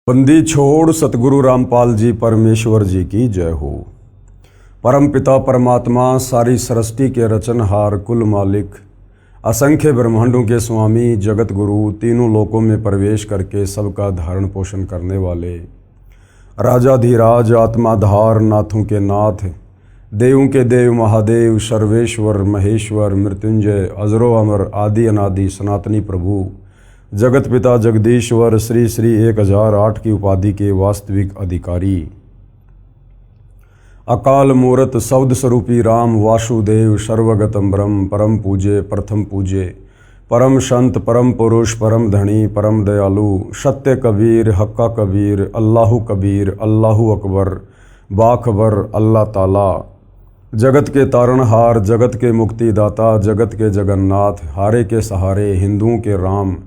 बंदी छोड़ सतगुरु रामपाल जी परमेश्वर जी की जय हो। परम पिता परमात्मा सारी सृष्टि के रचनहार कुल मालिक असंख्य ब्रह्मांडों के स्वामी जगत गुरु तीनों लोकों में प्रवेश करके सबका धारण पोषण करने वाले राजाधिराज आत्माधार नाथों के नाथ देवों के देव महादेव सर्वेश्वर महेश्वर मृत्युंजय अजरो अमर आदि अनादि सनातनी प्रभु जगत पिता जगदीश्वर श्री श्री 1008 की उपाधि के वास्तविक अधिकारी अकाल मूरत शब्द स्वरूपी राम वासुदेव सर्वगतम ब्रह्म परम पूज्य प्रथम पूज्य परम संत परम पुरुष परम धनी परम दयालु सत्य कबीर हक्का कबीर अल्लाहु अकबर बाखबर अल्लाह ताला जगत के तारणहार जगत के मुक्तिदाता जगत के जगन्नाथ हारे के सहारे हिंदुओं के राम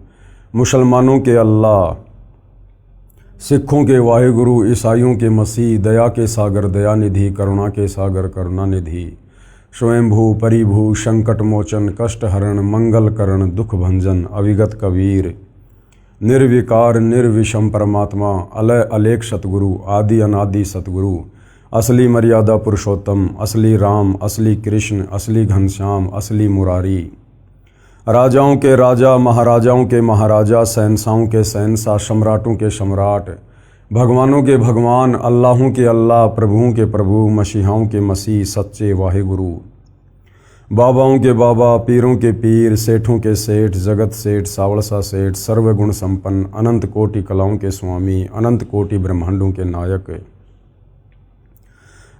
मुसलमानों के अल्लाह सिखों के वाहिगुरु ईसाइयों के मसीह दया के सागर दयानिधि करुणा के सागर करुणानिधि स्वयंभू परिभू संकट मोचन कष्ट हरण मंगल करण दुख भंजन अविगत कबीर निर्विकार निर्विषम परमात्मा अलय अलेख सतगुरु आदि अनादि सतगुरु असली मर्यादा पुरुषोत्तम असली राम असली कृष्ण असली घनश्याम असली मुरारी राजाओं के राजा महाराजाओं के महाराजा शहंशाहों के शहंशाह सम्राटों के सम्राट भगवानों के भगवान अल्लाहों के अल्लाह प्रभुओं के प्रभु मसीहाओं के मसीह सच्चे वाहिगुरु बाबाओं के बाबा पीरों के पीर सेठों के सेठ जगत सेठ सावड़सा सेठ सर्वगुण संपन्न अनंत कोटि कलाओं के स्वामी अनंत कोटि ब्रह्मांडों के नायक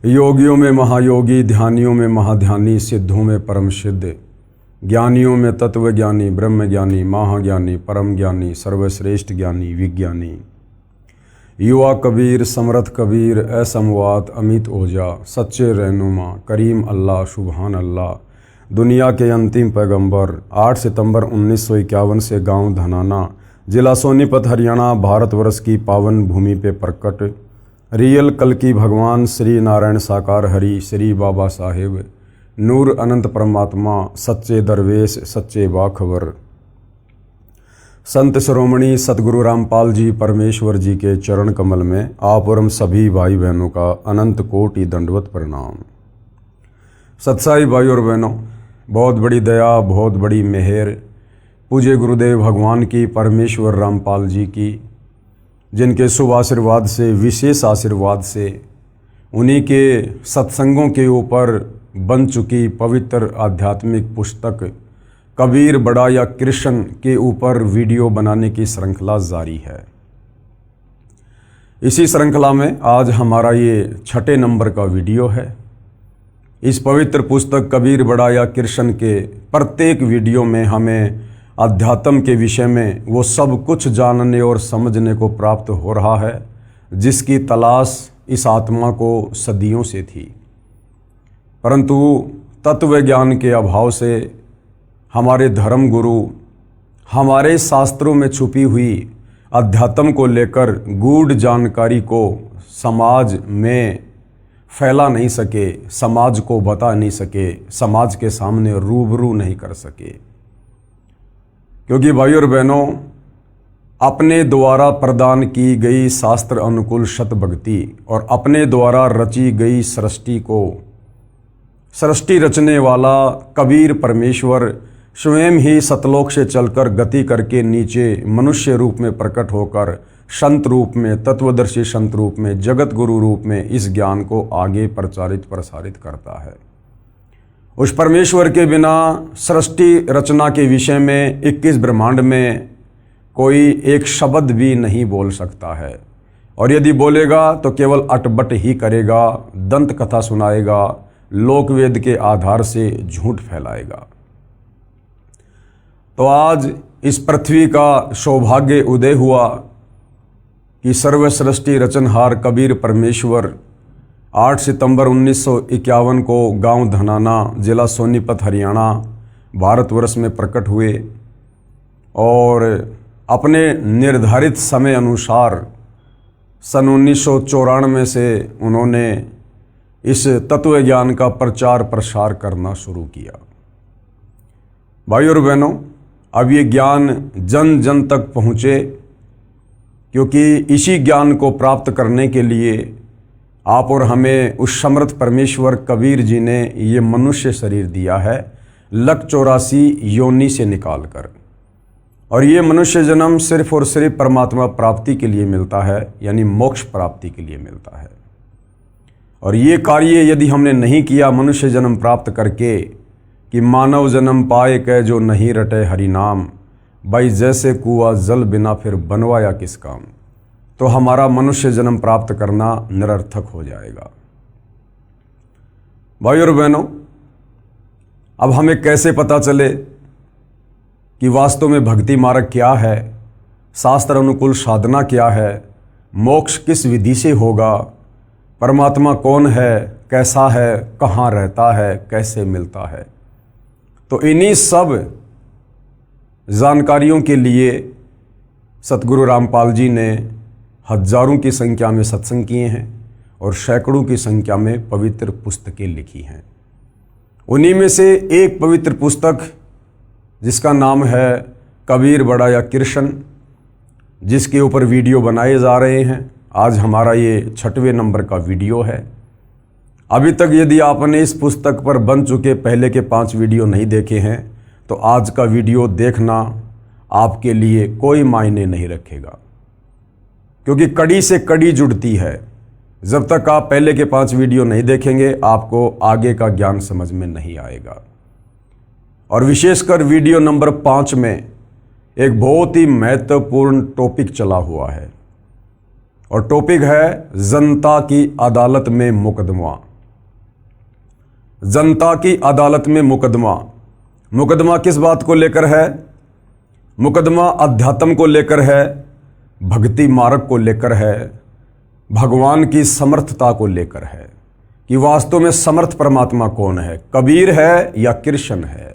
योगियों में महायोगी ध्यानियों में महाध्यानी सिद्धों में परम सिद्ध ज्ञानियों में तत्व ज्ञानी ब्रह्म ज्ञानी महाज्ञानी परम ज्ञानी सर्वश्रेष्ठ ज्ञानी विज्ञानी युवा कबीर समर्थ कबीर असमवात अमित ओझा सच्चे रहनुमा करीम अल्लाह सुबहान अल्लाह दुनिया के अंतिम पैगंबर 8 सितंबर 1951 से गांव धनाना जिला सोनीपत हरियाणा भारतवर्ष की पावन भूमि पे प्रकट रियल कल की भगवान श्री नारायण साकार हरि श्री बाबा साहेब नूर अनंत परमात्मा सच्चे दरवेश सच्चे बाखबर संत शिरोमणि सतगुरु रामपाल जी परमेश्वर जी के चरण कमल में आप और हम सभी भाई बहनों का अनंत कोटि दंडवत प्रणाम। सत्साई भाई और बहनों, बहुत बड़ी दया बहुत बड़ी मेहर पूज्य गुरुदेव भगवान की परमेश्वर रामपाल जी की, जिनके शुभ आशीर्वाद से विशेष आशीर्वाद से उन्हीं के सत्संगों के ऊपर बन चुकी पवित्र आध्यात्मिक पुस्तक कबीर बड़ा या कृष्ण के ऊपर वीडियो बनाने की श्रृंखला जारी है। इसी श्रृंखला में आज हमारा ये 6 नंबर का वीडियो है। इस पवित्र पुस्तक कबीर बड़ा या कृष्ण के प्रत्येक वीडियो में हमें अध्यात्म के विषय में वो सब कुछ जानने और समझने को प्राप्त हो रहा है जिसकी तलाश इस आत्मा को सदियों से थी, परंतु तत्व ज्ञान के अभाव से हमारे धर्म गुरु हमारे शास्त्रों में छुपी हुई अध्यात्म को लेकर गूढ़ जानकारी को समाज में फैला नहीं सके, समाज को बता नहीं सके, समाज के सामने रूबरू नहीं कर सके। क्योंकि भाई और बहनों, अपने द्वारा प्रदान की गई शास्त्र अनुकूल शत भक्ति और अपने द्वारा रची गई सृष्टि रचने वाला कबीर परमेश्वर स्वयं ही सतलोक से चलकर गति करके नीचे मनुष्य रूप में प्रकट होकर संत रूप में तत्वदर्शी संत रूप में जगत गुरु रूप में इस ज्ञान को आगे प्रसारित करता है। उस परमेश्वर के बिना सृष्टि रचना के विषय में 21 ब्रह्मांड में कोई एक शब्द भी नहीं बोल सकता है, और यदि बोलेगा तो केवल अटबट ही करेगा, दंत कथा सुनाएगा, लोकवेद के आधार से झूठ फैलाएगा। तो आज इस पृथ्वी का सौभाग्य उदय हुआ कि सर्व सृष्टि रचनहार कबीर परमेश्वर 8 सितंबर 1951 को गांव धनाना जिला सोनीपत हरियाणा भारतवर्ष में प्रकट हुए और अपने निर्धारित समय अनुसार सन 1994 से उन्होंने इस तत्व ज्ञान का प्रचार प्रसार करना शुरू किया। भाई और बहनों, अब ये ज्ञान जन जन तक पहुँचे क्योंकि इसी ज्ञान को प्राप्त करने के लिए आप और हमें उस समर्थ परमेश्वर कबीर जी ने ये मनुष्य शरीर दिया है, लक 84 योनि से निकाल कर। और ये मनुष्य जन्म सिर्फ और सिर्फ परमात्मा प्राप्ति के लिए मिलता है, यानी मोक्ष प्राप्ति के लिए मिलता है। और ये कार्य यदि हमने नहीं किया मनुष्य जन्म प्राप्त करके कि मानव जन्म पाए कै जो नहीं रटे हरि नाम, भाई जैसे कुआ जल बिना फिर बनवाया किस काम, तो हमारा मनुष्य जन्म प्राप्त करना निरर्थक हो जाएगा। भाई और बहनों, अब हमें कैसे पता चले कि वास्तव में भक्ति मार्ग क्या है, शास्त्र अनुकूल साधना क्या है, मोक्ष किस विधि से होगा, परमात्मा कौन है, कैसा है, कहाँ रहता है, कैसे मिलता है। तो इन्हीं सब जानकारियों के लिए सतगुरु रामपाल जी ने हजारों की संख्या में सत्संग किए हैं और सैकड़ों की संख्या में पवित्र पुस्तकें लिखी हैं। उन्हीं में से एक पवित्र पुस्तक जिसका नाम है कबीर बड़ा या कृष्ण, जिसके ऊपर वीडियो बनाए जा रहे हैं। आज हमारा ये 6वें नंबर का वीडियो है। अभी तक यदि आपने इस पुस्तक पर बन चुके पहले के 5 वीडियो नहीं देखे हैं तो आज का वीडियो देखना आपके लिए कोई मायने नहीं रखेगा, क्योंकि कड़ी से कड़ी जुड़ती है। जब तक आप पहले के 5 वीडियो नहीं देखेंगे आपको आगे का ज्ञान समझ में नहीं आएगा। और विशेषकर वीडियो नंबर 5 में एक बहुत ही महत्वपूर्ण टॉपिक चला हुआ है, और टॉपिक है जनता की अदालत में मुकदमा। जनता की अदालत में मुकदमा। मुकदमा किस बात को लेकर है? मुकदमा अध्यात्म को लेकर है, भक्ति मार्ग को लेकर है, भगवान की समर्थता को लेकर है कि वास्तव में समर्थ परमात्मा कौन है, कबीर है या कृष्ण है।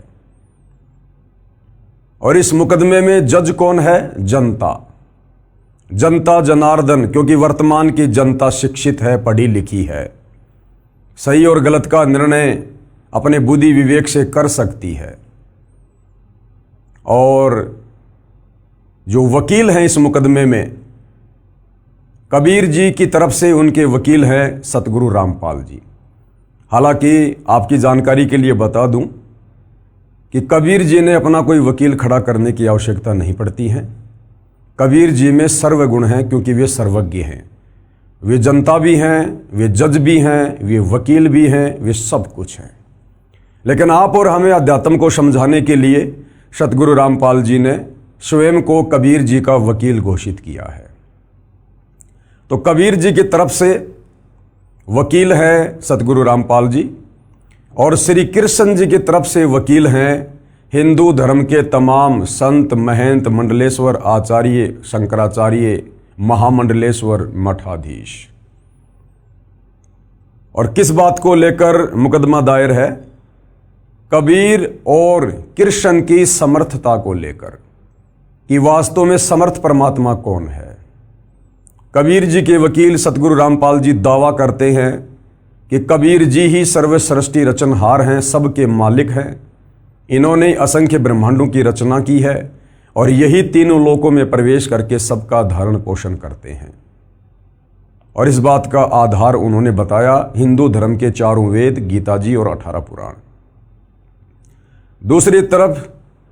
और इस मुकदमे में जज कौन है? जनता। जनता जनार्दन, क्योंकि वर्तमान की जनता शिक्षित है, पढ़ी लिखी है, सही और गलत का निर्णय अपने बुद्धि विवेक से कर सकती है। और जो वकील हैं इस मुकदमे में, कबीर जी की तरफ से उनके वकील हैं सतगुरु रामपाल जी। हालांकि आपकी जानकारी के लिए बता दूं कि कबीर जी ने अपना कोई वकील खड़ा करने की आवश्यकता नहीं पड़ती है। कबीर जी में सर्वगुण हैं, क्योंकि वे सर्वज्ञ हैं। वे जनता भी हैं, वे जज भी हैं, वे वकील भी हैं, वे सब कुछ हैं। लेकिन आप और हमें अध्यात्म को समझाने के लिए सतगुरु रामपाल जी ने स्वयं को कबीर जी का वकील घोषित किया है। तो कबीर जी की तरफ से वकील हैं सतगुरु रामपाल जी, और श्री कृष्ण जी की तरफ से वकील हैं हिंदू धर्म के तमाम संत, महंत, मंडलेश्वर, आचार्य, शंकराचार्य, महामंडलेश्वर, मठाधीश। और किस बात को लेकर मुकदमा दायर है? कबीर और कृष्ण की समर्थता को लेकर कि वास्तव में समर्थ परमात्मा कौन है। कबीर जी के वकील सतगुरु रामपाल जी दावा करते हैं कि कबीर जी ही सर्व सृष्टि रचनहार हैं, सबके मालिक हैं। इन्होंने असंख्य ब्रह्मांडों की रचना की है और यही तीनों लोकों में प्रवेश करके सबका धारण पोषण करते हैं। और इस बात का आधार उन्होंने बताया हिंदू धर्म के 4 वेद, गीता जी और 18 पुराण। दूसरी तरफ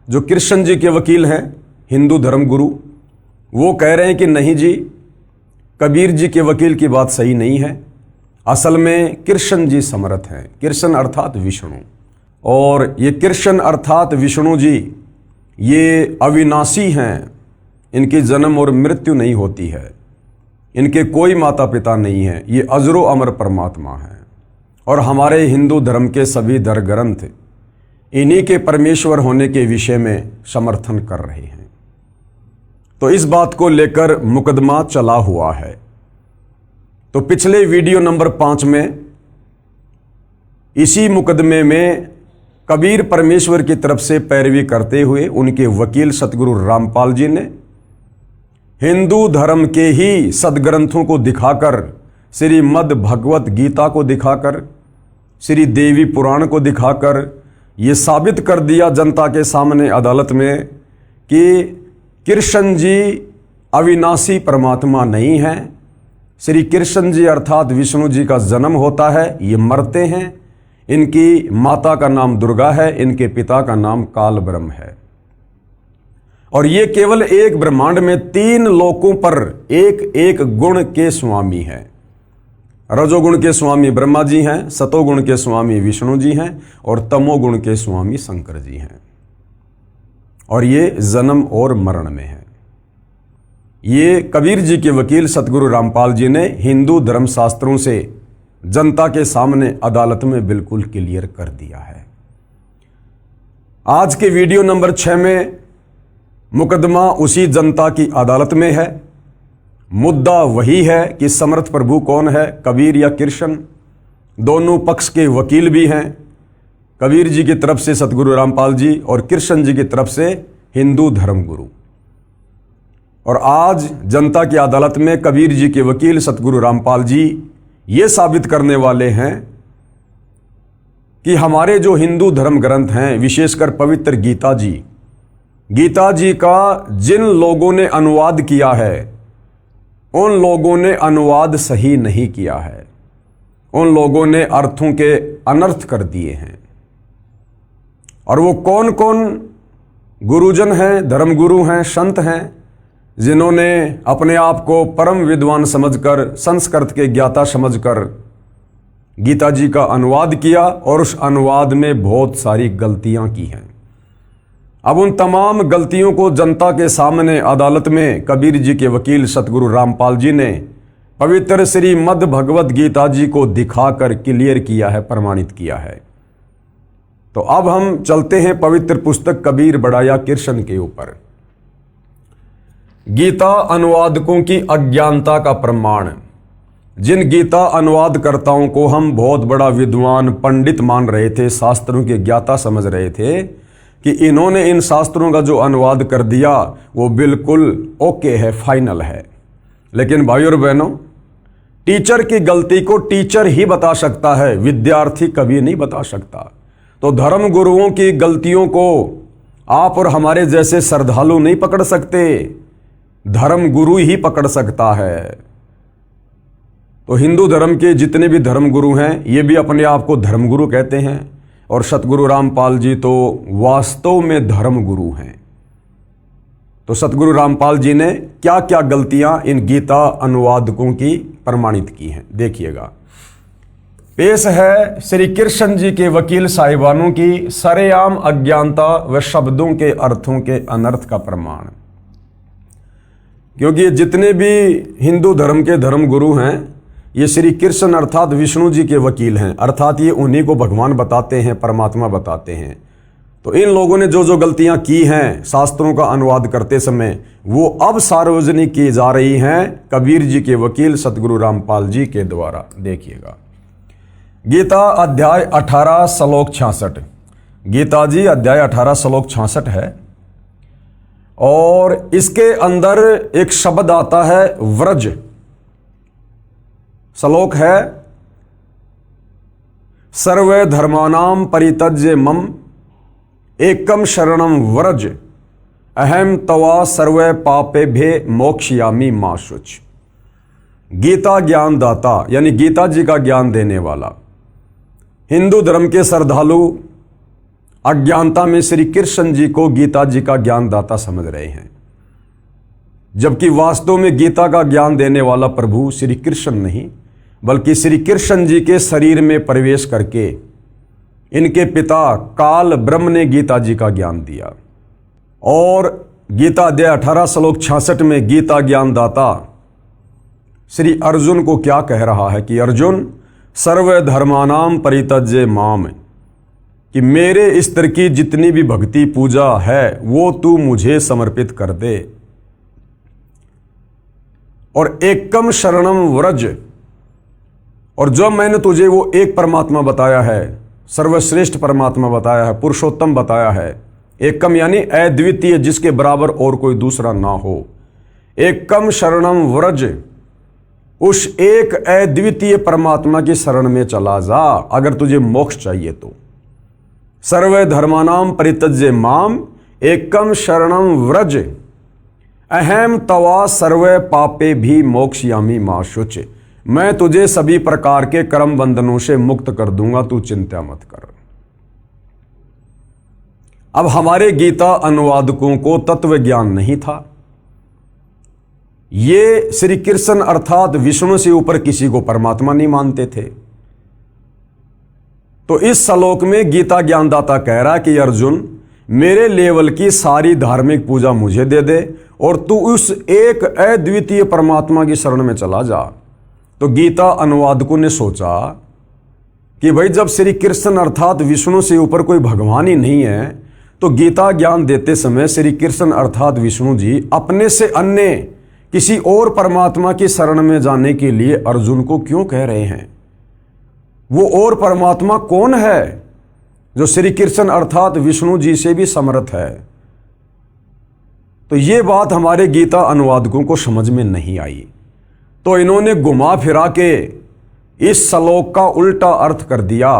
जो कृष्ण जी के वकील हैं हिंदू धर्म गुरु, वो कह रहे हैं कि नहीं जी, कबीर जी के वकील की बात सही नहीं है। असल में कृष्ण जी समर्थ हैं। कृष्ण अर्थात विष्णु, और ये कृष्ण अर्थात विष्णु जी ये अविनाशी हैं। इनकी जन्म और मृत्यु नहीं होती है, इनके कोई माता पिता नहीं है, ये अजरो अमर परमात्मा हैं। और हमारे हिंदू धर्म के सभी धर्म ग्रंथ इन्हीं के परमेश्वर होने के विषय में समर्थन कर रहे हैं। तो इस बात को लेकर मुकदमा चला हुआ है। तो पिछले वीडियो नंबर 5 में इसी मुकदमे में कबीर परमेश्वर की तरफ से पैरवी करते हुए उनके वकील सतगुरु रामपाल जी ने हिंदू धर्म के ही सदग्रंथों को दिखाकर, श्रीमद् भगवत गीता को दिखाकर, श्री देवी पुराण को दिखाकर ये साबित कर दिया जनता के सामने अदालत में कि कृष्ण जी अविनाशी परमात्मा नहीं है। श्री कृष्ण जी अर्थात विष्णु जी का जन्म होता है, ये मरते हैं। इनकी माता का नाम दुर्गा है, इनके पिता का नाम काल ब्रह्म है। और ये केवल एक ब्रह्मांड में 3 लोकों पर एक एक गुण के स्वामी हैं। रजोगुण के स्वामी ब्रह्मा जी हैं, सतोगुण के स्वामी विष्णु जी हैं और तमोगुण के स्वामी शंकर जी हैं। और ये जन्म और मरण में है। ये कबीर जी के वकील सतगुरु रामपाल जी ने हिंदू धर्मशास्त्रों से जनता के सामने अदालत में बिल्कुल क्लियर कर दिया है। आज के वीडियो नंबर 6 में मुकदमा उसी जनता की अदालत में है। मुद्दा वही है कि समर्थ प्रभु कौन है, कबीर या कृष्ण। दोनों पक्ष के वकील भी हैं, कबीर जी की तरफ से सतगुरु रामपाल जी और कृष्ण जी की तरफ से हिंदू धर्मगुरु। और आज जनता की अदालत में कबीर जी के वकील सतगुरु रामपाल जी ये साबित करने वाले हैं कि हमारे जो हिंदू धर्म ग्रंथ हैं, विशेषकर पवित्र गीता जी का जिन लोगों ने अनुवाद किया है, उन लोगों ने अनुवाद सही नहीं किया है। उन लोगों ने अर्थों के अनर्थ कर दिए हैं। और वो कौन कौन गुरुजन हैं, धर्मगुरु हैं, संत हैं, जिन्होंने अपने आप को परम विद्वान समझकर, संस्कृत के ज्ञाता समझकर गीता जी का अनुवाद किया और उस अनुवाद में बहुत सारी गलतियां की हैं। अब उन तमाम गलतियों को जनता के सामने अदालत में कबीर जी के वकील सतगुरु रामपाल जी ने पवित्र श्रीमद् भगवत गीता जी को दिखाकर क्लियर किया है, प्रमाणित किया है। तो अब हम चलते हैं पवित्र पुस्तक कबीर बढ़ाया कृष्ण के ऊपर। गीता अनुवादकों की अज्ञानता का प्रमाण। जिन गीता अनुवादकर्ताओं को हम बहुत बड़ा विद्वान पंडित मान रहे थे, शास्त्रों के ज्ञाता समझ रहे थे कि इन्होंने इन शास्त्रों का जो अनुवाद कर दिया वो बिल्कुल ओके है, फाइनल है। लेकिन भाइयों और बहनों, टीचर की गलती को टीचर ही बता सकता है, विद्यार्थी कभी नहीं बता सकता। तो धर्म गुरुओं की गलतियों को आप और हमारे जैसे श्रद्धालु नहीं पकड़ सकते, धर्म गुरु ही पकड़ सकता है। तो हिंदू धर्म के जितने भी धर्मगुरु हैं, ये भी अपने आप को धर्मगुरु कहते हैं। और सतगुरु रामपाल जी तो वास्तव में धर्मगुरु हैं। तो सतगुरु रामपाल जी ने क्या क्या गलतियां इन गीता अनुवादकों की प्रमाणित की हैं, देखिएगा। पेश है श्री कृष्ण जी के वकील साहिबानों की सरेआम अज्ञानता व शब्दों के अर्थों के अनर्थ का प्रमाण। क्योंकि जितने भी हिंदू धर्म के धर्मगुरु हैं, ये श्री कृष्ण अर्थात विष्णु जी के वकील हैं, अर्थात ये उन्हीं को भगवान बताते हैं, परमात्मा बताते हैं। तो इन लोगों ने जो जो गलतियां की हैं शास्त्रों का अनुवाद करते समय, वो अब सार्वजनिक की जा रही हैं कबीर जी के वकील सतगुरु रामपाल जी के द्वारा। देखिएगा, गीता अध्याय 18 श्लोक 66। गीता जी अध्याय 18 श्लोक 66 है। और इसके अंदर एक शब्द आता है व्रज। श्लोक है, सर्वे धर्मानाम परित्यज्य मम एकम शरणम व्रज अहम तवा सर्वे पापेभ्ये मोक्षयामि मा शुच। गीता ज्ञान दाता यानी गीता जी का ज्ञान देने वाला। हिंदू धर्म के श्रद्धालु अज्ञानता में श्री कृष्ण जी को गीता जी का ज्ञान दाता समझ रहे हैं, जबकि वास्तव में गीता का ज्ञान देने वाला प्रभु श्री कृष्ण नहीं, बल्कि श्री कृष्ण जी के शरीर में प्रवेश करके इनके पिता काल ब्रह्म ने गीता जी का ज्ञान दिया। और गीता अध्याय 18 श्लोक 66 में गीता ज्ञान दाता श्री अर्जुन को क्या कह रहा है कि अर्जुन सर्व धर्मानाम परित्यज्य माम, कि मेरे स्तर की जितनी भी भक्ति पूजा है वो तू मुझे समर्पित कर दे। और एकम शरणम व्रज, और जो मैंने तुझे वो एक परमात्मा बताया है, सर्वश्रेष्ठ परमात्मा बताया है, पुरुषोत्तम बताया है। एकम यानी अद्वितीय, जिसके बराबर और कोई दूसरा ना हो। एकम शरणम व्रज, उस एक अद्वितीय परमात्मा की शरण में चला जा अगर तुझे मोक्ष चाहिए तो। सर्वे धर्मानाम परित्यज्य माम एकम शरणम व्रज अहम तवा सर्वे पापे भी मोक्षयामी मां शुच। मैं तुझे सभी प्रकार के कर्म बंधनों से मुक्त कर दूंगा, तू चिंता मत कर। अब हमारे गीता अनुवादकों को तत्व ज्ञान नहीं था। ये श्री कृष्ण अर्थात विष्णु से ऊपर किसी को परमात्मा नहीं मानते थे। तो इस श्लोक में गीता ज्ञानदाता कह रहा कि अर्जुन, मेरे लेवल की सारी धार्मिक पूजा मुझे दे दे और तू उस एक अद्वितीय परमात्मा की शरण में चला जा। तो गीता अनुवादकों ने सोचा कि भाई जब श्री कृष्ण अर्थात विष्णु से ऊपर कोई भगवान ही नहीं है, तो गीता ज्ञान देते समय श्री कृष्ण अर्थात विष्णु जी अपने से अन्य किसी और परमात्मा की शरण में जाने के लिए अर्जुन को क्यों कह रहे हैं? वो और परमात्मा कौन है जो श्री कृष्ण अर्थात विष्णु जी से भी समर्थ है? तो ये बात हमारे गीता अनुवादकों को समझ में नहीं आई। तो इन्होंने घुमा फिरा के इस श्लोक का उल्टा अर्थ कर दिया।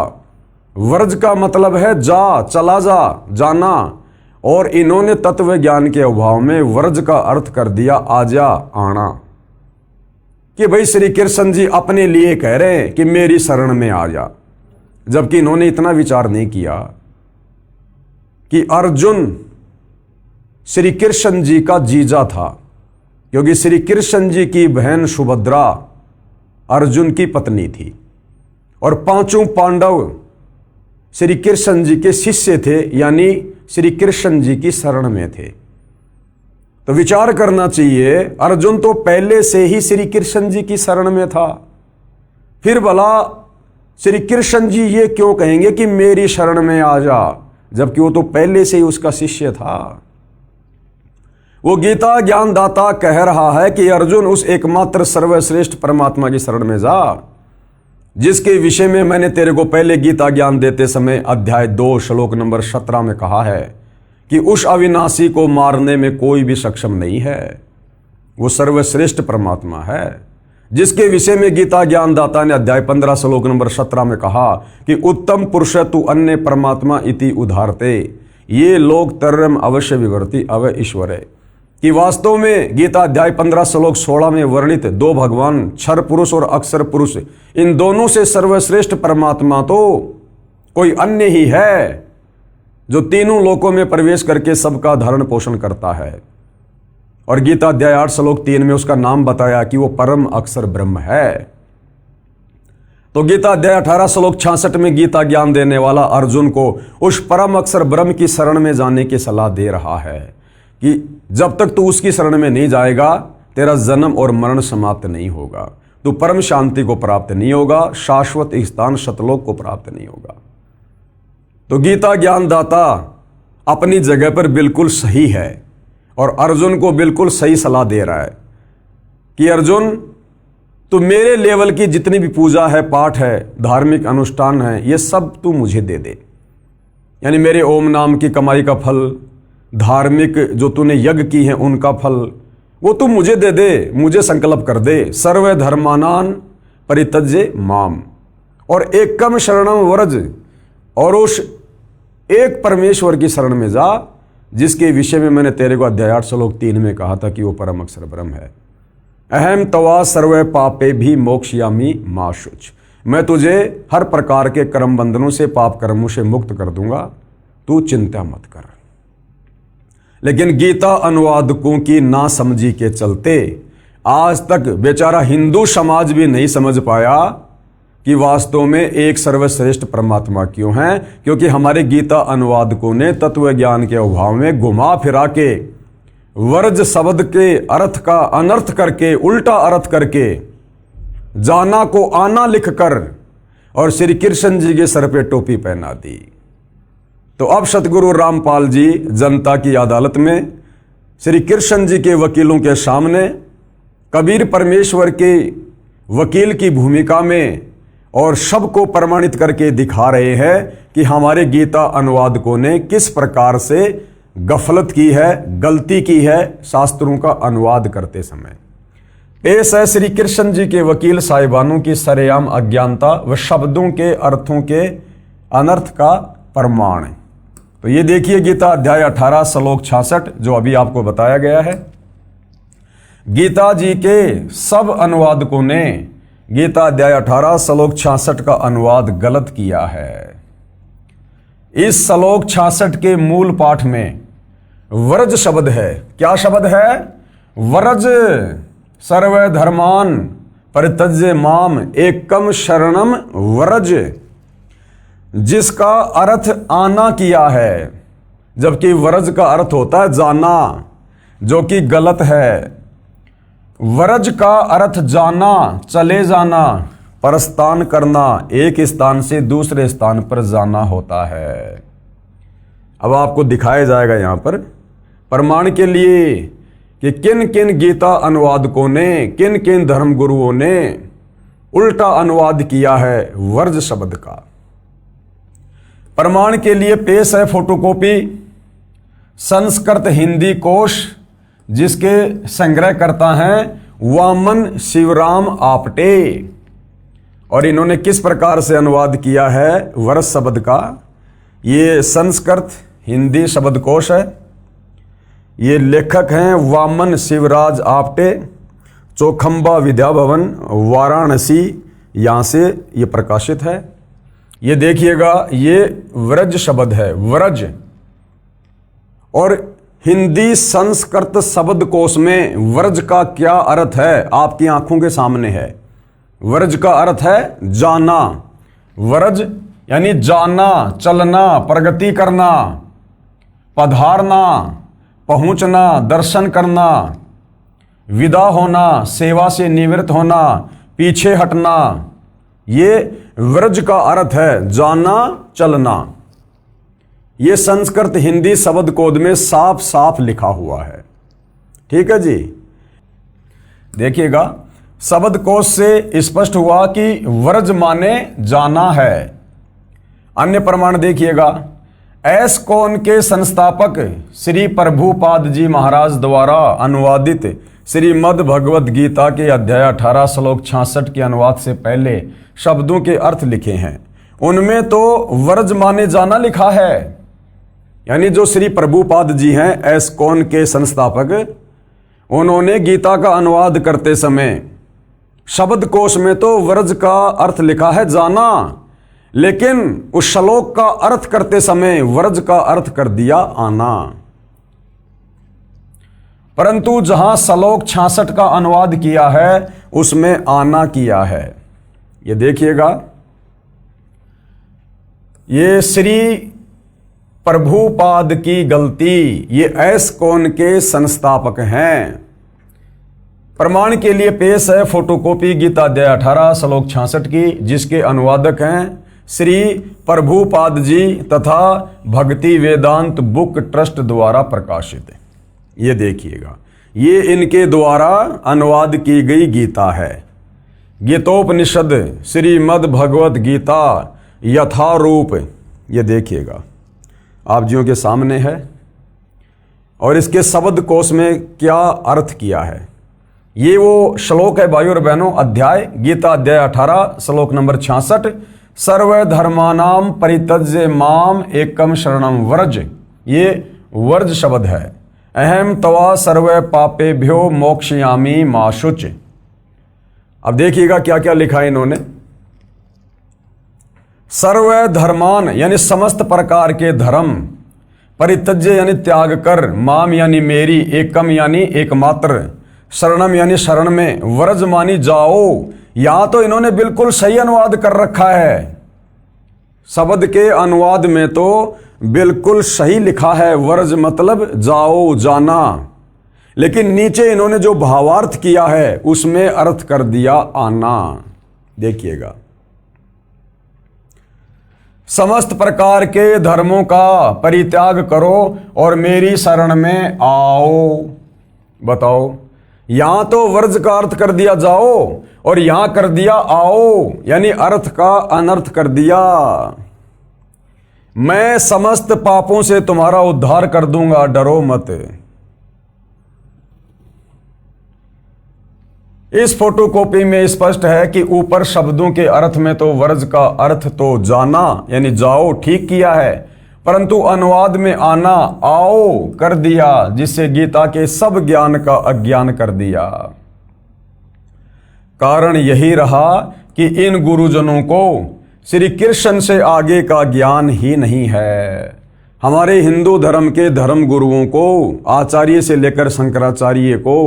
वर्ज का मतलब है जा, चला जा, जाना, और इन्होंने तत्व ज्ञान के अभाव में वर्ज का अर्थ कर दिया आजा, आना। कि भाई श्री कृष्ण जी अपने लिए कह रहे हैं कि मेरी शरण में आ जा, जबकि इन्होंने इतना विचार नहीं किया कि अर्जुन श्री कृष्ण जी का जीजा था, क्योंकि श्री कृष्ण जी की बहन सुभद्रा अर्जुन की पत्नी थी और पांचों पांडव श्री कृष्ण जी के शिष्य थे, यानी श्री कृष्ण जी की शरण में थे। तो विचार करना चाहिए, अर्जुन तो पहले से ही श्री कृष्ण जी की शरण में था, फिर भला श्री कृष्ण जी ये क्यों कहेंगे कि मेरी शरण में आ जा, जबकि वो तो पहले से ही उसका शिष्य था। वो गीता ज्ञानदाता कह रहा है कि अर्जुन उस एकमात्र सर्वश्रेष्ठ परमात्मा की शरण में जा, जिसके विषय में मैंने तेरे को पहले गीता ज्ञान देते समय अध्याय 2 श्लोक नंबर 17 में कहा है कि उस अविनाशी को मारने में कोई भी सक्षम नहीं है। वो सर्वश्रेष्ठ परमात्मा है, जिसके विषय में गीता ज्ञानदाता ने अध्याय 15 श्लोक नंबर 17 में कहा कि उत्तम पुरुष तु अन्य परमात्मा इति उदारते ये लोग तरम अवश्य विवर्ति अव ईश्वरे। कि वास्तव में गीता अध्याय 15 श्लोक 16 में वर्णित दो भगवान क्षर पुरुष और अक्षर पुरुष, इन दोनों से सर्वश्रेष्ठ परमात्मा तो कोई अन्य ही है, जो तीनों लोकों में प्रवेश करके सबका धारण पोषण करता है। और गीता अध्याय 8 श्लोक 3 में उसका नाम बताया कि वो परम अक्षर ब्रह्म है। तो गीता अध्याय 18 श्लोक 66 में गीता ज्ञान देने वाला अर्जुन को उस परम अक्षर ब्रह्म की शरण में जाने की सलाह दे रहा है कि जब तक तू उसकी शरण में नहीं जाएगा, तेरा जन्म और मरण समाप्त नहीं होगा, तू परम शांति को प्राप्त नहीं होगा, शाश्वत स्थान सतलोक को प्राप्त नहीं होगा। तो गीता ज्ञानदाता अपनी जगह पर बिल्कुल सही है और अर्जुन को बिल्कुल सही सलाह दे रहा है कि अर्जुन, तू मेरे लेवल की जितनी भी पूजा है, पाठ है, धार्मिक अनुष्ठान है, ये सब तू मुझे दे दे। यानी मेरे ओम नाम की कमाई का फल, धार्मिक जो तूने यज्ञ की है उनका फल, वो तू मुझे दे दे, मुझे संकल्प कर दे। सर्व धर्मानान परित्यज्य माम, और एकम शरणम व्रज, और उस एक परमेश्वर की शरण में जा, जिसके विषय में मैंने तेरे को अध्याय 8 श्लोक 3 में कहा था कि वो परम अक्षर ब्रह्म है। अहम तवा सर्व पापे भी मोक्षयामी मा शुच। मैं तुझे हर प्रकार के कर्म बंधनों से, पाप कर्मों से मुक्त कर दूंगा, तू चिंता मत कर। लेकिन गीता अनुवादकों की नासमझी के चलते आज तक बेचारा हिंदू समाज भी नहीं समझ पाया कि वास्तव में एक सर्वश्रेष्ठ परमात्मा क्यों है, क्योंकि हमारे गीता अनुवादकों ने तत्व ज्ञान के अभाव में घुमा फिरा के वर्ज शब्द के अर्थ का अनर्थ करके, उल्टा अर्थ करके, जाना को आना लिखकर और श्री कृष्ण जी के सर पे टोपी पहना दी। तो अब सतगुरु रामपाल जी जनता की अदालत में श्री कृष्ण जी के वकीलों के सामने कबीर परमेश्वर के वकील की भूमिका में और सबको प्रमाणित करके दिखा रहे हैं कि हमारे गीता अनुवादकों ने किस प्रकार से गफलत की है, गलती की है शास्त्रों का अनुवाद करते समय। पेश है श्री कृष्ण जी के वकील साहिबानों की सरेआम अज्ञानता व शब्दों के अर्थों के अनर्थ का प्रमाण। तो ये देखिए गीता अध्याय 18 श्लोक 66 जो अभी आपको बताया गया है। गीता जी के सब अनुवादकों ने गीता अध्याय 18 श्लोक 66 का अनुवाद गलत किया है। इस श्लोक 66 के मूल पाठ में व्रज शब्द है। क्या शब्द है? व्रज। सर्व धर्मान परित्यज्य माम एकम शरणम व्रज, जिसका अर्थ आना किया है, जबकि व्रज का अर्थ होता है जाना, जो कि गलत है। व्रज का अर्थ जाना, चले जाना, प्रस्थान करना, एक स्थान से दूसरे स्थान पर जाना होता है। अब आपको दिखाया जाएगा यहां पर प्रमाण के लिए कि किन किन गीता अनुवादकों ने, किन किन धर्मगुरुओं ने उल्टा अनुवाद किया है व्रज शब्द का। प्रमाण के लिए पेश है फोटोकॉपी संस्कृत हिंदी कोश, जिसके संग्रहकर्ता हैं वामन शिवराम आपटे, और इन्होंने किस प्रकार से अनुवाद किया है व्रज शब्द का। ये संस्कृत हिंदी शब्दकोश है। ये लेखक हैं वामन शिवराज आपटे, चौखंबा विद्या भवन वाराणसी, यहाँ से ये प्रकाशित है। ये देखिएगा, ये व्रज शब्द है, व्रज। और हिंदी संस्कृत शब्दकोश में व्रज का क्या अर्थ है आपकी आंखों के सामने है। व्रज का अर्थ है जाना। व्रज यानी जाना, चलना, प्रगति करना, पधारना, पहुंचना, दर्शन करना, विदा होना, सेवा से निवृत्त होना, पीछे हटना, ये व्रज का अर्थ है जाना, चलना। ये संस्कृत हिंदी शब्द कोश में साफ साफ लिखा हुआ है। ठीक है जी। देखिएगा, शब्द कोश से स्पष्ट हुआ कि व्रज माने जाना है। अन्य प्रमाण देखिएगा, एस्कॉन के संस्थापक श्री प्रभुपाद जी महाराज द्वारा अनुवादित श्रीमद् भगवद गीता के अध्याय 18 श्लोक 66 के अनुवाद से पहले शब्दों के अर्थ लिखे हैं। उनमें तो व्रज माने जाना लिखा है। यानी जो श्री प्रभुपाद जी हैं एस्कॉन के संस्थापक, उन्होंने गीता का अनुवाद करते समय शब्दकोश में तो व्रज का अर्थ लिखा है जाना, लेकिन उस श्लोक का अर्थ करते समय व्रज का अर्थ कर दिया आना। परंतु जहां श्लोक 66 का अनुवाद किया है उसमें आना किया है। ये देखिएगा, ये श्री प्रभुपाद की गलती, ये एस्कॉन के संस्थापक हैं। प्रमाण के लिए पेश है फोटोकॉपी गीता अध्याय 18 श्लोक 66 की, जिसके अनुवादक हैं श्री प्रभुपाद जी तथा भक्ति वेदांत बुक ट्रस्ट द्वारा प्रकाशित। ये देखिएगा, ये इनके द्वारा अनुवाद की गई गीता है। गीतोपनिषद श्रीमद् भगवत गीता यथारूप, ये देखिएगा आप जियों के सामने है। और इसके शब्द कोश में क्या अर्थ किया है, ये वो श्लोक है भाइयों और बहनों। अध्याय गीता अध्याय 18 श्लोक नंबर 66, सर्व धर्मानाम परित्यज्य माम एकम शरणम व्रज, ये वर्ज शब्द है। अहम तवा सर्व पापेभ्यो मोक्षयामी मा शुच। अब देखिएगा क्या क्या लिखा है इन्होंने। सर्व धर्मान यानी समस्त प्रकार के धर्म, परित्यज्य यानी त्याग कर, माम यानी मेरी, एकम यानी एकमात्र, शरणम यानी शरण में, व्रज मानी जाओ। यहां तो इन्होंने बिल्कुल सही अनुवाद कर रखा है। शब्द के अनुवाद में तो बिल्कुल सही लिखा है, व्रज मतलब जाओ, जाना। लेकिन नीचे इन्होंने जो भावार्थ किया है उसमें अर्थ कर दिया आना। देखिएगा, समस्त प्रकार के धर्मों का परित्याग करो और मेरी शरण में आओ। बताओ, यहां तो वर्ज का अर्थ कर दिया जाओ और यहां कर दिया आओ, यानी अर्थ का अनर्थ कर दिया। मैं समस्त पापों से तुम्हारा उद्धार कर दूंगा, डरो मत। इस फोटोकॉपी में स्पष्ट है कि ऊपर शब्दों के अर्थ में तो वर्ज का अर्थ तो जाना यानी जाओ ठीक किया है, परंतु अनुवाद में आना आओ कर दिया, जिससे गीता के सब ज्ञान का अज्ञान कर दिया। कारण यही रहा कि इन गुरुजनों को श्री कृष्ण से आगे का ज्ञान ही नहीं है। हमारे हिंदू धर्म के धर्म गुरुओं को, आचार्य से लेकर शंकराचार्य को,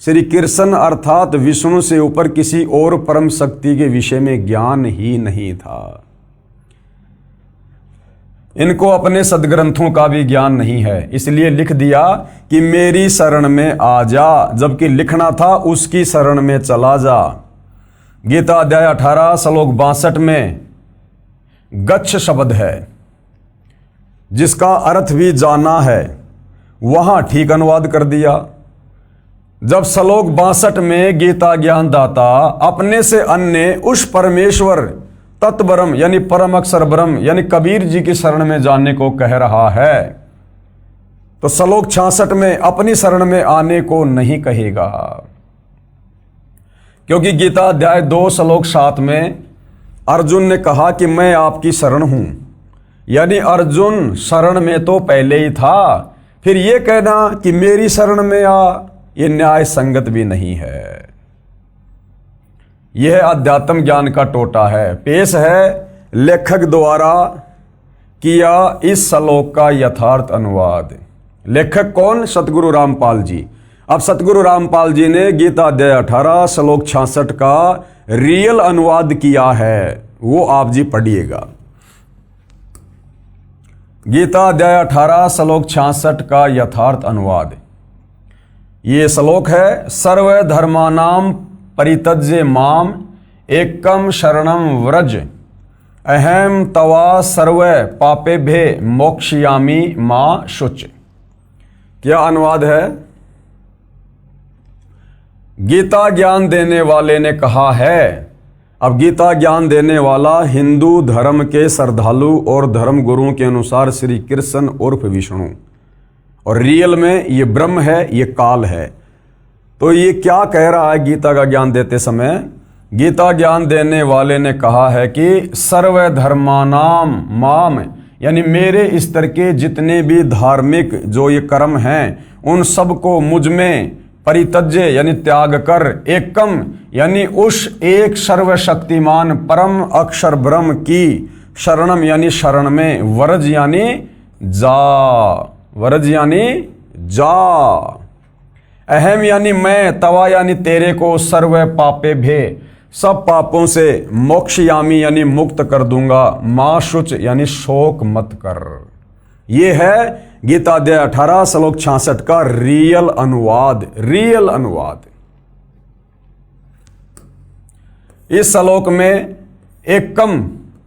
श्री कृष्ण अर्थात विष्णु से ऊपर किसी और परम शक्ति के विषय में ज्ञान ही नहीं था। इनको अपने सदग्रंथों का भी ज्ञान नहीं है, इसलिए लिख दिया कि मेरी शरण में आ जा, जबकि लिखना था उसकी शरण में चला जा। गीता अध्याय 18 श्लोक 62 में गच्छ शब्द है, जिसका अर्थ भी जाना है, वहां ठीक अनुवाद कर दिया। जब श्लोक 62 में गीता ज्ञान दाता अपने से अन्य उस परमेश्वर तत्ब्रह्म यानी परम अक्षर ब्रह्म यानी कबीर जी की शरण में जाने को कह रहा है, तो श्लोक 66 में अपनी शरण में आने को नहीं कहेगा। क्योंकि गीता अध्याय 2 श्लोक 7 में अर्जुन ने कहा कि मैं आपकी शरण हूं, यानी अर्जुन शरण में तो पहले ही था, फिर यह कहना कि मेरी शरण में आ, यह न्याय संगत भी नहीं है। यह अध्यात्म ज्ञान का टोटा है। पेश है लेखक द्वारा किया इस श्लोक का यथार्थ अनुवाद। लेखक कौन? सतगुरु रामपाल जी। अब सतगुरु रामपाल जी ने गीता अध्याय 18 श्लोक 66 का रियल अनुवाद किया है, वो आप जी पढ़िएगा। गीता अध्याय 18 श्लोक 66 का यथार्थ अनुवाद। ये श्लोक है, सर्व धर्मानाम परित्यज्य माम एकम शरणम व्रज अहम तवा सर्व पापेभ्य मोक्षयामि मां शुच। क्या अनुवाद है? गीता ज्ञान देने वाले ने कहा है। अब गीता ज्ञान देने वाला हिंदू धर्म के श्रद्धालु और धर्म गुरुओं के अनुसार श्री कृष्ण उर्फ विष्णु, और रियल में ये ब्रह्म है, ये काल है। तो ये क्या कह रहा है गीता का ज्ञान देते समय? गीता ज्ञान देने वाले ने कहा है कि सर्व धर्मानाम माम, यानी मेरे स्तर के जितने भी धार्मिक जो ये कर्म हैं, उन सबको मुझ में परित्यज्य यानी त्याग कर, एकम यानी उस एक सर्वशक्तिमान परम अक्षर ब्रह्म की शरणम यानी शरण में, वरज यानी जा, वरज यानी जा, अहम यानी मैं, तवा यानी तेरे को, सर्व पापे भे सब पापों से, मोक्षयामी यानी मुक्त कर दूंगा, मां शुच यानी शोक मत कर। ये है गीता अध्याय 18 श्लोक 66 का रियल अनुवाद। रियल अनुवाद। इस श्लोक में एकम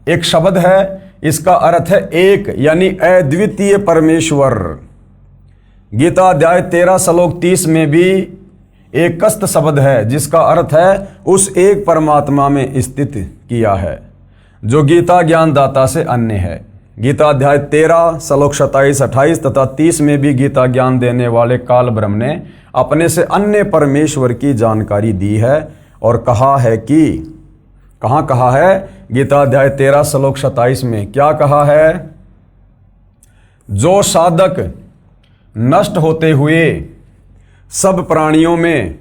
एक शब्द है, इसका अर्थ है एक यानी अद्वितीय परमेश्वर। गीता अध्याय 13 श्लोक 30 में भी एकस्त शब्द है, जिसका अर्थ है उस एक परमात्मा में स्थित किया है, जो गीता ज्ञान दाता से अन्य है। गीता अध्याय 13 श्लोक 27, 28 तथा 30 में भी गीता ज्ञान देने वाले काल ब्रह्म ने अपने से अन्य परमेश्वर की जानकारी दी है और कहा है कि, कहाँ कहा है? गीता अध्याय 13 श्लोक 27 में क्या कहा है? जो साधक नष्ट होते हुए सब प्राणियों में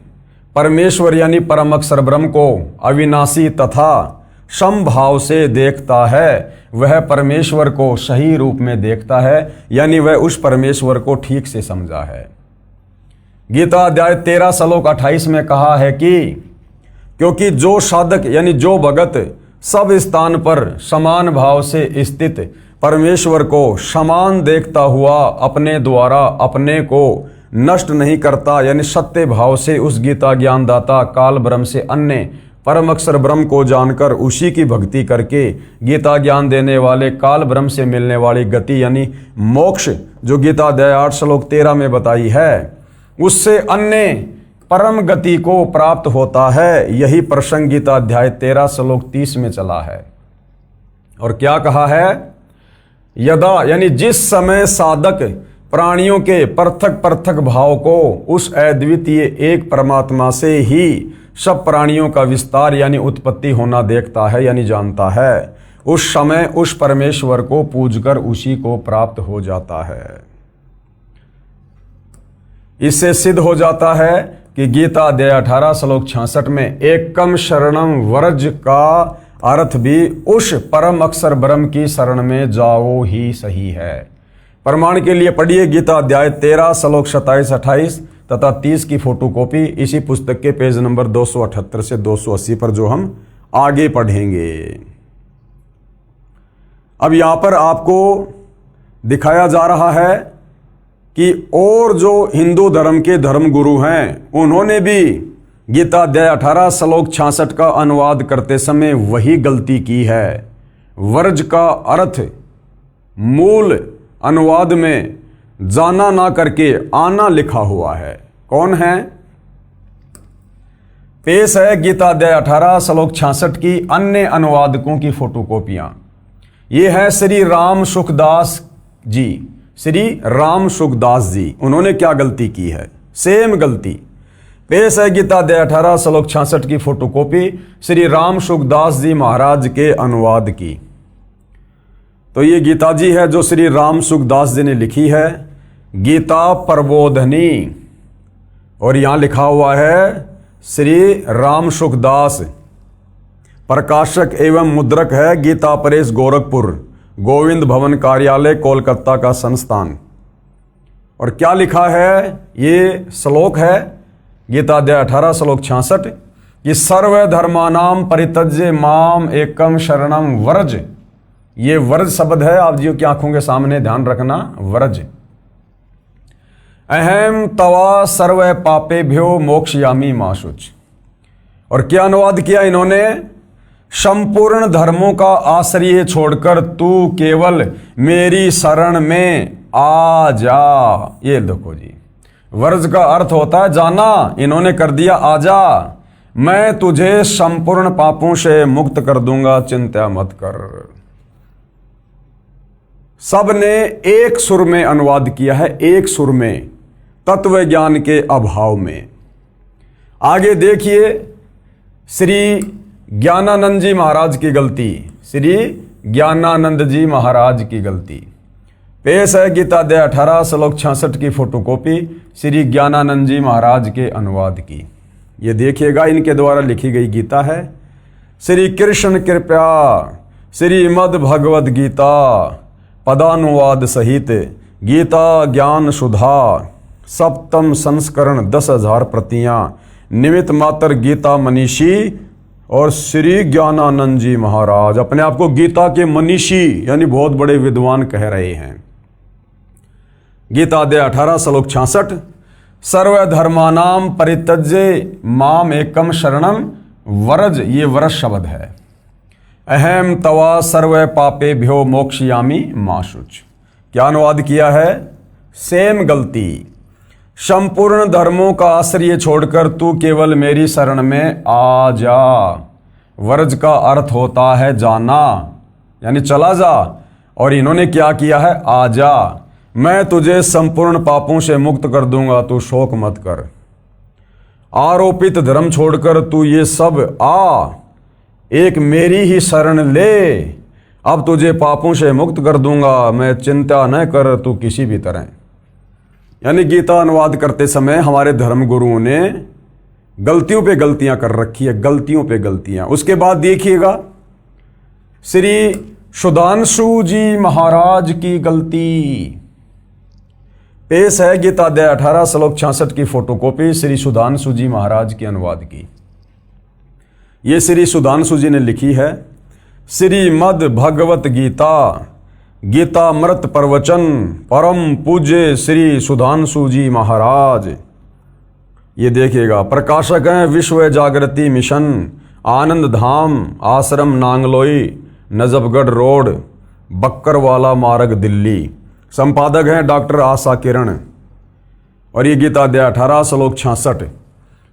परमेश्वर यानी परम अक्षर ब्रह्म को अविनाशी तथा समभाव से देखता है, वह परमेश्वर को सही रूप में देखता है, यानी वह उस परमेश्वर को ठीक से समझा है। गीता अध्याय 13 श्लोक 28 में कहा है कि क्योंकि जो साधक यानी जो भगत सब स्थान पर समान भाव से स्थित परमेश्वर को समान देखता हुआ अपने द्वारा अपने को नष्ट नहीं करता, यानी सत्य भाव से उस गीता ज्ञानदाता काल ब्रह्म से अन्य परम अक्षर ब्रह्म को जानकर उसी की भक्ति करके गीता ज्ञान देने वाले काल ब्रह्म से मिलने वाली गति यानी मोक्ष जो गीता अध्याय 8 श्लोक 13 में बताई है, उससे अन्य परम गति को प्राप्त होता है। यही प्रसंग गीता अध्याय 13 श्लोक 30 में चला है। और क्या कहा है? यदा यानी जिस समय साधक प्राणियों के पृथक पृथक भाव को उस अद्वितीय एक परमात्मा से ही सब प्राणियों का विस्तार यानी उत्पत्ति होना देखता है यानी जानता है, उस समय उस परमेश्वर को पूजकर उसी को प्राप्त हो जाता है। इससे सिद्ध हो जाता है कि गीता अध्याय 18 श्लोक 66 में एकम शरणम व्रज का अर्थ भी उस परम अक्षर ब्रह्म की शरण में जाओ ही सही है। प्रमाण के लिए पढ़िए गीता अध्याय 13 श्लोक 27, 28 तथा 30 की फोटोकॉपी इसी पुस्तक के पेज नंबर 278 से 280 पर जो हम आगे पढ़ेंगे। अब यहां पर आपको दिखाया जा रहा है कि और जो हिंदू धर्म के धर्मगुरु हैं उन्होंने भी गीता अध्याय 18 श्लोक 66 का अनुवाद करते समय वही गलती की है। वर्ज का अर्थ मूल अनुवाद में जाना ना करके आना लिखा हुआ है। कौन है? पेश है गीता अध्याय 18 श्लोक 66 की अन्य अनुवादकों की फोटोकॉपियां। ये है श्री राम सुखदास जी। श्री राम सुखदास जी, उन्होंने क्या गलती की है? सेम गलती। पेश है गीता अध्याय 18 श्लोक 66 की फोटोकॉपी श्री राम सुखदास जी महाराज के अनुवाद की। तो ये गीता जी है जो श्री राम सुखदास जी ने लिखी है, गीता प्रबोधनी, और यहां लिखा हुआ है श्री राम सुखदास। प्रकाशक एवं मुद्रक है गीता प्रेस गोरखपुर, गोविंद भवन कार्यालय कोलकाता का संस्थान। और क्या लिखा है? ये श्लोक है गीता अध्याय 18 श्लोक 66 कि सर्व धर्मानाम परित्यज्य माम एकम शरणम व्रज। ये व्रज शब्द है, आप जी की आंखों के सामने ध्यान रखना, व्रज। अहम तवा सर्व पापेभ्यो मोक्षयामी माशुच। और क्या अनुवाद किया इन्होंने? संपूर्ण धर्मों का आश्रय छोड़कर तू केवल मेरी शरण में आ जा। ये देखो जी, वर्ज का अर्थ होता है जाना, इन्होंने कर दिया आजा। मैं तुझे संपूर्ण पापों से मुक्त कर दूंगा, चिंता मत कर। सब ने एक सुर में अनुवाद किया है, एक सुर में, तत्व ज्ञान के अभाव में। आगे देखिए श्री ज्ञानानंद जी महाराज की गलती। श्री ज्ञानानंद जी महाराज की गलती। पेश है गीता अध्याय 18 श्लोक 66 की फोटोकॉपी श्री ज्ञानानंद जी महाराज के अनुवाद की। ये देखिएगा, इनके द्वारा लिखी गई गीता है। श्री कृष्ण कृपया श्रीमद् भगवद गीता पदानुवाद सहित गीता ज्ञान सुधा सप्तम संस्करण 10,000 प्रतियां निमित्त मात्र गीता मनीषी और श्री ज्ञानानंद जी महाराज अपने आप को गीता के मनीषी यानी बहुत बड़े विद्वान कह रहे हैं। गीता अध्याय 18 श्लोक 66 सर्वधर्मानाम परित्यज्य माम एकम शरणम व्रज। ये व्रज शब्द है। अहम तवा सर्व पापेभ्यो मोक्षयामी माशुच। क्या अनुवाद किया है? सेम गलती। संपूर्ण धर्मों का आश्रय छोड़कर तू केवल मेरी शरण में आ जा। वर्ज का अर्थ होता है जाना, यानी चला जा। और इन्होंने क्या किया है? आ जा, मैं तुझे संपूर्ण पापों से मुक्त कर दूंगा, तू शोक मत कर। आरोपित धर्म छोड़कर तू ये सब आ, एक मेरी ही शरण ले, अब तुझे पापों से मुक्त कर दूंगा, मैं चिंता न कर तू किसी भी तरह। यानी गीता अनुवाद करते समय हमारे धर्म गुरुओं ने गलतियों पे गलतियां कर रखी है, गलतियों पे गलतियां। उसके बाद देखिएगा श्री सुधांशु जी महाराज की गलती। पेश है गीता अध्याय 18 श्लोक 66 की फोटोकॉपी श्री सुधांशु जी महाराज के अनुवाद की। ये श्री सुधांशु जी ने लिखी है, श्रीमद् भगवत गीता गीतामृत प्रवचन परम पूज्य श्री सुधांशु जी महाराज। ये देखिएगा, प्रकाशक हैं विश्व जागृति मिशन, आनंद धाम, आश्रम नांगलोई, नजफगढ़ रोड, बक्करवाला मार्ग, दिल्ली। संपादक हैं डॉक्टर आशा किरण। और ये गीता अध्याय 18 श्लोक 66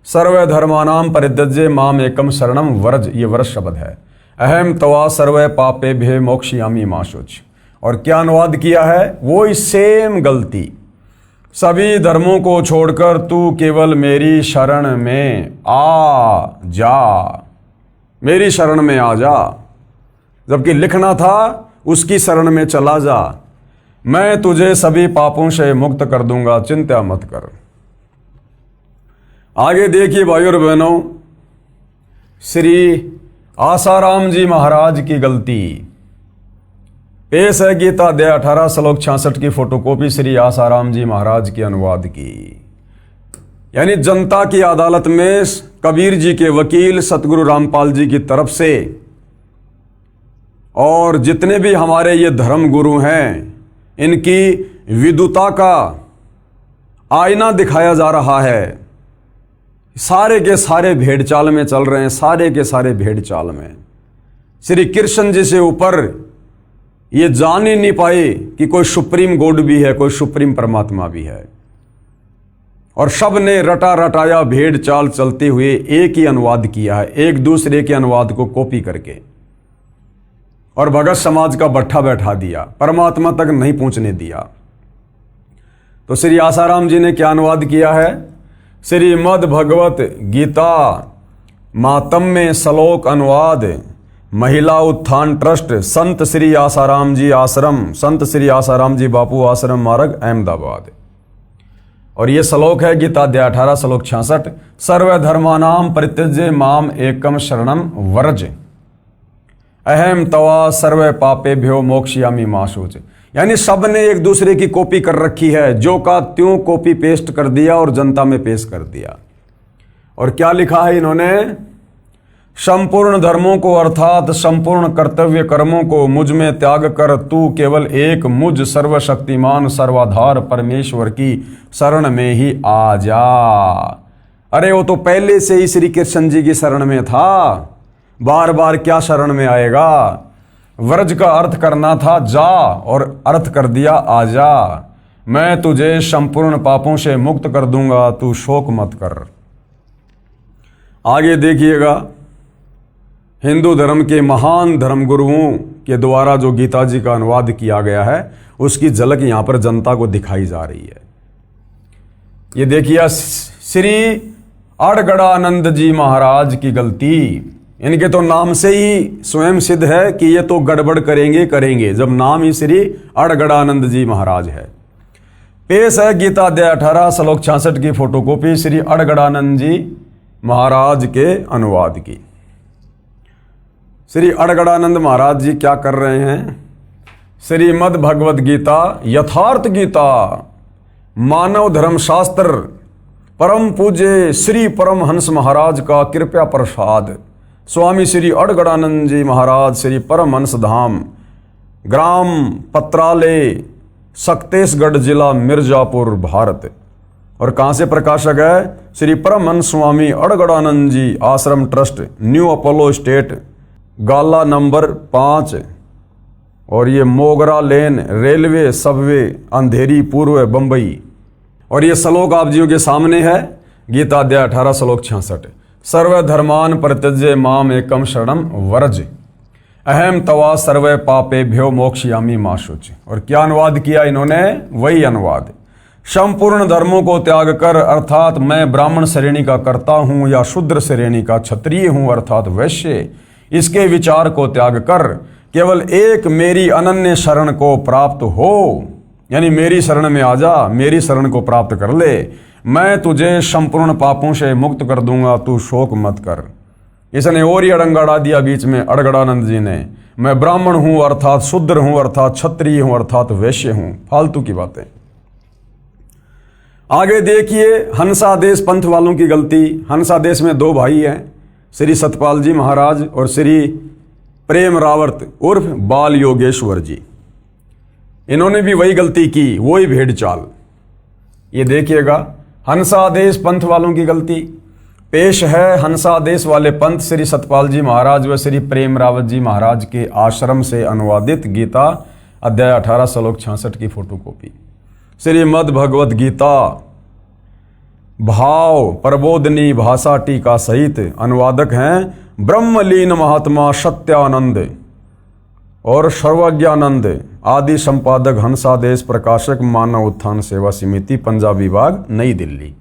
सर्वधर्मानाम परित्यज्य माम एकम शरणम व्रज। ये व्रज शब्द है। अहम तवा सर्व पापेभ्यो मोक्षयामी माशुच। और क्या अनुवाद किया है? वो सेम गलती। सभी धर्मों को छोड़कर तू केवल मेरी शरण में आ जा, मेरी शरण में आ जा। जबकि लिखना था उसकी शरण में चला जा, मैं तुझे सभी पापों से मुक्त कर दूंगा, चिंता मत कर। आगे देखिए भाइयों और बहनों, श्री आसाराम जी महाराज की गलती। पेश है गीता अध्याय 18 श्लोक 66 की फोटोकॉपी श्री आसाराम जी महाराज के अनुवाद की। यानी जनता की अदालत में कबीर जी के वकील सतगुरु रामपाल जी की तरफ से और जितने भी हमारे ये धर्म गुरु हैं, इनकी विद्वता का आईना दिखाया जा रहा है। सारे के सारे भेड़ चाल में चल रहे हैं, सारे के सारे भेड़ चाल में। श्री कृष्ण जी से ऊपर ये जान ही नहीं पाए कि कोई सुप्रीम गॉड भी है, कोई सुप्रीम परमात्मा भी है। और सब ने रटा रटाया भेड़ चाल चलते हुए एक ही अनुवाद किया है, एक दूसरे के अनुवाद को कॉपी करके, और भगत समाज का भट्ठा बैठा दिया, परमात्मा तक नहीं पहुंचने दिया। तो श्री आसाराम जी ने क्या अनुवाद किया है? श्रीमद् भगवत गीता मातम्य श्लोक अनुवाद, महिला उत्थान ट्रस्ट, संत श्री आसाराम जी आश्रम, संत श्री आसाराम जी बापू आश्रम मार्ग, अहमदाबाद। और ये श्लोक है गीता अध्याय 18 श्लोक 66, सर्वधर्मानाम परित्यज्य माम एकम शरणम व्रज, अहम तवा सर्व पापेभ्यो मोक्षयामि मा शुच। यानी सब ने एक दूसरे की कॉपी कर रखी है, जो का त्यों कॉपी पेस्ट कर दिया और जनता में पेश कर दिया। और क्या लिखा है इन्होंने? संपूर्ण धर्मों को अर्थात संपूर्ण कर्तव्य कर्मों को मुझ में त्याग कर तू केवल एक मुझ सर्वशक्तिमान सर्वाधार परमेश्वर की शरण में ही आ जा। अरे वो तो पहले से ही श्री कृष्ण जी की शरण में था, बार बार क्या शरण में आएगा? व्रज का अर्थ करना था जा, और अर्थ कर दिया आ जा। मैं तुझे संपूर्ण पापों से मुक्त कर दूंगा, तू शोक मत कर। आगे देखिएगा, हिंदू धर्म के महान धर्मगुरुओं के द्वारा जो गीता जी का अनुवाद किया गया है, उसकी झलक यहां पर जनता को दिखाई जा रही है। ये देखिए, श्री अड़गड़ानंद जी महाराज की गलती। इनके तो नाम से ही स्वयं सिद्ध है कि ये तो गड़बड़ करेंगे, जब नाम ही श्री अड़गड़ानंद जी महाराज है। पेश है गीता अध्याय 18 श्लोक 66 की फोटोकॉपी श्री अड़गड़ानंद जी महाराज के अनुवाद की। श्री अड़गड़ानंद महाराज जी क्या कर रहे हैं? श्रीमद् भगवद गीता यथार्थ गीता मानव धर्मशास्त्र परम पूज्य श्री परमहंस महाराज का कृपया प्रसाद, स्वामी श्री अड़गड़ानंद जी महाराज, श्री परमहंस धाम, ग्राम पत्रालय, सक्तेशगढ़ जिला, मिर्जापुर, भारत। और कहाँ से प्रकाशक है? श्री परमहंस स्वामी अड़गड़ानंद जी आश्रम ट्रस्ट, न्यू अपोलो स्टेट, गाला नंबर 5, और ये मोगरा लेन, रेलवे सबवे, अंधेरी पूर्व, बंबई। और ये श्लोक आप जियों के सामने है, गीता अध्याय 18 श्लोक 66, सर्वधर्मान परित्यज्य माम एकम शरणम व्रज, अहम तवा सर्व पापेभ्यो मोक्षयामि मा शुच। और क्या अनुवाद किया इन्होंने? वही अनुवाद, संपूर्ण धर्मों को त्याग कर, अर्थात मैं ब्राह्मण श्रेणी का करता हूं या शूद्र श्रेणी का क्षत्रिय हूं अर्थात वैश्य, इसके विचार को त्याग कर केवल एक मेरी अनन्य शरण को प्राप्त हो, यानी मेरी शरण में आ जा, मेरी शरण को प्राप्त कर ले, मैं तुझे संपूर्ण पापों से मुक्त कर दूंगा, तू शोक मत कर। इसने और ही अड़ंगा अड़ा दिया बीच में अड़गड़ानंद जी ने, मैं ब्राह्मण हूं अर्थात शूद्र हूं अर्थात क्षत्रिय हूं अर्थात वैश्य हूं, फालतू की बातें। आगे देखिए, हंसादेश पंथ वालों की गलती। हंसादेश में दो भाई हैं, श्री सतपाल जी महाराज और श्री प्रेम रावर्त उर्फ बाल योगेश्वर जी। इन्होंने भी वही गलती की, वही भेड़ चाल। ये देखिएगा, हंसादेश पंथ वालों की गलती। पेश है हंसादेश वाले पंथ श्री सतपाल जी महाराज व श्री प्रेम रावत जी महाराज के आश्रम से अनुवादित गीता अध्याय 18 श्लोक 66 की फोटोकॉपी। श्रीमद् भगवद गीता भाव प्रबोधनी भाषा टीका सहित। अनुवादक हैं ब्रह्मलीन महात्मा सत्यानंद और सर्वज्ञानंद। आदि संपादक हंसादेश, प्रकाशक मानव उत्थान सेवा समिति, पंजाब विभाग, नई दिल्ली।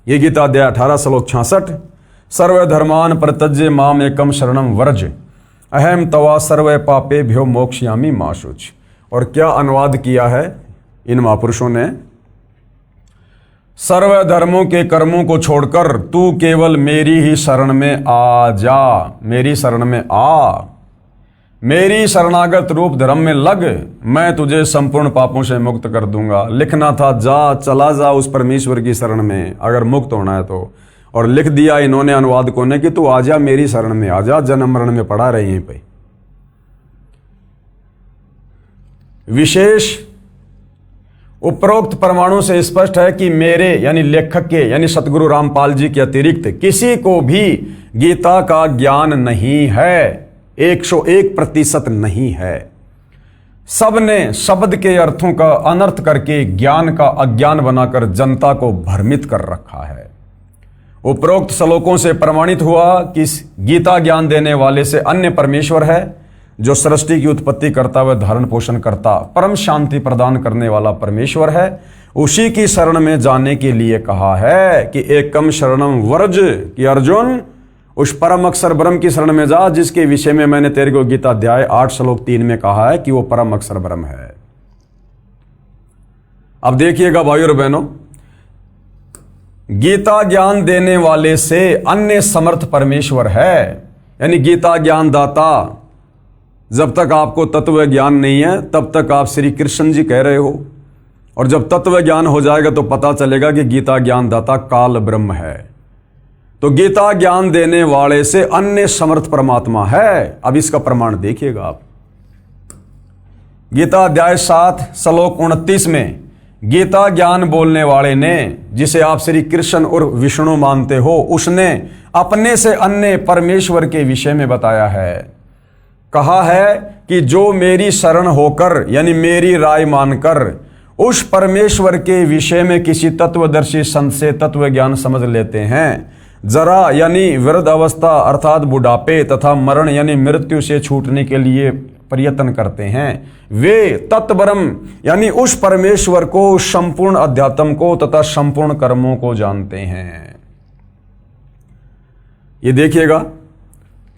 ये गीता अध्याय 18 श्लोक 66, सर्वधर्मान परित्यज्य माम एकम शरणम व्रज, अहम तवा सर्व पापे भ्यो मोक्षयामी मा शुच। और क्या अनुवाद किया है इन महापुरुषों ने? सर्व धर्मों के कर्मों को छोड़कर तू केवल मेरी ही शरण में आ जा, मेरी शरण में आ, मेरी शरणागत रूप धर्म में लग, मैं तुझे संपूर्ण पापों से मुक्त कर दूंगा। लिखना था जा, चला जा उस परमेश्वर की शरण में अगर मुक्त होना है तो, और लिख दिया इन्होंने अनुवादकों ने कि तू आ जा मेरी शरण में, आ जा, जन्म मरण में पड़ा रहे यहीं पे। विशेष उपरोक्त प्रमाणों से स्पष्ट है कि मेरे यानी लेखक के यानी सतगुरु रामपाल जी के अतिरिक्त किसी को भी गीता का ज्ञान नहीं है, 101% नहीं है। सबने शब्द के अर्थों का अनर्थ करके ज्ञान का अज्ञान बनाकर जनता को भ्रमित कर रखा है। उपरोक्त श्लोकों से प्रमाणित हुआ कि गीता ज्ञान देने वाले से अन्य परमेश्वर है, जो सृष्टि की उत्पत्ति करता व धारण पोषण करता परम शांति प्रदान करने वाला परमेश्वर है। उसी की शरण में जाने के लिए कहा है कि एकम शरणम व्रज, कि अर्जुन उस परम अक्षर ब्रह्म की शरण में जा, जिसके विषय में मैंने तेरे को गीता अध्याय 8 श्लोक 3 में कहा है कि वो परम अक्षर ब्रह्म है। अब देखिएगा भाइयों और बहनों, गीता ज्ञान देने वाले से अन्य समर्थ परमेश्वर है, यानी गीता ज्ञान दाता। जब तक आपको तत्व ज्ञान नहीं है तब तक आप श्री कृष्ण जी कह रहे हो, और जब तत्व ज्ञान हो जाएगा तो पता चलेगा कि गीता ज्ञान दाता काल ब्रह्म है। तो गीता ज्ञान देने वाले से अन्य समर्थ परमात्मा है। अब इसका प्रमाण देखिएगा आप। गीता अध्याय 7 श्लोक 29 में गीता ज्ञान बोलने वाले ने, जिसे आप श्री कृष्ण और विष्णु मानते हो, उसने अपने से अन्य परमेश्वर के विषय में बताया है। कहा है कि जो मेरी शरण होकर यानी मेरी राय मानकर उस परमेश्वर के विषय में किसी तत्वदर्शी संत से तत्व ज्ञान समझ लेते हैं, जरा यानी वृद्ध अवस्था अर्थात बुढ़ापे तथा मरण यानी मृत्यु से छूटने के लिए प्रयत्न करते हैं, वे तत्ब्रह्म यानी उस परमेश्वर को, संपूर्ण अध्यात्म को तथा संपूर्ण कर्मों को जानते हैं। ये देखिएगा,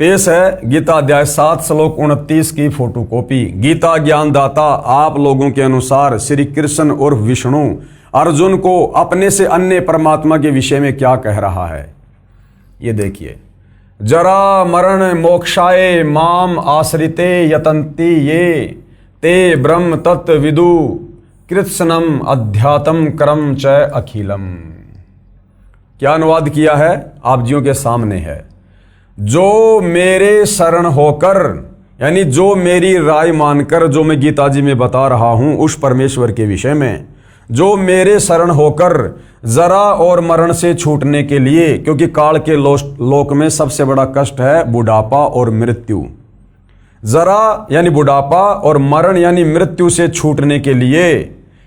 पेश है गीता अध्याय 7 श्लोक 29 की फोटोकॉपी। गीता ज्ञानदाता आप लोगों के अनुसार श्री कृष्ण और विष्णु अर्जुन को अपने से अन्य परमात्मा के विषय में क्या कह रहा है। ये देखिए, जरा मरण मोक्षाय माम आश्रिते यतन्ति ये ते ब्रह्म तत्व विदु कृत्स्नम अध्यात्म करम च अखिलम। क्या अनुवाद किया है आप जियों के सामने है। जो मेरे शरण होकर यानी जो मेरी राय मानकर, जो मैं गीता जी में बता रहा हूं उस परमेश्वर के विषय में, जो मेरे शरण होकर जरा और मरण से छूटने के लिए, क्योंकि काल के लोक में सबसे बड़ा कष्ट है बुढ़ापा और मृत्यु। जरा यानी बुढ़ापा और मरण यानी मृत्यु से छूटने के लिए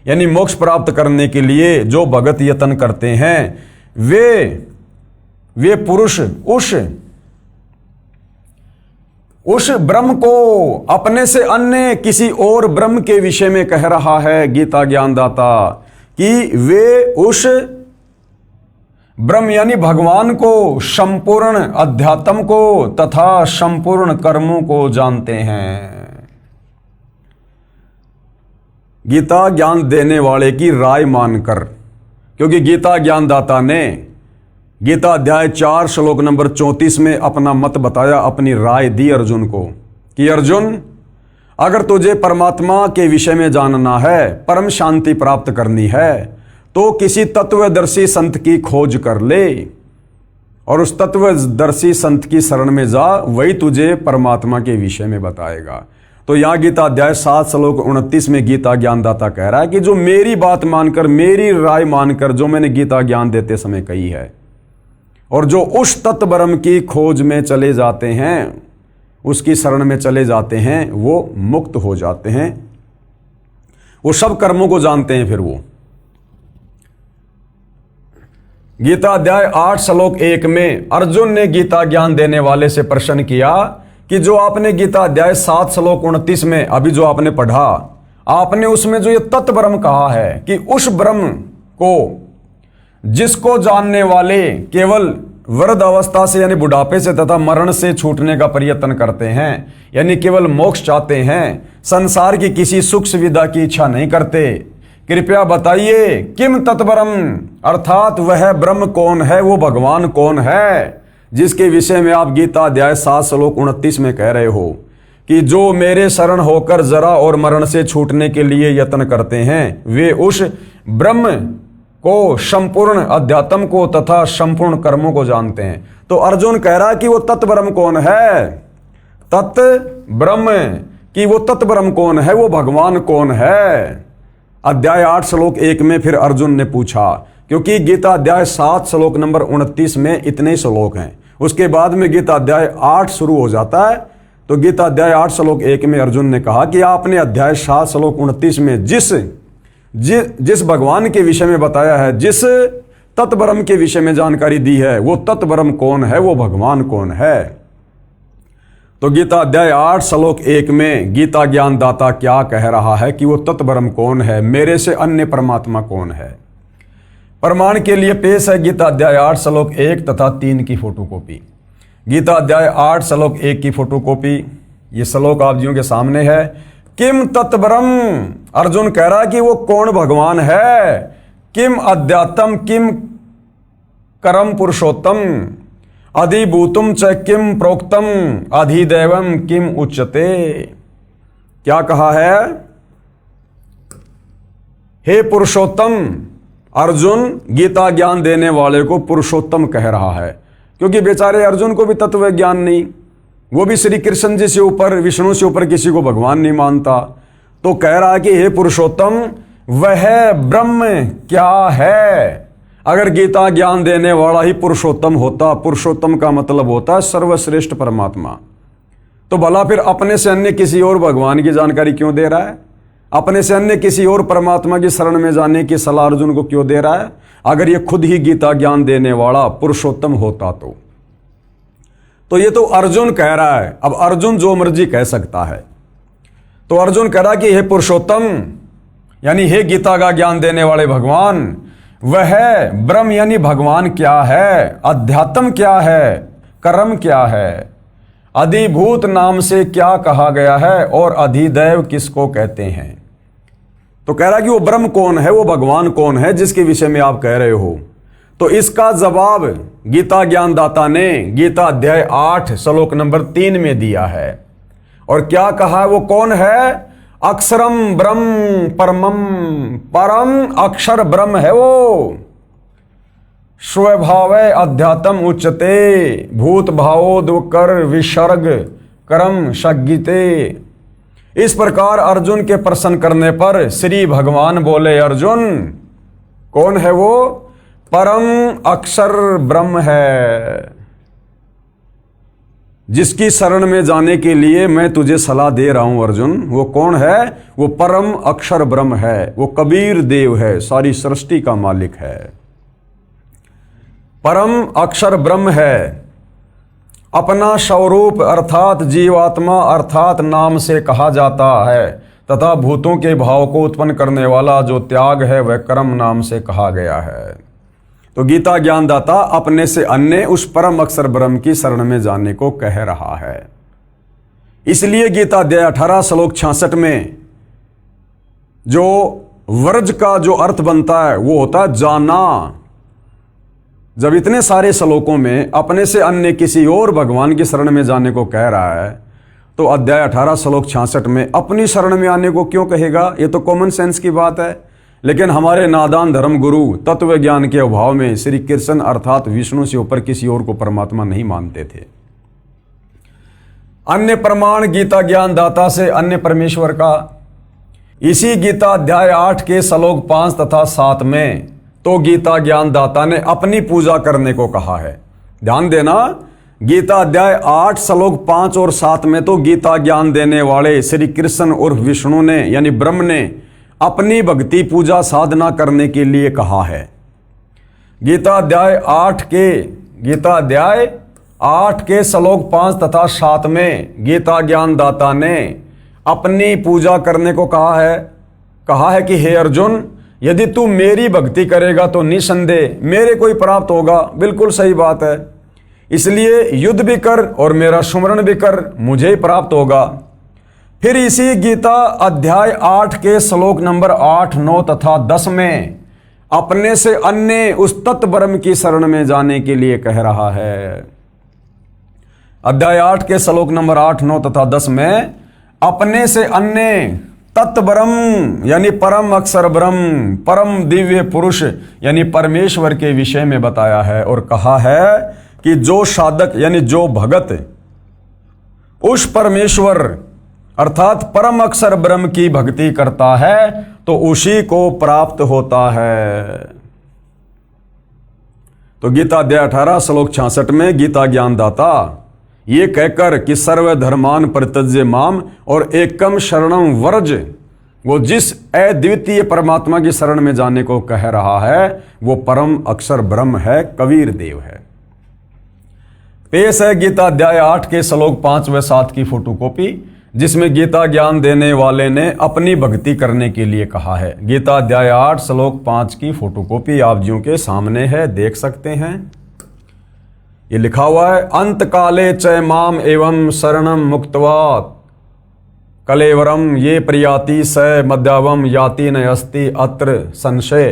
यानी मोक्ष प्राप्त करने के लिए जो भगत यत्न करते हैं, वे पुरुष उस ब्रह्म को अपने से अन्य किसी और ब्रह्म के विषय में कह रहा है गीता ज्ञानदाता, कि वे उस ब्रह्म यानी भगवान को, संपूर्ण अध्यात्म को तथा संपूर्ण कर्मों को जानते हैं। गीता ज्ञान देने वाले की राय मानकर, क्योंकि गीता ज्ञानदाता ने गीता अध्याय 4 श्लोक नंबर 34 में अपना मत बताया, अपनी राय दी अर्जुन को कि अर्जुन, अगर तुझे परमात्मा के विषय में जानना है, परम शांति प्राप्त करनी है, तो किसी तत्वदर्शी संत की खोज कर ले और उस तत्वदर्शी संत की शरण में जा, वही तुझे परमात्मा के विषय में बताएगा। तो यहाँ गीता अध्याय 7 श्लोक 29 में गीता ज्ञानदाता कह रहा है कि जो मेरी बात मानकर, मेरी राय मानकर, जो मैंने गीता ज्ञान देते समय कही है, और जो उस तत्व ब्रह्म की खोज में चले जाते हैं, उसकी शरण में चले जाते हैं, वो मुक्त हो जाते हैं, वो सब कर्मों को जानते हैं। फिर वो गीता अध्याय 8 श्लोक 1 में अर्जुन ने गीता ज्ञान देने वाले से प्रश्न किया कि जो आपने गीता अध्याय 7 श्लोक 29 में अभी जो आपने पढ़ा, आपने उसमें जो ये तत्व ब्रह्म कहा है कि उस ब्रह्म को जिसको जानने वाले केवल वृद्ध अवस्था से यानी बुढ़ापे से तथा मरण से छूटने का प्रयत्न करते हैं, यानी केवल मोक्ष चाहते हैं, संसार की किसी सुख सुविधा की इच्छा नहीं करते, कृपया बताइए किम तत्परम, अर्थात वह ब्रह्म कौन है, वो भगवान कौन है, जिसके विषय में आप गीता अध्याय 7 श्लोक 29 में कह रहे हो कि जो मेरे शरण होकर जरा और मरण से छूटने के लिए यत्न करते हैं, वे उस ब्रह्म को, संपूर्ण अध्यात्म को तथा संपूर्ण कर्मों को जानते हैं। तो अर्जुन कह रहा है कि वो तत्ब्रह्म कौन है, तत् ब्रह्म, कि वो तत्ब्रह्म कौन है, वो भगवान कौन है। अध्याय 8 श्लोक 1 में फिर अर्जुन ने पूछा, क्योंकि गीता अध्याय 7 श्लोक नंबर 29 में इतने श्लोक हैं, उसके बाद में गीता अध्याय 8 शुरू हो जाता है। तो गीता अध्याय 8 श्लोक 1 में अर्जुन ने कहा कि आपने अध्याय 7 श्लोक 29 में जिस भगवान के विषय में बताया है, जिस तत्ब्रह्म के विषय में जानकारी दी है, वो तत्ब्रह्म कौन है, वो भगवान कौन है। तो गीता अध्याय 8 श्लोक 1 में गीता ज्ञानदाता क्या कह रहा है कि वो तत्ब्रह्म कौन है, मेरे से अन्य परमात्मा कौन है। प्रमाण के लिए पेश है गीता अध्याय 8 श्लोक 1 तथा 3 की फोटोकॉपी। गीता अध्याय 8 श्लोक 1 की फोटोकॉपी, ये श्लोक आप जियों के सामने है। किम तत्ब्रह्म, अर्जुन कह रहा है कि वो कौन भगवान है। किम अध्यात्म, किम करम पुरुषोत्तम, अधिभूतम च किम प्रोक्तम, अधिदैवम किम उच्यते। क्या कहा है, हे पुरुषोत्तम। अर्जुन गीता ज्ञान देने वाले को पुरुषोत्तम कह रहा है, क्योंकि बेचारे अर्जुन को भी तत्व ज्ञान नहीं, वो भी श्री कृष्ण जी से ऊपर, विष्णु से ऊपर किसी को भगवान नहीं मानता। तो कह रहा है कि हे पुरुषोत्तम, वह ब्रह्म क्या है। अगर गीता ज्ञान देने वाला ही पुरुषोत्तम होता, पुरुषोत्तम का मतलब होता है सर्वश्रेष्ठ परमात्मा, तो भला फिर अपने से अन्य किसी और भगवान की जानकारी क्यों दे रहा है, अपने से अन्य किसी और परमात्मा की शरण में जाने की सलाह अर्जुन को क्यों दे रहा है, अगर ये खुद ही गीता ज्ञान देने वाला पुरुषोत्तम होता तो ये तो अर्जुन कह रहा है। अब अर्जुन जो मर्जी कह सकता है। तो अर्जुन कह रहा कि हे पुरुषोत्तम, यानी हे गीता का ज्ञान देने वाले भगवान, वह ब्रह्म यानी भगवान क्या है, अध्यात्म क्या है, कर्म क्या है, अधिभूत नाम से क्या कहा गया है, और अधिदैव किसको कहते हैं। तो कह रहा कि वो ब्रह्म कौन है, वो भगवान कौन है, जिसके विषय में आप कह रहे हो। तो इसका जवाब गीता ज्ञानदाता ने गीता अध्याय 8 श्लोक नंबर 3 में दिया है। और क्या कहा है, वो कौन है, अक्षरम ब्रह्म परमम, परम अक्षर ब्रह्म है वो। स्वभाव अध्यात्म उच्चते, भूत भावोद्कर विसर्ग कर्म सज्ञिते। इस प्रकार अर्जुन के प्रश्न करने पर श्री भगवान बोले, अर्जुन कौन है वो, परम अक्षर ब्रह्म है, जिसकी शरण में जाने के लिए मैं तुझे सलाह दे रहा हूं अर्जुन। वो कौन है, वो परम अक्षर ब्रह्म है, वो कबीर देव है, सारी सृष्टि का मालिक है। परम अक्षर ब्रह्म है, अपना स्वरूप अर्थात जीवात्मा अर्थात नाम से कहा जाता है, तथा भूतों के भाव को उत्पन्न करने वाला जो त्याग है वह कर्म नाम से कहा गया है। तो गीता ज्ञानदाता अपने से अन्य उस परम अक्षर ब्रह्म की शरण में जाने को कह रहा है। इसलिए गीता अध्याय 18 श्लोक 66 में जो वर्ज का जो अर्थ बनता है वो होता है जाना। जब इतने सारे श्लोकों में अपने से अन्य किसी और भगवान की शरण में जाने को कह रहा है, तो अध्याय 18 श्लोक 66 में अपनी शरण में आने को क्यों कहेगा। ये तो कॉमन सेंस की बात है। लेकिन हमारे नादान धर्म गुरु तत्व ज्ञान के अभाव में श्री कृष्ण अर्थात विष्णु से ऊपर किसी और को परमात्मा नहीं मानते थे। अन्य प्रमाण गीता ज्ञानदाता से अन्य परमेश्वर का, इसी गीता अध्याय 8 के श्लोक 5 तथा 7 में तो गीता ज्ञानदाता ने अपनी पूजा करने को कहा है। ध्यान देना, गीता अध्याय 8 श्लोक 5 और 7 में तो गीता ज्ञान देने वाले श्री कृष्ण और विष्णु ने यानी ब्रह्म ने अपनी भक्ति पूजा साधना करने के लिए कहा है। गीता अध्याय 8 के श्लोक 5 तथा 7 में गीता ज्ञानदाता ने अपनी पूजा करने को कहा है कि हे अर्जुन, यदि तू मेरी भक्ति करेगा तो निसंदेह मेरे को ही प्राप्त होगा। बिल्कुल सही बात है। इसलिए युद्ध भी कर और मेरा सुमरण भी कर, मुझे ही प्राप्त होगा। फिर इसी गीता अध्याय 8 के श्लोक नंबर 8, 9 तथा 10 में अपने से अन्य उस तत्व ब्रह्म की शरण में जाने के लिए कह रहा है। अध्याय 8 के श्लोक नंबर 8, 9 तथा 10 में अपने से अन्य तत्व ब्रह्म यानी परम अक्षर ब्रह्म, परम दिव्य पुरुष यानी परमेश्वर के विषय में बताया है और कहा है कि जो साधक यानी जो भगत उस परमेश्वर अर्थात परम अक्षर ब्रह्म की भक्ति करता है तो उसी को प्राप्त होता है। तो गीता अध्याय 18 श्लोक 66 में गीता ज्ञानदाता ये कहकर कि सर्वधर्मान परित्यज्य माम और एकम शरणम वर्ज, वो जिस अद्वितीय परमात्मा की शरण में जाने को कह रहा है वो परम अक्षर ब्रह्म है, कबीर देव है। पेश है गीता अध्याय 8 के श्लोक 5 व 7 की फोटोकॉपी, जिसमें गीता ज्ञान देने वाले ने अपनी भक्ति करने के लिए कहा है। गीता अध्याय 8 श्लोक 5 की फोटोकॉपी आप जियों के सामने है, देख सकते हैं। ये लिखा हुआ है, अंत काले च माम एवं शरणम मुक्त्वा कलेवरम ये प्रयाति स मध्यावम याति न अस्ति अत्र संशय।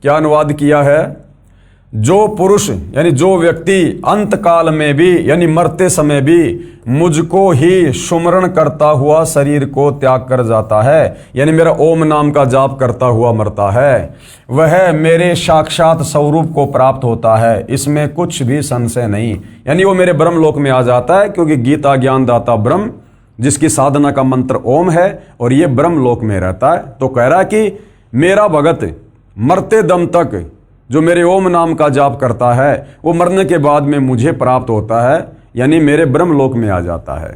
क्या अनुवाद किया है? जो पुरुष यानी जो व्यक्ति अंत काल में भी यानी मरते समय भी मुझको ही सुमरण करता हुआ शरीर को त्याग कर जाता है, यानी मेरा ओम नाम का जाप करता हुआ मरता है, वह मेरे साक्षात स्वरूप को प्राप्त होता है, इसमें कुछ भी संशय नहीं। यानी वो मेरे ब्रह्मलोक में आ जाता है, क्योंकि गीता ज्ञानदाता ब्रह्म जिसकी साधना का मंत्र ओम है और ये ब्रह्मलोक में रहता है। तो कह रहा है कि मेरा भगत मरते दम तक जो मेरे ओम नाम का जाप करता है वो मरने के बाद में मुझे प्राप्त होता है, यानी मेरे ब्रह्मलोक में आ जाता है।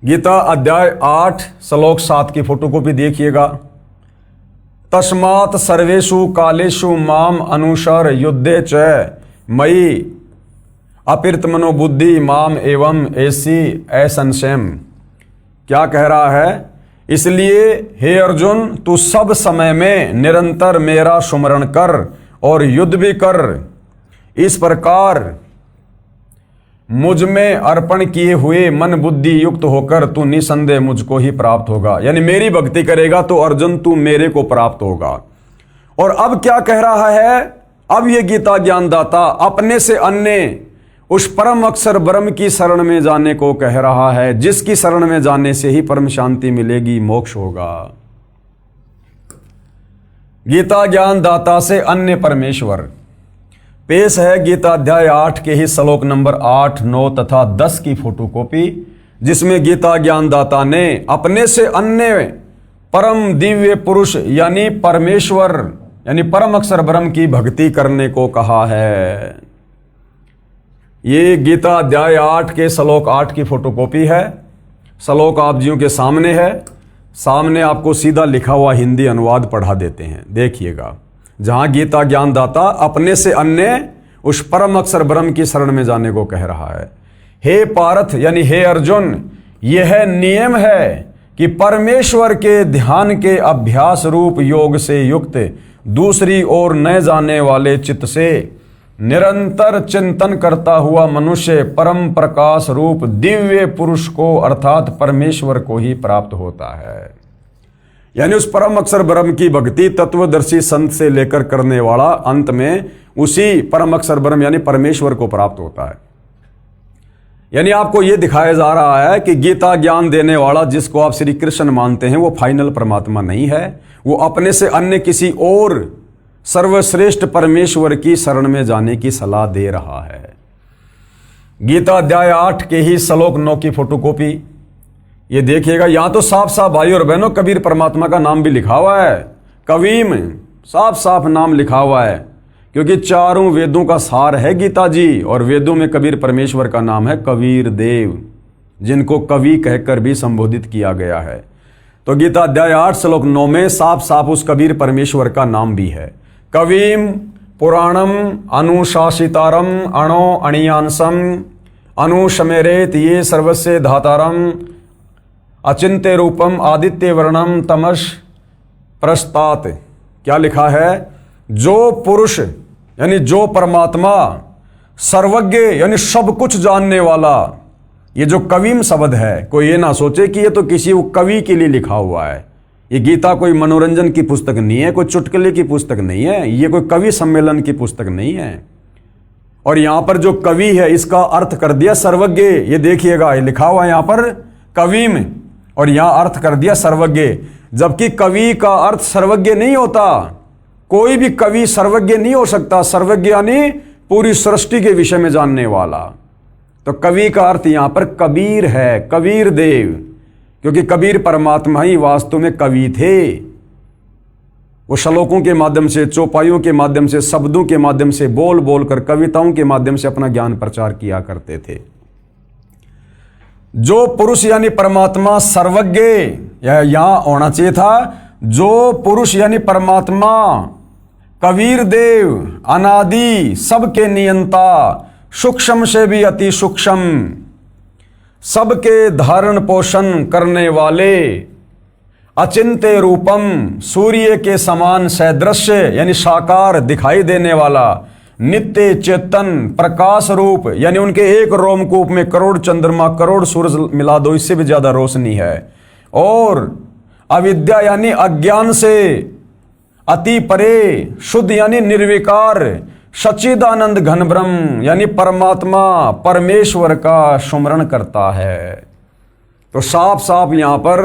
गीता अध्याय 8 श्लोक 7 की फोटोकॉपी देखिएगा। तस्मात् सर्वेषु कालेषु माम अनुसर युद्धे च मयि अपिर्त मनोबुद्धि माम एवं ऐसी असंशयम। क्या कह रहा है? इसलिए हे अर्जुन, तू सब समय में निरंतर मेरा सुमरण कर और युद्ध भी कर। इस प्रकार मुझ में अर्पण किए हुए मन बुद्धि युक्त होकर तू निसंदेह मुझको ही प्राप्त होगा। यानी मेरी भक्ति करेगा तो अर्जुन तू मेरे को प्राप्त होगा। और अब क्या कह रहा है? अब ये गीता ज्ञानदाता अपने से अन्य उस परम अक्षर ब्रह्म की शरण में जाने को कह रहा है, जिसकी शरण में जाने से ही परम शांति मिलेगी, मोक्ष होगा। गीता ज्ञानदाता से अन्य परमेश्वर। पेश है गीता अध्याय 8 के ही श्लोक नंबर 8, 9 तथा 10 की फोटोकॉपी, जिसमें गीता ज्ञानदाता ने अपने से अन्य परम दिव्य पुरुष यानी परमेश्वर यानी परम अक्षर ब्रह्म की भक्ति करने को कहा है। ये गीता अध्याय 8 के श्लोक 8 की फोटोकॉपी है। श्लोक आप जियों के सामने है। सामने आपको सीधा लिखा हुआ हिंदी अनुवाद पढ़ा देते हैं, देखिएगा। जहां गीता ज्ञानदाता अपने से अन्य उस परम अक्षर ब्रह्म की शरण में जाने को कह रहा है। हे पार्थ यानी हे अर्जुन, यह नियम है कि परमेश्वर के ध्यान के अभ्यास रूप योग से युक्त दूसरी ओर न जाने वाले चित्त से निरंतर चिंतन करता हुआ मनुष्य परम प्रकाश रूप दिव्य पुरुष को अर्थात परमेश्वर को ही प्राप्त होता है। यानी उस परम अक्षर ब्रह्म की भक्ति तत्वदर्शी संत से लेकर करने वाला अंत में उसी परम अक्षर ब्रह्म यानी परमेश्वर को प्राप्त होता है। यानी आपको यह दिखाया जा रहा है कि गीता ज्ञान देने वाला जिसको आप श्री कृष्ण मानते हैं वो फाइनल परमात्मा नहीं है, वो अपने से अन्य किसी और सर्वश्रेष्ठ परमेश्वर की शरण में जाने की सलाह दे रहा है। गीता अध्याय 8 के ही श्लोक 9 की फोटोकॉपी ये देखिएगा। यहां तो साफ साफ भाई और बहनों कबीर परमात्मा का नाम भी लिखा हुआ है। कवीम साफ साफ नाम लिखा हुआ है, क्योंकि चारों वेदों का सार है गीता जी, और वेदों में कबीर परमेश्वर का नाम है कबीर देव, जिनको कवि कहकर भी संबोधित किया गया है। तो गीता अध्याय 8 श्लोक 9 में साफ साफ उस कबीर परमेश्वर का नाम भी है। कवीम पुराणम अनुशासितारम अणो अणियांसम अनुशमेरेत ये सर्वस्य धातारम अचिंत्य रूपम आदित्य वर्णम तमस प्रस्तात। क्या लिखा है? जो पुरुष यानी जो परमात्मा सर्वज्ञ यानी सब कुछ जानने वाला। ये जो कवीम शब्द है, कोई ये ना सोचे कि ये तो किसी कवि के लिए लिखा हुआ है। ये गीता कोई मनोरंजन की पुस्तक नहीं है, कोई चुटकुले की पुस्तक नहीं है, ये कोई कवि सम्मेलन की पुस्तक नहीं है। और यहां पर जो कवि है इसका अर्थ कर दिया सर्वज्ञ। ये देखिएगा, ये लिखा हुआ है यहां पर कवीम, और यहां अर्थ कर दिया सर्वज्ञ, जबकि कवि का अर्थ सर्वज्ञ नहीं होता। कोई भी कवि सर्वज्ञ नहीं हो सकता। सर्वज्ञ यानी पूरी सृष्टि के विषय में जानने वाला। तो कवि का अर्थ यहां पर कबीर है, कबीर देव, क्योंकि कबीर परमात्मा ही वास्तव में कवि थे। वो श्लोकों के माध्यम से, चौपाइयों के माध्यम से, शब्दों के माध्यम से, बोल बोल कर, कविताओं के माध्यम से अपना ज्ञान प्रचार किया करते थे। जो पुरुष यानी परमात्मा सर्वज्ञ, यहां होना चाहिए था, जो पुरुष यानी परमात्मा कबीर देव, अनादि, सबके नियंता, सूक्ष्म से भी अति सूक्ष्म, सबके धारण पोषण करने वाले, अचिंत्य रूपम, सूर्य के समान सदृश्य यानी साकार दिखाई देने वाला, नित्य चेतन, प्रकाश रूप यानी उनके एक रोमकूप में करोड़ चंद्रमा, करोड़ सूरज मिला दो, इससे भी ज्यादा रोशनी है। और अविद्या यानी अज्ञान से अति परे, शुद्ध यानी निर्विकार, सच्चिदानंद घन ब्रह्म यानी परमात्मा परमेश्वर का सुमरण करता है। तो साफ साफ यहां पर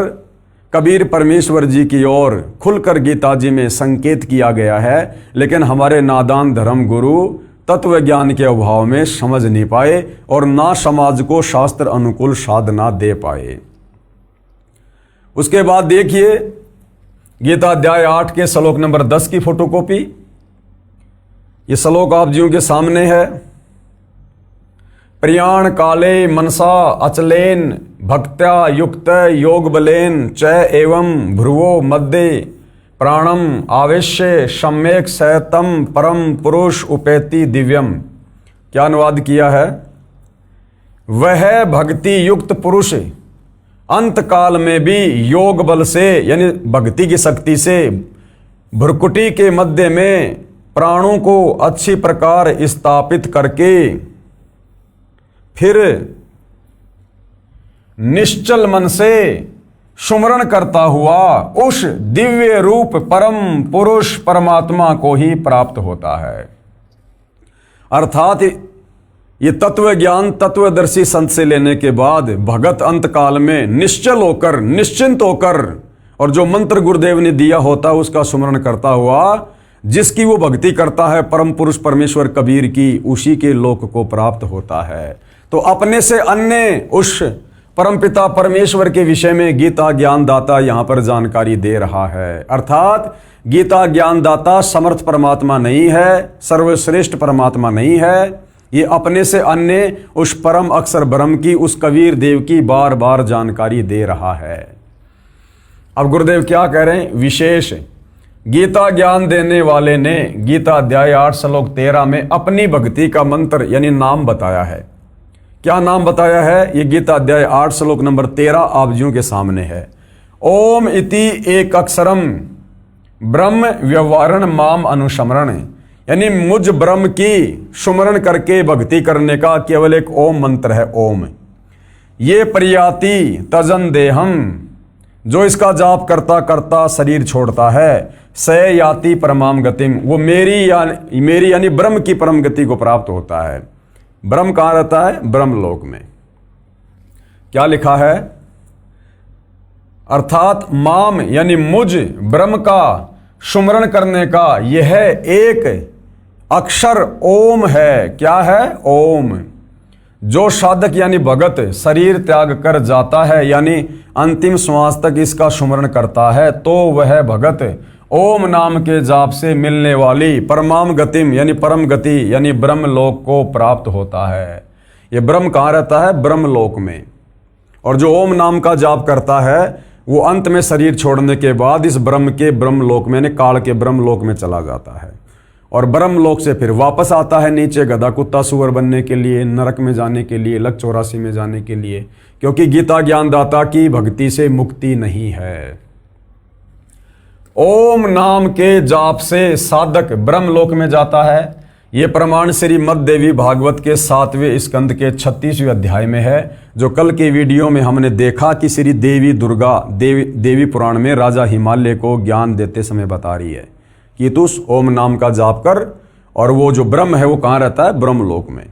कबीर परमेश्वर जी की ओर खुलकर गीता जी में संकेत किया गया है, लेकिन हमारे नादान धर्म गुरु तत्व ज्ञान के अभाव में समझ नहीं पाए और ना समाज को शास्त्र अनुकूल साधना दे पाए। उसके बाद देखिए गीता अध्याय 8 के श्लोक नंबर 10 की फोटोकॉपी। ये श्लोक आप जियों के सामने है। प्रियाण काले मनसा अचलेन भक्त्या युक्त योग बलेन च एवं भ्रुवो मध्य प्राणम आवेश्य सम्यक सतम परम पुरुष उपेति दिव्यम। क्या अनुवाद किया है? वह भक्ति युक्त पुरुष अंत काल में भी योग बल से यानी भक्ति की शक्ति से भ्रुकुटी के मध्य में प्राणों को अच्छी प्रकार स्थापित करके फिर निश्चल मन से सुमरण करता हुआ उस दिव्य रूप परम पुरुष परमात्मा को ही प्राप्त होता है। अर्थात ये तत्व ज्ञान तत्वदर्शी संत से लेने के बाद भगत अंत काल में निश्चल होकर, निश्चिंत होकर, और जो मंत्र गुरुदेव ने दिया होता है उसका सुमरण करता हुआ, जिसकी वो भक्ति करता है परम पुरुष परमेश्वर कबीर की, उसी के लोक को प्राप्त होता है। तो अपने से अन्य उस परमपिता परमेश्वर के विषय में गीता ज्ञानदाता यहां पर जानकारी दे रहा है। अर्थात गीता ज्ञानदाता समर्थ परमात्मा नहीं है, सर्वश्रेष्ठ परमात्मा नहीं है, ये अपने से अन्य उस परम अक्षर ब्रह्म की, उस कबीर देव की बार बार जानकारी दे रहा है। अब गुरुदेव क्या कह रहे हैं? विशेष गीता ज्ञान देने वाले ने गीता अध्याय 8 श्लोक 13 में अपनी भक्ति का मंत्र यानी नाम बताया है। क्या नाम बताया है? ये गीता अध्याय 8 श्लोक नंबर 13 आप जियों के सामने है। ओम इति एक अक्षरम ब्रह्म व्यवहारण माम अनुस्मरण, यानी मुझ ब्रह्म की सुमरण करके भक्ति करने का केवल एक ओम मंत्र है, ओम। ये प्रयाति तजन देहम, जो इसका जाप करता करता शरीर छोड़ता है, स याति परमाम गतिम, वो मेरी यानी ब्रह्म की परम गति को प्राप्त होता है। ब्रह्म कहाँ रहता है? ब्रह्मलोक में। क्या लिखा है? अर्थात माम यानी मुझ ब्रह्म का सुमरण करने का यह एक अक्षर ओम है। क्या है? ओम। जो साधक यानी भगत शरीर त्याग कर जाता है यानी अंतिम श्वास तक इसका सुमरण करता है, तो वह भगत ओम नाम के जाप से मिलने वाली परमाम गतिम यानी परम गति यानी ब्रह्मलोक को प्राप्त होता है। ये ब्रह्म कहाँ रहता है? ब्रह्मलोक में। और जो ओम नाम का जाप करता है वो अंत में शरीर छोड़ने के बाद इस ब्रह्म के ब्रह्मलोक में, यानी काल के ब्रह्मलोक में चला जाता है, और ब्रह्मलोक से फिर वापस आता है नीचे गधा कुत्ता सुअर बनने के लिए, नरक में जाने के लिए, लक 84 में जाने के लिए, क्योंकि गीता ज्ञानदाता की भक्ति से मुक्ति नहीं है। ओम नाम के जाप से साधक ब्रह्मलोक में जाता है, ये प्रमाण श्रीमद् देवी भागवत के 7वें स्कंद के 36वें अध्याय में है, जो कल की वीडियो में हमने देखा कि श्री देवी दुर्गा देवी पुराण में राजा हिमालय को ज्ञान देते समय बता रही है कि तू उस ओम नाम का जाप कर, और वो जो ब्रह्म है वो कहाँ रहता है? ब्रह्मलोक में।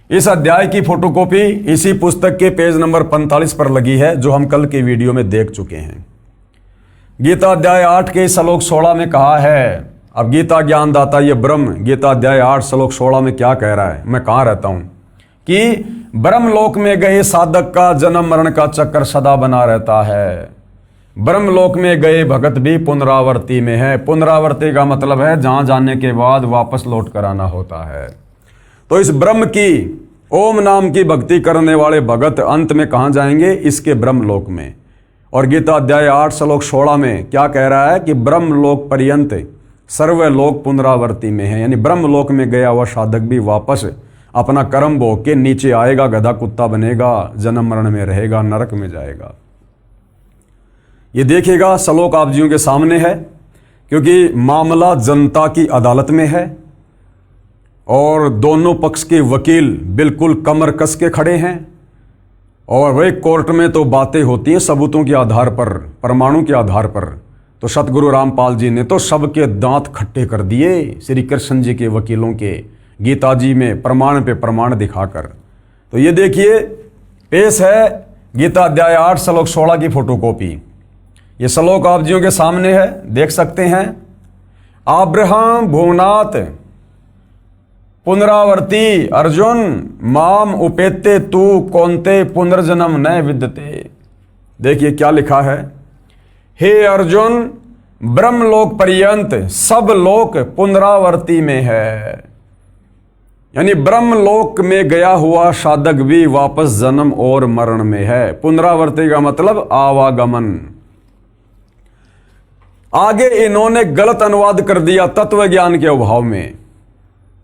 इस अध्याय की फोटोकॉपी इसी पुस्तक के पेज नंबर 45 पर लगी है, जो हम कल की वीडियो में देख चुके हैं। गीता अध्याय 8 के श्लोक 16 में कहा है, अब गीता ज्ञान दाता ये ब्रह्म गीता अध्याय 8 श्लोक 16 में क्या कह रहा है? मैं कहाँ रहता हूं कि ब्रह्मलोक में गए साधक का जन्म मरण का चक्कर सदा बना रहता है। ब्रह्मलोक में गए भगत भी पुनरावर्ती में है। पुनरावर्ती का मतलब है जहां जाने के बाद वापस लौट कर आना होता है। तो इस ब्रह्म की ओम नाम की भक्ति करने वाले भगत अंत में कहां जाएंगे? इसके ब्रह्मलोक में। और गीता अध्याय 8 श्लोक 16 में क्या कह रहा है कि ब्रह्मलोक पर्यंत सर्वलोक पुनरावर्ती में है, यानी ब्रह्मलोक में गया हुआ साधक भी वापस अपना कर्म भोग के नीचे आएगा, गधा कुत्ता बनेगा, जन्म मरण में रहेगा, नरक में जाएगा। ये देखिएगा श्लोक आप जियों के सामने है, क्योंकि मामला जनता की अदालत में है और दोनों पक्ष के वकील बिल्कुल कमर कस के खड़े हैं। और वही कोर्ट में तो बातें होती हैं सबूतों के आधार पर, परमाणु के आधार पर। तो सतगुरु रामपाल जी ने तो सबके दांत खट्टे कर दिए श्री कृष्ण जी के वकीलों के, गीता जी में प्रमाण पे प्रमाण दिखाकर। तो ये देखिए पेश है गीता अध्याय 8 श्लोक 16 की फोटोकॉपी। ये श्लोक आप जियों के सामने है, देख सकते हैं। आब्रहम भुवनाथ पुनरावर्ती अर्जुन माम उपेते तू कौनते पुनर्जन्म न विद्यते। देखिए क्या लिखा है, हे अर्जुन ब्रह्मलोक पर्यंत सब लोक पुनरावर्ती में है, यानी ब्रह्मलोक में गया हुआ साधक भी वापस जन्म और मरण में है। पुनरावर्ती का मतलब आवागमन। आगे इन्होंने गलत अनुवाद कर दिया तत्व ज्ञान के अभाव में,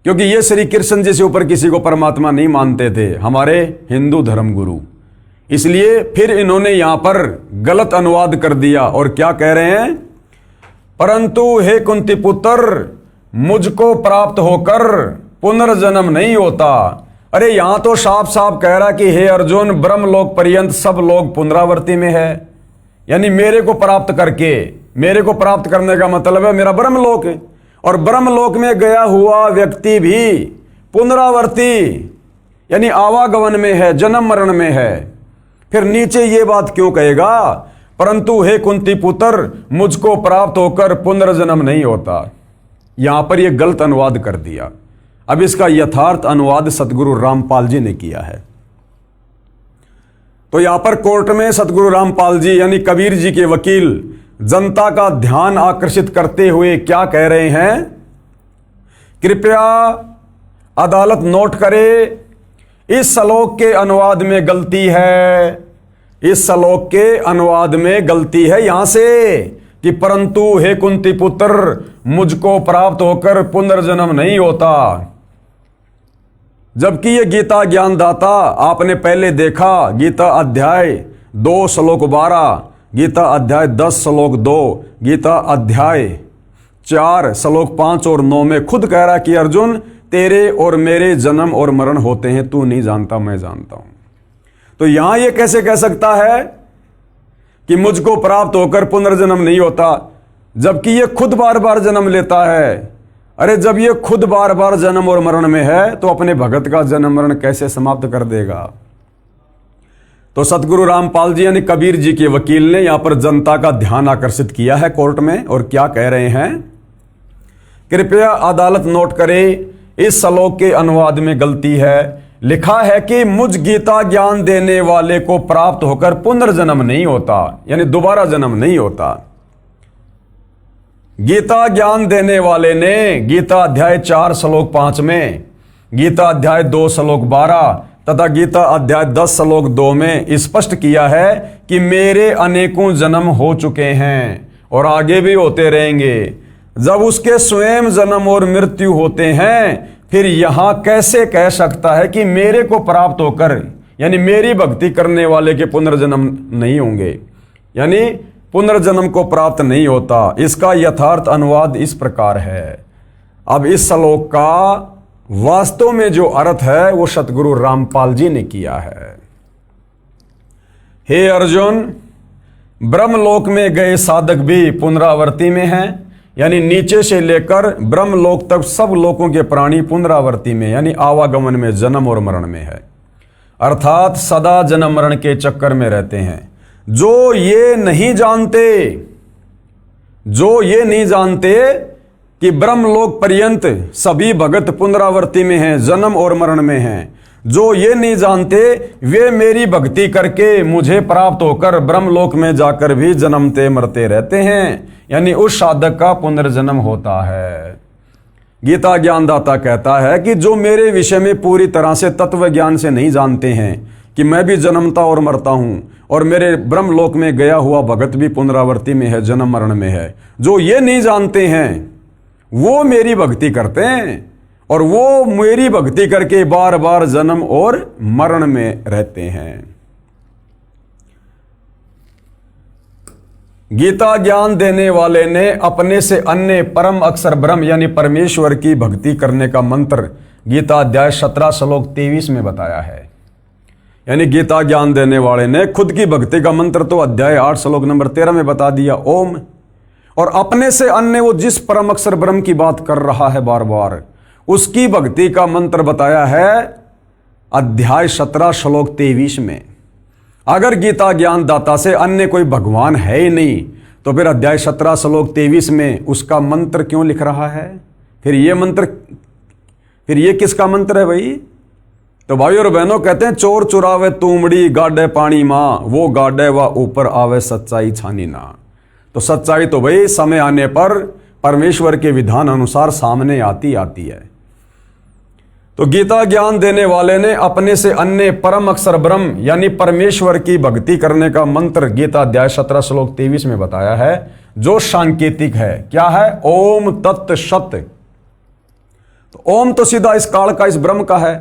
क्योंकि ये श्री कृष्ण जी से ऊपर किसी को परमात्मा नहीं मानते थे, हमारे हिंदू धर्म गुरु। इसलिए फिर इन्होंने यहां पर गलत अनुवाद कर दिया और क्या कह रहे हैं, परंतु हे कुंती पुत्र मुझको प्राप्त होकर पुनर्जन्म नहीं होता। अरे यहां तो साफ साफ कह रहा कि हे अर्जुन ब्रह्मलोक पर्यंत सब लोग पुनरावर्ती में है, यानी मेरे को प्राप्त करके, मेरे को प्राप्त करने का मतलब है मेरा ब्रह्मलोक है। और ब्रह्मलोक में गया हुआ व्यक्ति भी पुनरावर्ती यानी आवागमन में है, जन्म मरण में है। फिर नीचे ये बात क्यों कहेगा, परंतु हे कुंती पुत्र मुझको प्राप्त होकर पुनर्जन्म नहीं होता। यहां पर यह गलत अनुवाद कर दिया। अब इसका यथार्थ अनुवाद सतगुरु रामपाल जी ने किया है। तो यहां पर कोर्ट में सतगुरु रामपाल जी यानी कबीर जी के वकील जनता का ध्यान आकर्षित करते हुए क्या कह रहे हैं, कृपया अदालत नोट करे, इस श्लोक के अनुवाद में गलती है। इस श्लोक के अनुवाद में गलती है यहां से कि परंतु हे कुंती पुत्र मुझको प्राप्त होकर पुनर्जन्म नहीं होता। जबकि ये गीता ज्ञानदाता आपने पहले देखा, गीता अध्याय 2 श्लोक 12, गीता अध्याय 10 श्लोक 2, गीता अध्याय 4 श्लोक 5 और 9 में खुद कह रहा कि अर्जुन तेरे और मेरे जन्म और मरण होते हैं, तू नहीं जानता मैं जानता हूं। तो यहां ये कैसे कह सकता है कि मुझको प्राप्त होकर पुनर्जन्म नहीं होता, जबकि ये खुद बार बार जन्म लेता है। अरे जब ये खुद बार बार जन्म और मरण में है तो अपने भगत का जन्म मरण कैसे समाप्त कर देगा। तो सतगुरु रामपाल जी यानी कबीर जी के वकील ने यहां पर जनता का ध्यान आकर्षित किया है कोर्ट में, और क्या कह रहे हैं, कृपया अदालत नोट करे, इस श्लोक के अनुवाद में गलती है। लिखा है कि मुझ गीता ज्ञान देने वाले को प्राप्त होकर पुनर्जन्म नहीं होता, यानी दोबारा जन्म नहीं होता। गीता ज्ञान देने वाले ने गीता अध्याय 4 श्लोक 5 में, गीता अध्याय 2 श्लोक 12 तथा गीता अध्याय 10 श्लोक 2 में स्पष्ट किया है कि मेरे अनेकों जन्म हो चुके हैं और आगे भी होते रहेंगे। जब उसके स्वयं जन्म और मृत्यु होते हैं, फिर यहां कैसे कह सकता है कि मेरे को प्राप्त होकर, यानी मेरी भक्ति करने वाले के पुनर्जन्म नहीं होंगे, यानी पुनर्जन्म को प्राप्त नहीं होता। इसका यथार्थ अनुवाद इस प्रकार है। अब इस श्लोक का वास्तव में जो अर्थ है वो सतगुरु रामपाल जी ने किया है। हे अर्जुन, ब्रह्मलोक में गए साधक भी पुनरावृत्ति में हैं, यानी नीचे से लेकर ब्रह्मलोक तक सब लोकों के प्राणी पुनरावृत्ति में यानी आवागमन में, जन्म और मरण में है, अर्थात सदा जन्म मरण के चक्कर में रहते हैं। जो ये नहीं जानते कि ब्रह्मलोक पर्यंत सभी भगत पुनरावृत्ति में हैं, जन्म और मरण में हैं, जो ये नहीं जानते वे मेरी भक्ति करके मुझे प्राप्त होकर ब्रह्मलोक में जाकर भी जन्मते मरते रहते हैं, यानी उस साधक का पुनर्जन्म होता है। गीता ज्ञानदाता कहता है कि जो मेरे विषय में पूरी तरह से तत्व ज्ञान से नहीं जानते हैं कि मैं भी जन्मता और मरता हूं और मेरे ब्रह्मलोक में गया हुआ भगत भी पुनरावृत्ति में है, जन्म मरण में है, जो ये नहीं जानते हैं वो मेरी भक्ति करते हैं और वो मेरी भक्ति करके बार बार जन्म और मरण में रहते हैं। गीता ज्ञान देने वाले ने अपने से अन्य परम अक्षर ब्रह्म यानी परमेश्वर की भक्ति करने का मंत्र गीता अध्याय 17 श्लोक 23 में बताया है। यानी गीता ज्ञान देने वाले ने खुद की भक्ति का मंत्र तो अध्याय 8 श्लोक नंबर 13 में बता दिया, ओम, और अपने से अन्य वो जिस परम अक्षर ब्रह्म की बात कर रहा है बार बार, उसकी भक्ति का मंत्र बताया है अध्याय 17 श्लोक 23 में। अगर गीता ज्ञान दाता से अन्य कोई भगवान है ही नहीं तो फिर अध्याय 17 श्लोक 23 में उसका मंत्र क्यों लिख रहा है? फिर ये किसका मंत्र है भाई? तो भाई और बहनों कहते हैं, चोर चुरावे तूमड़ी गाडे पानी मां, वो गाडे व ऊपर आवे सच्चाई छानी ना। तो सच्चाई तो भाई समय आने पर परमेश्वर के विधान अनुसार सामने आती है। तो गीता ज्ञान देने वाले ने अपने से अन्य परम अक्षर ब्रह्म यानी परमेश्वर की भक्ति करने का मंत्र गीता अध्याय 17 श्लोक 23 में बताया है, जो सांकेतिक है। क्या है? ओम तत् सत। तो ओम तो सीधा इस काल का, इस ब्रह्म का है।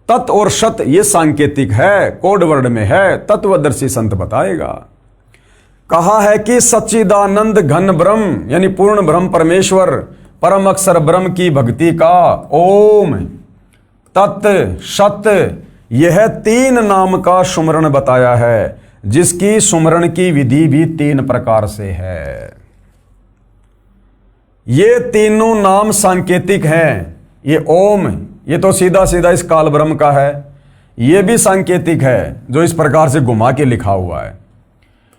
तत् और सत ये सांकेतिक है, कोड वर्ड में है, तत्वदर्शी संत बताएगा। कहा है कि सच्चिदानंद घन ब्रह्म यानी पूर्ण ब्रह्म परमेश्वर परम अक्षर ब्रह्म की भक्ति का ओम तत् सत यह 3 नाम का सुमरण बताया है, जिसकी सुमरण की विधि भी 3 प्रकार से है। ये तीनों नाम सांकेतिक हैं। ये ओम ये तो सीधा सीधा इस काल ब्रह्म का है, ये भी सांकेतिक है जो इस प्रकार से घुमा के लिखा हुआ है।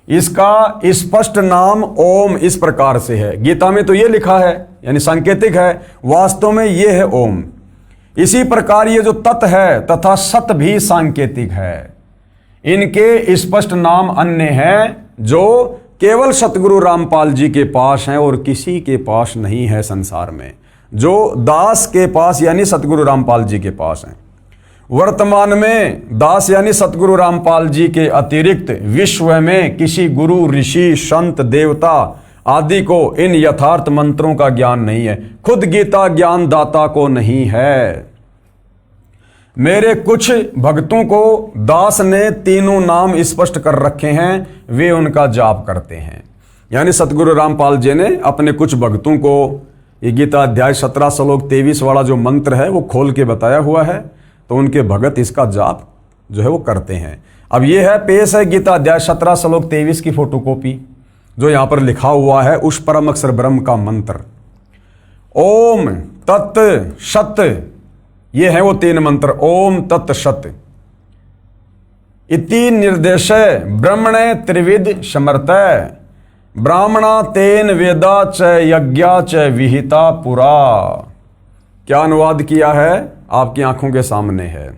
इसका स्पष्ट नाम ओम इस प्रकार से है, गीता में तो ये लिखा है यानी सांकेतिक है, वास्तव में ये है ओम। इसी प्रकार ये जो तत् है तथा सत भी सांकेतिक है। इनके स्पष्ट नाम अन्य हैं जो केवल सतगुरु रामपाल जी के पास हैं और किसी के पास नहीं है संसार में, जो दास के पास यानी सतगुरु रामपाल जी के पास हैं। वर्तमान में दास यानी सतगुरु रामपाल जी के अतिरिक्त विश्व में किसी गुरु ऋषि संत देवता आदि को इन यथार्थ मंत्रों का ज्ञान नहीं है, खुद गीता ज्ञान दाता को नहीं है। मेरे कुछ भक्तों को दास ने तीनों नाम स्पष्ट कर रखे हैं, वे उनका जाप करते हैं। यानी सतगुरु रामपाल जी ने अपने कुछ भक्तों को ये गीता अध्याय 17 श्लोक 23 वाला जो मंत्र है वो खोल के बताया हुआ है, तो उनके भगत इसका जाप जो है वो करते हैं। अब ये है पेश है गीता अध्याय 17 श्लोक 23 की फोटोकॉपी, जो यहां पर लिखा हुआ है उस परम अक्षर ब्रह्म का मंत्र ओम तत् सत। ये है वो 3 मंत्र ओम तत् सत। इति निर्देश ब्रह्मणे त्रिविध समर्तय ब्राह्मणा तेन वेदा च यज्ञा च विहिता पुरा। क्या अनुवाद किया है आपकी आंखों के सामने है।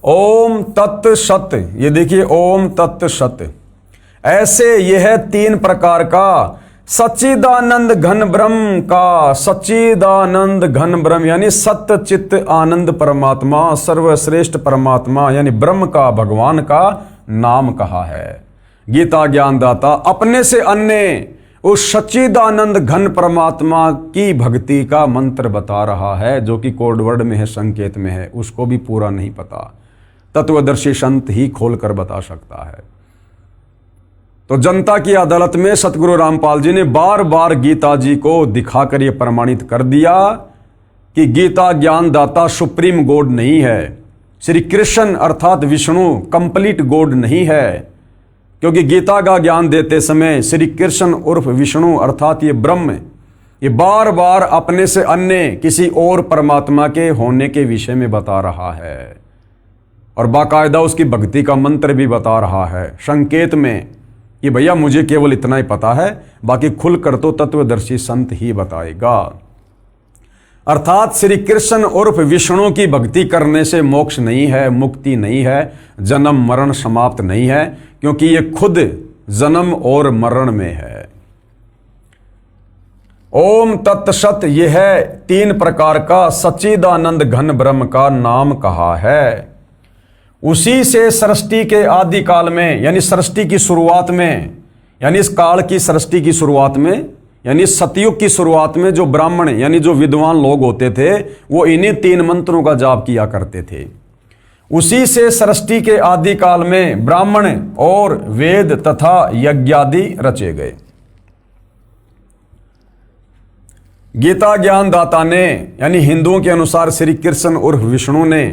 ओम तत् सत, ये देखिए ओम तत् सत। ऐसे यह 3 प्रकार का सच्चिदानंद घन ब्रह्म का, सच्चिदानंद घन ब्रह्म यानी सत्य चित्त आनंद परमात्मा सर्वश्रेष्ठ परमात्मा यानी ब्रह्म का, भगवान का नाम कहा है। गीता ज्ञानदाता अपने से अन्य उस सच्चिदानंद घन परमात्मा की भक्ति का मंत्र बता रहा है, जो कि कोड वर्ड में है, संकेत में है, उसको भी पूरा नहीं पता। तत्वदर्शी संत ही खोलकर बता सकता है। तो जनता की अदालत में सतगुरु रामपाल जी ने बार बार गीता जी को दिखाकर यह प्रमाणित कर दिया कि गीता ज्ञानदाता सुप्रीम गॉड नहीं है, श्री कृष्ण अर्थात विष्णु कंप्लीट गॉड नहीं है, क्योंकि गीता का ज्ञान देते समय श्री कृष्ण उर्फ विष्णु अर्थात ये ब्रह्म ये बार बार अपने से अन्य किसी और परमात्मा के होने के विषय में बता रहा है और बाकायदा उसकी भक्ति का मंत्र भी बता रहा है संकेत में कि भैया मुझे केवल इतना ही पता है, बाकी खुलकर तो तत्वदर्शी संत ही बताएगा। अर्थात श्री कृष्ण उर्फ विष्णु की भक्ति करने से मोक्ष नहीं है, मुक्ति नहीं है, जन्म मरण समाप्त नहीं है, क्योंकि ये खुद जन्म और मरण में है। ओम तत्सत यह है 3 प्रकार का सच्चिदानंद घन ब्रह्म का नाम कहा है। उसी से सृष्टि के आदि काल में यानी सृष्टि की शुरुआत में, यानी इस काल की सृष्टि की शुरुआत में, यानी सतयुग की शुरुआत में जो ब्राह्मण यानी जो विद्वान लोग होते थे वो इन्हीं 3 मंत्रों का जाप किया करते थे। उसी से सृष्टि के आदि काल में ब्राह्मण और वेद तथा यज्ञादि रचे गए। गीता ज्ञानदाता ने यानी हिंदुओं के अनुसार श्री कृष्ण उर्फ विष्णु ने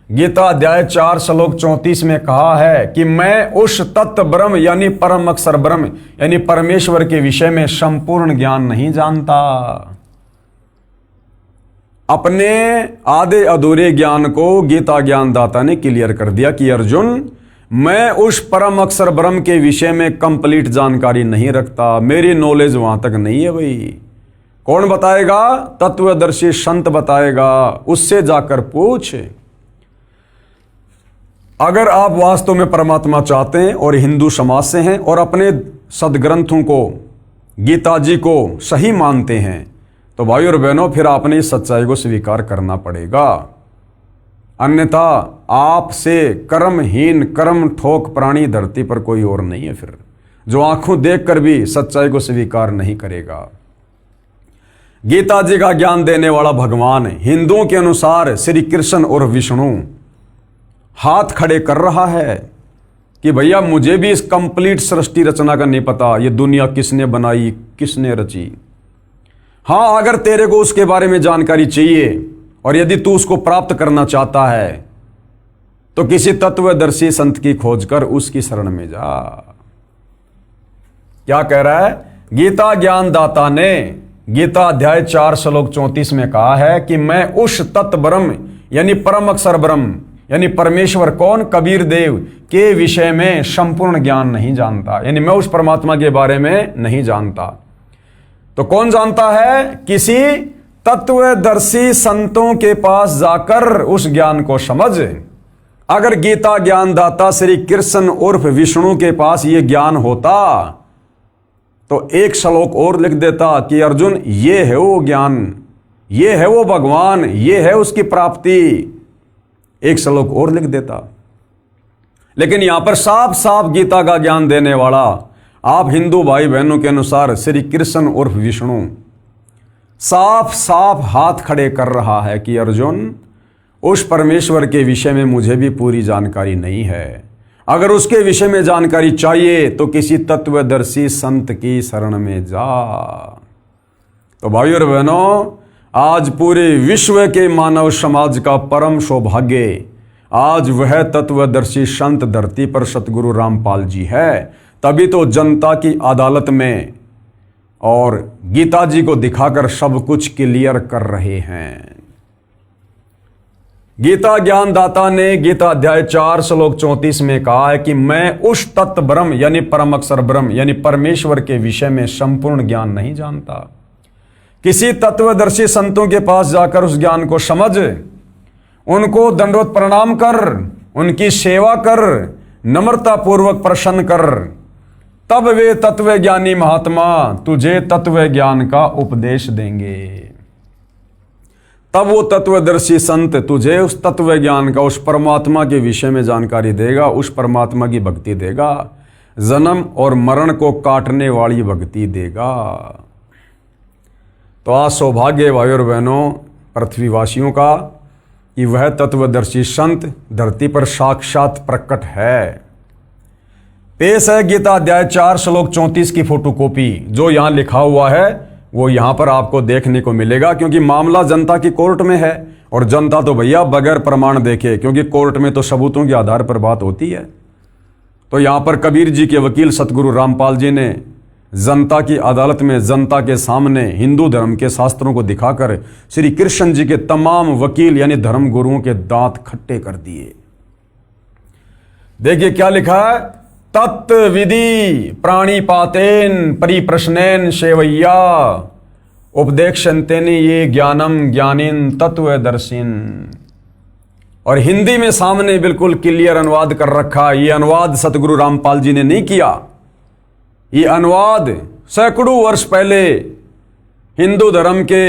गीता अध्याय 4 श्लोक 34 में कहा है कि मैं उस तत्व ब्रह्म यानी परम अक्षर ब्रह्म यानी परमेश्वर के विषय में संपूर्ण ज्ञान नहीं जानता। अपने आधे अधूरे ज्ञान को गीता ज्ञानदाता ने क्लियर कर दिया कि अर्जुन मैं उस परम अक्षर ब्रह्म के विषय में कंप्लीट जानकारी नहीं रखता, मेरी नॉलेज वहां तक नहीं है। भाई कौन बताएगा? तत्वदर्शी संत बताएगा, उससे जाकर पूछ। अगर आप वास्तव में परमात्मा चाहते हैं और हिंदू समाज से हैं और अपने सदग्रंथों को गीता जी को सही मानते हैं तो भाई और बहनों फिर आपने इस सच्चाई को स्वीकार करना पड़ेगा, अन्यथा आपसे कर्महीन कर्म ठोक प्राणी धरती पर कोई और नहीं है फिर, जो आंखों देखकर भी सच्चाई को स्वीकार नहीं करेगा। गीता जी का ज्ञान देने वाला भगवान हिंदुओं के अनुसार श्री कृष्ण और विष्णु हाथ खड़े कर रहा है कि भैया मुझे भी इस कंप्लीट सृष्टि रचना का नहीं पता, ये दुनिया किसने बनाई किसने रची। हाँ, अगर तेरे को उसके बारे में जानकारी चाहिए और यदि तू उसको प्राप्त करना चाहता है तो किसी तत्वदर्शी संत की खोज कर उसकी शरण में जा। क्या कह रहा है? गीता ज्ञानदाता ने गीता अध्याय 4 श्लोक 34 में कहा है कि मैं उस तत्व ब्रह्म यानी परम अक्षर ब्रह्म यानी परमेश्वर कौन? कबीर देव के विषय में संपूर्ण ज्ञान नहीं जानता, यानी मैं उस परमात्मा के बारे में नहीं जानता। तो कौन जानता है? किसी तत्वदर्शी संतों के पास जाकर उस ज्ञान को समझ। अगर गीता ज्ञानदाता श्री कृष्ण उर्फ विष्णु के पास यह ज्ञान होता तो एक श्लोक और लिख देता कि अर्जुन ये है वो ज्ञान, ये है वो भगवान, ये है उसकी प्राप्ति, एक श्लोक और लिख देता। लेकिन यहां पर साफ साफ गीता का ज्ञान देने वाला आप हिंदू भाई बहनों के अनुसार श्री कृष्ण उर्फ विष्णु साफ साफ हाथ खड़े कर रहा है कि अर्जुन उस परमेश्वर के विषय में मुझे भी पूरी जानकारी नहीं है, अगर उसके विषय में जानकारी चाहिए तो किसी तत्वदर्शी संत की शरण में जा। तो भाई और बहनों, आज पूरे विश्व के मानव समाज का परम सौभाग्य आज वह तत्वदर्शी संत धरती पर सतगुरु रामपाल जी है। तभी तो जनता की अदालत में और गीता जी को दिखाकर सब कुछ क्लियर कर रहे हैं। गीता ज्ञानदाता ने गीता अध्याय 4 श्लोक 34 में कहा है कि मैं उस तत्व ब्रह्म यानी परम अक्षर ब्रह्म यानी परमेश्वर के विषय में संपूर्ण ज्ञान नहीं जानता। किसी तत्वदर्शी संतों के पास जाकर उस ज्ञान को समझ, उनको दंडवत प्रणाम कर, उनकी सेवा कर, नम्रता पूर्वक प्रसन्न कर, तब वे तत्व ज्ञानी महात्मा तुझे तत्व ज्ञान का उपदेश देंगे। तब वो तत्वदर्शी संत तुझे उस तत्व ज्ञान का, उस परमात्मा के विषय में जानकारी देगा, उस परमात्मा की भक्ति देगा, जन्म और मरण को काटने वाली भक्ति देगा। तो आज सौभाग्य भाई और बहनों पृथ्वीवासियों का कि वह तत्वदर्शी संत धरती पर साक्षात प्रकट है। पेश है गीता अध्याय 4 श्लोक 34 की फोटोकॉपी, जो यहां लिखा हुआ है वो यहाँ पर आपको देखने को मिलेगा, क्योंकि मामला जनता की कोर्ट में है और जनता तो भैया बगैर प्रमाण देखे, क्योंकि कोर्ट में तो सबूतों के आधार पर बात होती है। तो यहाँ पर कबीर जी के वकील सतगुरु रामपाल जी ने जनता की अदालत में जनता के सामने हिंदू धर्म के शास्त्रों को दिखाकर श्री कृष्ण जी के तमाम वकील यानी धर्म गुरुओं के दांत खट्टे कर दिए। देखिए क्या लिखा है, तत्व विधि प्राणिपातेन परिप्रश्नेन सेवैया उपदेक्षन्तेन ये ज्ञानम ज्ञानिन तत्वदर्शिन। और हिंदी में सामने बिल्कुल क्लियर अनुवाद कर रखा। ये अनुवाद सतगुरु रामपाल जी ने नहीं किया, ये अनुवाद सैकड़ों वर्ष पहले हिंदू धर्म के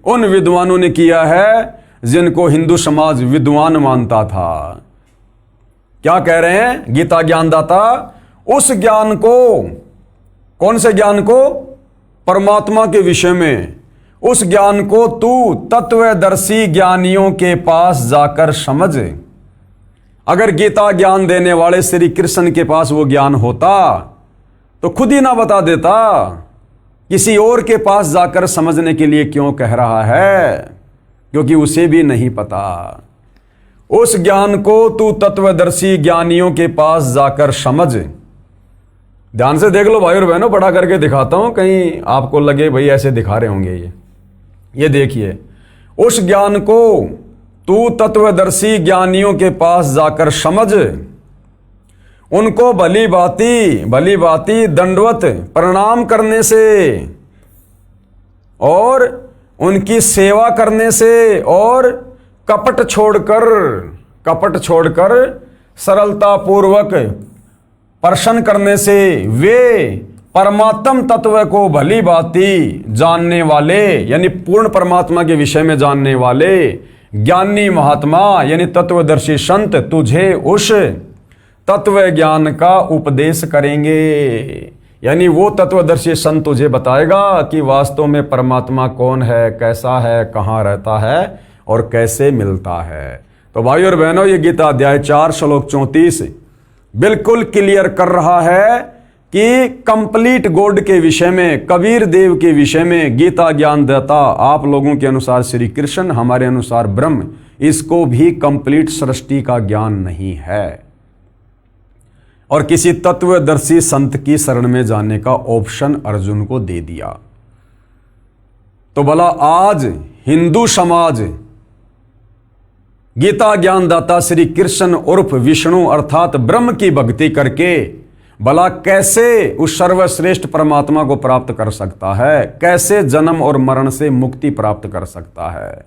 उन विद्वानों ने किया है जिनको हिंदू समाज विद्वान मानता था। क्या कह रहे हैं गीता ज्ञानदाता, उस ज्ञान को, कौन से ज्ञान को, परमात्मा के विषय में, उस ज्ञान को तू तत्वदर्शी ज्ञानियों के पास जाकर समझ। अगर गीता ज्ञान देने वाले श्री कृष्ण के पास वो ज्ञान होता तो खुद ही ना बता देता, किसी और के पास जाकर समझने के लिए क्यों कह रहा है, क्योंकि उसे भी नहीं पता। उस ज्ञान को तू तत्वदर्शी ज्ञानियों के पास जाकर समझ। ध्यान से देख लो भाई और बहनों, बड़ा करके दिखाता हूं, कहीं आपको लगे भाई ऐसे दिखा रहे होंगे। ये देखिए, उस ज्ञान को तू तत्वदर्शी ज्ञानियों के पास जाकर समझ, उनको भली भांति दंडवत प्रणाम करने से और उनकी सेवा करने से और कपट छोड़कर सरलता पूर्वक प्रश्न करने से वे परमात्म तत्व को भली भांति जानने वाले यानी पूर्ण परमात्मा के विषय में जानने वाले ज्ञानी महात्मा यानी तत्वदर्शी संत तुझे उस तत्व ज्ञान का उपदेश करेंगे। यानी वो तत्वदर्शी संत तुझे बताएगा कि वास्तव में परमात्मा कौन है, कैसा है, कहाँ रहता है और कैसे मिलता है। तो भाई और बहनों, ये गीता अध्याय 4 श्लोक 34 बिल्कुल क्लियर कर रहा है कि कंप्लीट गॉड के विषय में, कबीर देव के विषय में गीता ज्ञान देता आप लोगों के अनुसार श्री कृष्ण, हमारे अनुसार ब्रह्म, इसको भी कंप्लीट सृष्टि का ज्ञान नहीं है। और किसी तत्वदर्शी संत की शरण में जाने का ऑप्शन अर्जुन को दे दिया। तो भला आज हिंदू समाज गीता ज्ञानदाता श्री कृष्ण उर्फ विष्णु अर्थात ब्रह्म की भक्ति करके भला कैसे उस सर्वश्रेष्ठ परमात्मा को प्राप्त कर सकता है, कैसे जन्म और मरण से मुक्ति प्राप्त कर सकता है।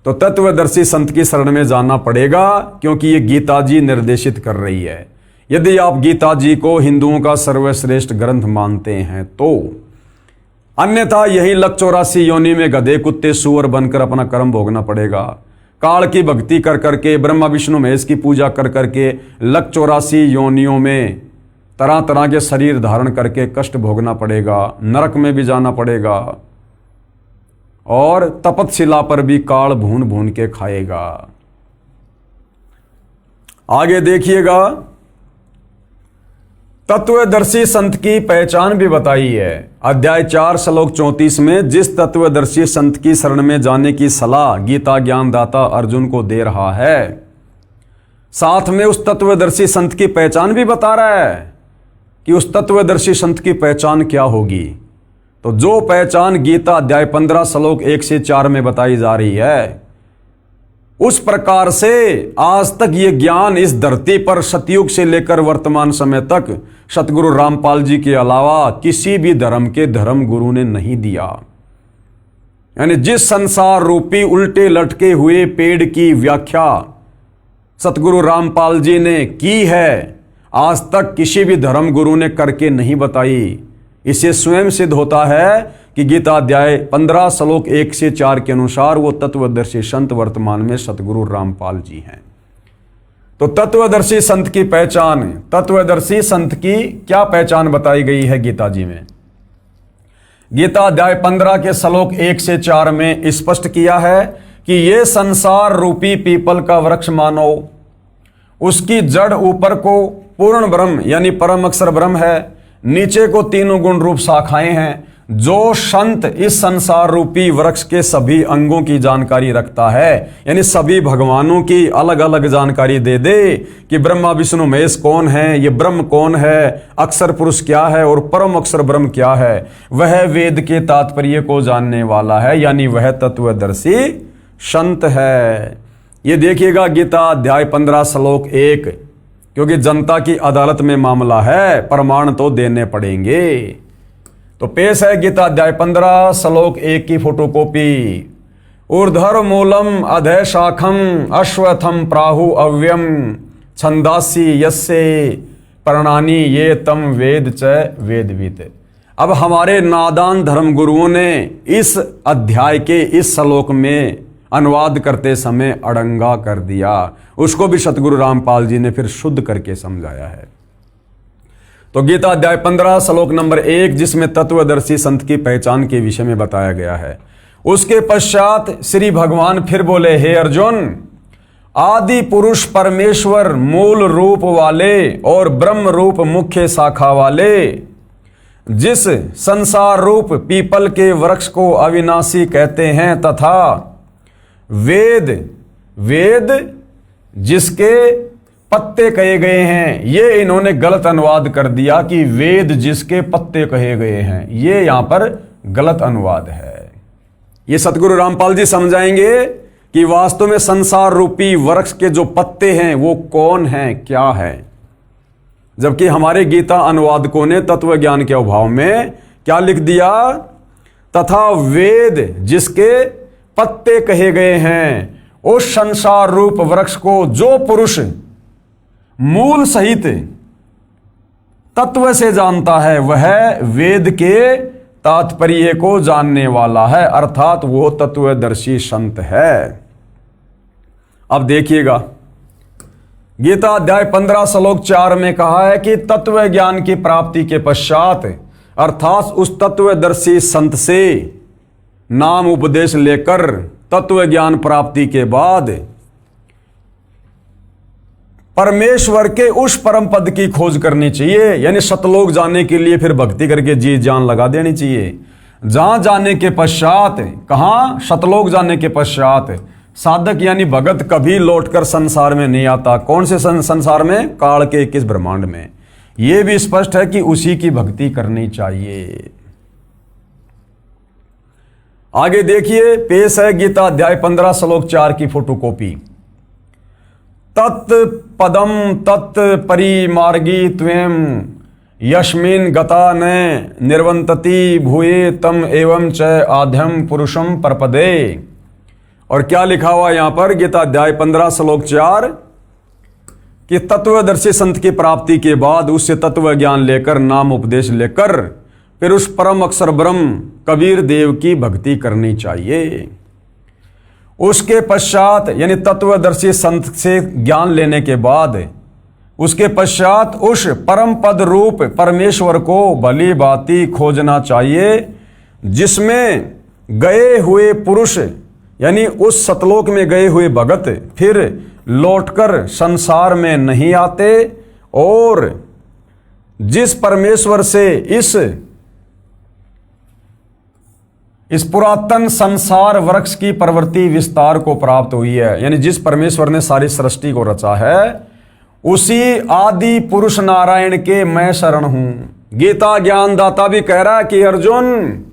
तो तत्वदर्शी संत की शरण में जाना पड़ेगा, क्योंकि ये गीता जी निर्देशित कर रही है। यदि आप गीता जी को हिंदुओं का सर्वश्रेष्ठ ग्रंथ मानते हैं तो, अन्यथा यही लक 84 योनि में गधे कुत्ते सूअर बनकर अपना कर्म भोगना पड़ेगा। काल की भक्ति कर करके, ब्रह्मा विष्णु महेश की पूजा कर करके लक 84 योनियों में तरह तरह के शरीर धारण करके कष्ट भोगना पड़ेगा, नरक में भी जाना पड़ेगा और तपतशिला पर भी काल भून भून के खाएगा। आगे देखिएगा, तत्वदर्शी संत की पहचान भी बताई है। अध्याय 4 श्लोक 34 में जिस तत्वदर्शी संत की शरण में जाने की सलाह गीता ज्ञानदाता अर्जुन को दे रहा है, साथ में उस तत्वदर्शी संत की पहचान भी बता रहा है कि उस तत्वदर्शी संत की पहचान क्या होगी। तो जो पहचान गीता अध्याय 15 श्लोक 1 से 4 में बताई जा रही है, उस प्रकार से आज तक ये ज्ञान इस धरती पर सतयुग से लेकर वर्तमान समय तक सतगुरु रामपाल जी के अलावा किसी भी धर्म के धर्म गुरु ने नहीं दिया। यानी जिस संसार रूपी उल्टे लटके हुए पेड़ की व्याख्या सतगुरु रामपाल जी ने की है, आज तक किसी भी धर्म गुरु ने करके नहीं बताई। इसे स्वयं सिद्ध होता है कि गीता अध्याय 15 श्लोक 1 से 4 के अनुसार वो तत्वदर्शी संत वर्तमान में सतगुरु रामपाल जी हैं। तो तत्वदर्शी संत की पहचान, तत्वदर्शी संत की क्या पहचान बताई गई है गीता जी में? गीता अध्याय 15 के श्लोक 1 से 4 में स्पष्ट किया है कि ये संसार रूपी पीपल का वृक्ष मानो, उसकी जड़ ऊपर को पूर्ण ब्रह्म यानी परम अक्षर ब्रह्म है, नीचे को तीनों गुण रूप शाखाएं हैं, जो संत इस संसार रूपी वृक्ष के सभी अंगों की जानकारी रखता है, यानी सभी भगवानों की अलग अलग जानकारी दे दे कि ब्रह्मा विष्णु महेश कौन है, ये ब्रह्म कौन है, अक्षर पुरुष क्या है और परम अक्षर ब्रह्म क्या है, वह वेद के तात्पर्य को जानने वाला है, यानी वह तत्वदर्शी संत है। ये देखिएगा गीता अध्याय 15 श्लोक 1, क्योंकि जनता की अदालत में मामला है, प्रमाण तो देने पड़ेंगे। तो पेश है गीता अध्याय 15 श्लोक 1 की फोटोकॉपी। ऊर्ध्वर मूलम अधः शाखम अश्वत्थम प्राहु अव्यम छंदासी यस्य प्रणानी ये तम वेद च वेदविद। अब हमारे नादान धर्म गुरुओं ने इस अध्याय के इस श्लोक में अनुवाद करते समय अड़ंगा कर दिया, उसको भी सतगुरु रामपाल जी ने फिर शुद्ध करके समझाया है। तो गीता अध्याय 15 श्लोक नंबर 1, जिसमें तत्वदर्शी संत की पहचान के विषय में बताया गया है, उसके पश्चात श्री भगवान फिर बोले, हे अर्जुन, आदि पुरुष परमेश्वर मूल रूप वाले और ब्रह्म रूप मुख्य शाखा वाले, जिस संसार रूप पीपल के वृक्ष को अविनाशी कहते हैं, तथा वेद जिसके पत्ते कहे गए हैं, ये इन्होंने गलत अनुवाद कर दिया कि वेद जिसके पत्ते कहे गए हैं, ये यहां पर गलत अनुवाद है। ये सतगुरु रामपाल जी समझाएंगे कि वास्तव में संसार रूपी वृक्ष के जो पत्ते हैं वो कौन हैं, क्या है। जबकि हमारे गीता अनुवादकों ने तत्व ज्ञान के अभाव में क्या लिख दिया, तथा वेद जिसके पत्ते कहे गए हैं, उस संसार रूप वृक्ष को जो पुरुष मूल सहित तत्व से जानता है, वह वेद के तात्पर्य को जानने वाला है, अर्थात वो तत्वदर्शी संत है। अब देखिएगा गीता अध्याय 15 श्लोक 4 में कहा है कि तत्व ज्ञान की प्राप्ति के पश्चात, अर्थात उस तत्वदर्शी संत से नाम उपदेश लेकर तत्व ज्ञान प्राप्ति के बाद परमेश्वर के उस परम पद की खोज करनी चाहिए, यानी सतलोक जाने के लिए फिर भक्ति करके जी जान लगा देनी चाहिए। जहां जाने के पश्चात, कहां, सतलोक जाने के पश्चात साधक यानी भगत कभी लौटकर संसार में नहीं आता। कौन से संसार में? काल के 21 ब्रह्मांड में। यह भी स्पष्ट है कि उसी की भक्ति करनी चाहिए। आगे देखिए, पेश है गीता अध्याय 15 श्लोक 4 की फोटोकॉपी। तत् पदम तत् परिमार्गी त्वं यस्मिन् गता न निर्वंतति भूये तम एवं च आद्यम पुरुषम परपदे। और क्या लिखा हुआ यहां पर गीता अध्याय 15 श्लोक 4 कि तत्वदर्शी संत की प्राप्ति के बाद उससे तत्व ज्ञान लेकर, नाम उपदेश लेकर, फिर उस परम अक्षर ब्रह्म कबीर देव की भक्ति करनी चाहिए। उसके पश्चात यानी तत्वदर्शी संत से ज्ञान लेने के बाद उसके पश्चात उस परम पद रूप परमेश्वर को भली भांति खोजना चाहिए, जिसमें गए हुए पुरुष यानी उस सतलोक में गए हुए भगत फिर लौटकर संसार में नहीं आते, और जिस परमेश्वर से इस पुरातन संसार वृक्ष की प्रवृत्ति विस्तार को प्राप्त हुई है, यानी जिस परमेश्वर ने सारी सृष्टि को रचा है, उसी आदि पुरुष नारायण के मैं शरण हूं। गीता ज्ञानदाता भी कह रहा है कि अर्जुन,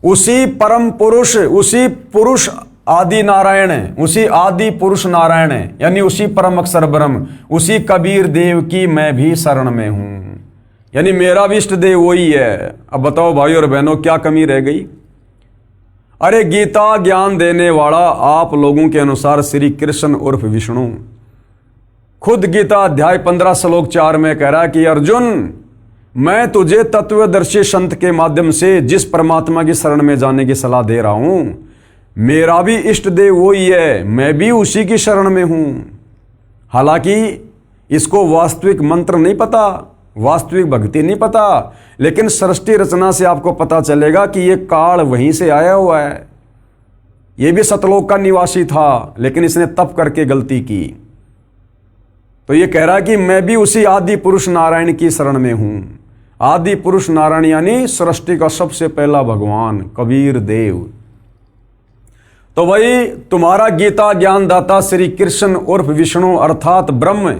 उसी परम पुरुष, उसी पुरुष आदि नारायण, उसी आदि पुरुष नारायण यानी उसी परम अक्षर ब्रह्म, उसी कबीर देव की मैं भी शरण में हूं, यानी मेरा भी इष्ट देव वही है। अब बताओ भाई और बहनों, क्या कमी रह गई? अरे गीता ज्ञान देने वाला आप लोगों के अनुसार श्री कृष्ण उर्फ विष्णु खुद गीता अध्याय 15 श्लोक 4 में कह रहा है कि अर्जुन, मैं तुझे तत्वदर्शी संत के माध्यम से जिस परमात्मा की शरण में जाने की सलाह दे रहा हूं, मेरा भी इष्ट देव वही है, मैं भी उसी की शरण में हूं। हालांकि इसको वास्तविक मंत्र नहीं पता, वास्तविक भक्ति नहीं पता, लेकिन सृष्टि रचना से आपको पता चलेगा कि यह काल वहीं से आया हुआ है। यह भी सतलोक का निवासी था, लेकिन इसने तप करके गलती की। तो यह कह रहा है कि मैं भी उसी आदि पुरुष नारायण की शरण में हूं। आदि पुरुष नारायण यानी सृष्टि का सबसे पहला भगवान कबीर देव। तो वही तुम्हारा गीता ज्ञानदाता श्री कृष्ण उर्फ विष्णु अर्थात ब्रह्म,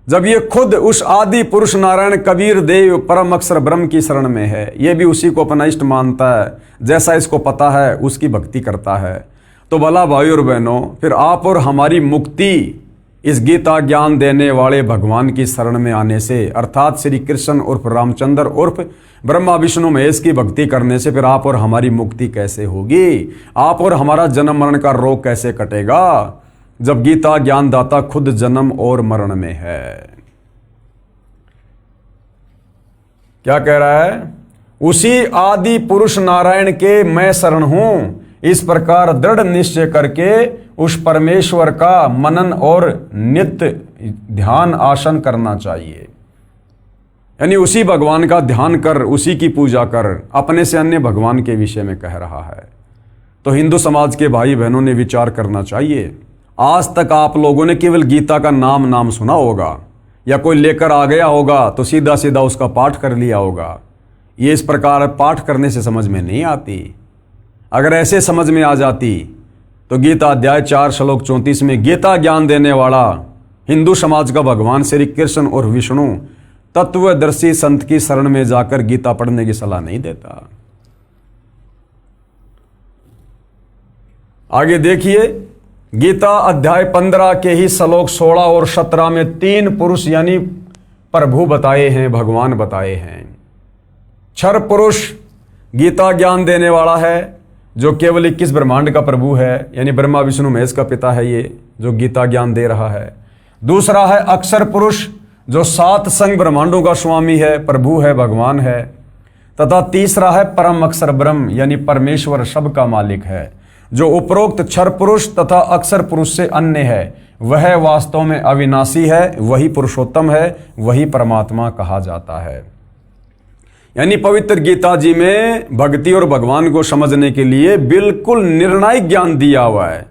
जब ये खुद उस आदि पुरुष नारायण कबीर देव परम अक्षर ब्रह्म की शरण में है, ये भी उसी को अपना इष्ट मानता है, जैसा इसको पता है उसकी भक्ति करता है, तो भला भाई और बहनों, फिर आप और हमारी मुक्ति इस गीता ज्ञान देने वाले भगवान की शरण में आने से, अर्थात श्री कृष्ण उर्फ रामचंद्र उर्फ ब्रह्मा विष्णु महेश की भक्ति करने से फिर आप और हमारी मुक्ति कैसे होगी? आप और हमारा जन्म मरण का रोग कैसे कटेगा, जब गीता ज्ञानदाता खुद जन्म और मरण में है? क्या कह रहा है? उसी आदि पुरुष नारायण के मैं शरण हूं, इस प्रकार दृढ़ निश्चय करके उस परमेश्वर का मनन और नित्य ध्यान आसन करना चाहिए। यानी उसी भगवान का ध्यान कर, उसी की पूजा कर, अपने से अन्य भगवान के विषय में कह रहा है। तो हिंदू समाज के भाई बहनों ने विचार करना चाहिए। आज तक आप लोगों ने केवल गीता का नाम सुना होगा, या कोई लेकर आ गया होगा तो सीधा सीधा उसका पाठ कर लिया होगा। ये इस प्रकार पाठ करने से समझ में नहीं आती। अगर ऐसे समझ में आ जाती तो गीता अध्याय 4 श्लोक 34 में गीता ज्ञान देने वाला हिंदू समाज का भगवान श्री कृष्ण और विष्णु तत्वदर्शी संत की शरण में जाकर गीता पढ़ने की सलाह नहीं देता। आगे देखिए, गीता अध्याय 15 के ही श्लोक 16 और 17 में 3 पुरुष यानी प्रभु बताए हैं, भगवान बताए हैं। क्षर पुरुष गीता ज्ञान देने वाला है, जो केवल 21 ब्रह्मांड का प्रभु है, यानी ब्रह्मा विष्णु महेश का पिता है ये, जो गीता ज्ञान दे रहा है। दूसरा है अक्षर पुरुष, जो 7 संग ब्रह्मांडों का स्वामी है, प्रभु है, भगवान है। तथा तीसरा है परम अक्षर ब्रह्म, यानी परमेश्वर सबका मालिक है, जो उपरोक्त क्षर पुरुष तथा अक्षर पुरुष से अन्य है। वह वास्तव में अविनाशी है, वही पुरुषोत्तम है, वही परमात्मा कहा जाता है। यानी पवित्र गीता जी में भक्ति और भगवान को समझने के लिए बिल्कुल निर्णायक ज्ञान दिया हुआ है,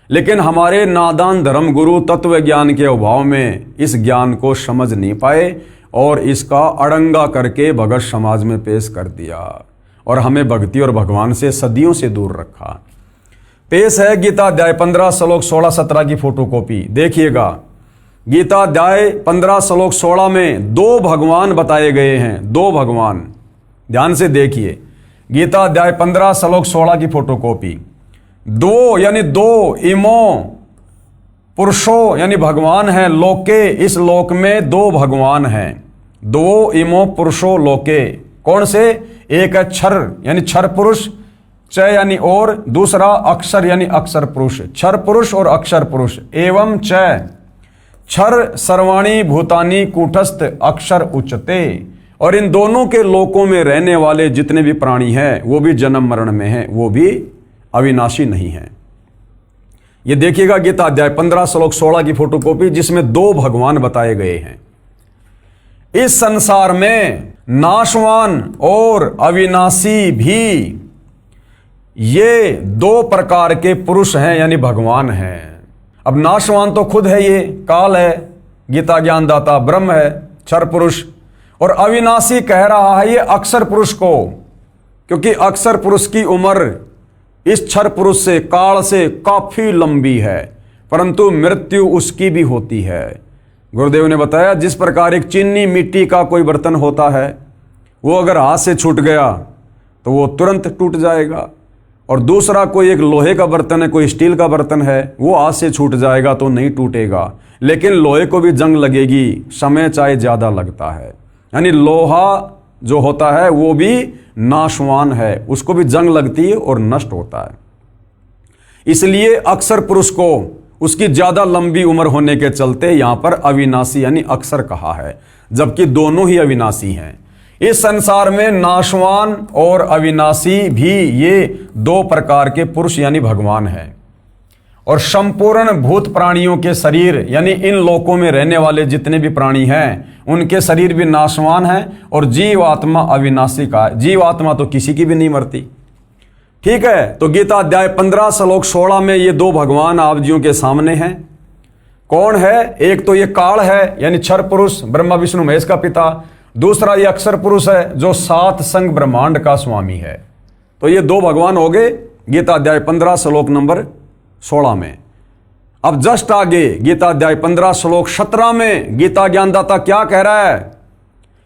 लेकिन हमारे नादान धर्म गुरु तत्व ज्ञान के अभाव में इस ज्ञान को समझ नहीं पाए और इसका अड़ंगा करके भगत समाज में पेश कर दिया और हमें भक्ति और भगवान से सदियों से दूर रखा। पेश है गीता अध्याय 15 श्लोक 16-17 की फोटोकॉपी, देखिएगा। गीता अध्याय 15 श्लोक 16 में 2 भगवान बताए गए हैं, 2 भगवान, ध्यान से देखिए। गीता अध्याय 15 श्लोक 16 की फोटोकॉपी। 2 यानी 2 इमो पुरुषो यानी भगवान है लोके, इस लोक में 2 भगवान हैं। 2 इमो पुरुषो लोके, कौन से? एक है क्षर यानी क्षर पुरुष, च यानी और, दूसरा अक्षर यानी अक्षर पुरुष। क्षर पुरुष और अक्षर पुरुष। एवं च क्षर सर्वाणी भूतानी कूटस्थ अक्षर उच्चते, और इन दोनों के लोकों में रहने वाले जितने भी प्राणी हैं वो भी जन्म मरण में हैं, वो भी अविनाशी नहीं हैं। ये देखिएगा गीता अध्याय 15 श्लोक 16 की फोटोकॉपी, जिसमें 2 भगवान बताए गए हैं। इस संसार में नाशवान और अविनाशी भी ये 2 प्रकार के पुरुष हैं, यानी भगवान हैं। अब नाशवान तो खुद है, ये काल है, गीता ज्ञानदाता ब्रह्म है, क्षर पुरुष, और अविनाशी कह रहा है ये अक्षर पुरुष को, क्योंकि अक्षर पुरुष की उम्र इस क्षर पुरुष से, काल से काफी लंबी है, परंतु मृत्यु उसकी भी होती है। गुरुदेव ने बताया जिस प्रकार एक चीनी मिट्टी का कोई बर्तन होता है, वो अगर हाथ से छूट गया तो वो तुरंत टूट जाएगा, और दूसरा कोई एक लोहे का बर्तन है, कोई स्टील का बर्तन है, वो हाथ से छूट जाएगा तो नहीं टूटेगा, लेकिन लोहे को भी जंग लगेगी, समय चाहे ज्यादा लगता है। यानी लोहा जो होता है वो भी नाशवान है, उसको भी जंग लगती है और नष्ट होता है। इसलिए अक्षर पुरुष को उसकी ज्यादा लंबी उम्र होने के चलते यहां पर अविनाशी यानी अक्षर कहा है, जबकि दोनों ही अविनाशी हैं। इस संसार में नाशवान और अविनाशी भी ये 2 प्रकार के पुरुष यानी भगवान हैं। और संपूर्ण भूत प्राणियों के शरीर यानी इन लोकों में रहने वाले जितने भी प्राणी हैं उनके शरीर भी नाशवान है, और जीवात्मा अविनाशी का है। जीवात्मा तो किसी की भी नहीं मरती, ठीक है। तो गीता अध्याय 15 श्लोक 16 में ये 2 भगवान आप जियों के सामने हैं। कौन है? एक तो ये काल है यानी क्षर पुरुष, ब्रह्मा विष्णु महेश का पिता। दूसरा ये अक्षर पुरुष है जो सात संग ब्रह्मांड का स्वामी है। तो ये दो भगवान हो गए गीता अध्याय 15 श्लोक नंबर 16 में। अब जस्ट आगे गीता अध्याय 15 श्लोक 17 में गीता ज्ञानदाता क्या कह रहा है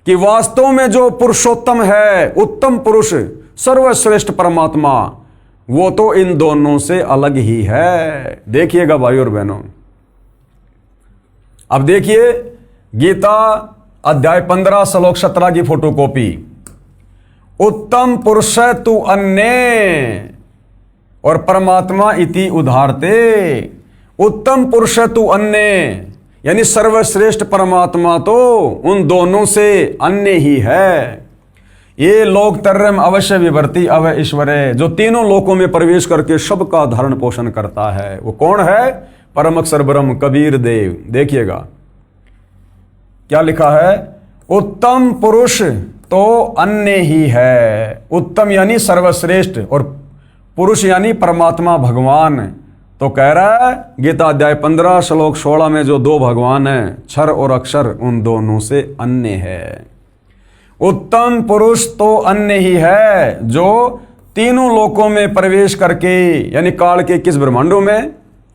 कि वास्तव में जो पुरुषोत्तम है, उत्तम पुरुष, सर्वश्रेष्ठ परमात्मा, वो तो इन दोनों से अलग ही है। देखिएगा भाई और बहनों, अब देखिए गीता अध्याय 15 श्लोक 17 की फोटोकॉपी। उत्तम पुरुष तु अन्य और परमात्मा इति उदाहरते। उत्तम पुरुष तु अन्य यानी सर्वश्रेष्ठ परमात्मा तो उन दोनों से अन्य ही है। ये लोक तरम अवश्य विवर्ती अव ईश्वरे, जो तीनों लोकों में प्रवेश करके सबका धारण पोषण करता है, वो कौन है? परम अक्षर ब्रह्म कबीर देव। देखिएगा क्या लिखा है, उत्तम पुरुष तो अन्य ही है। उत्तम यानी सर्वश्रेष्ठ और पुरुष यानी परमात्मा भगवान। तो कह रहा है गीता अध्याय 15 श्लोक 16 में जो दो भगवान हैं, क्षर और अक्षर, उन दोनों से अन्य है। उत्तम पुरुष तो अन्य ही है जो तीनों लोकों में प्रवेश करके, यानी काल के किस ब्रह्मांडों में?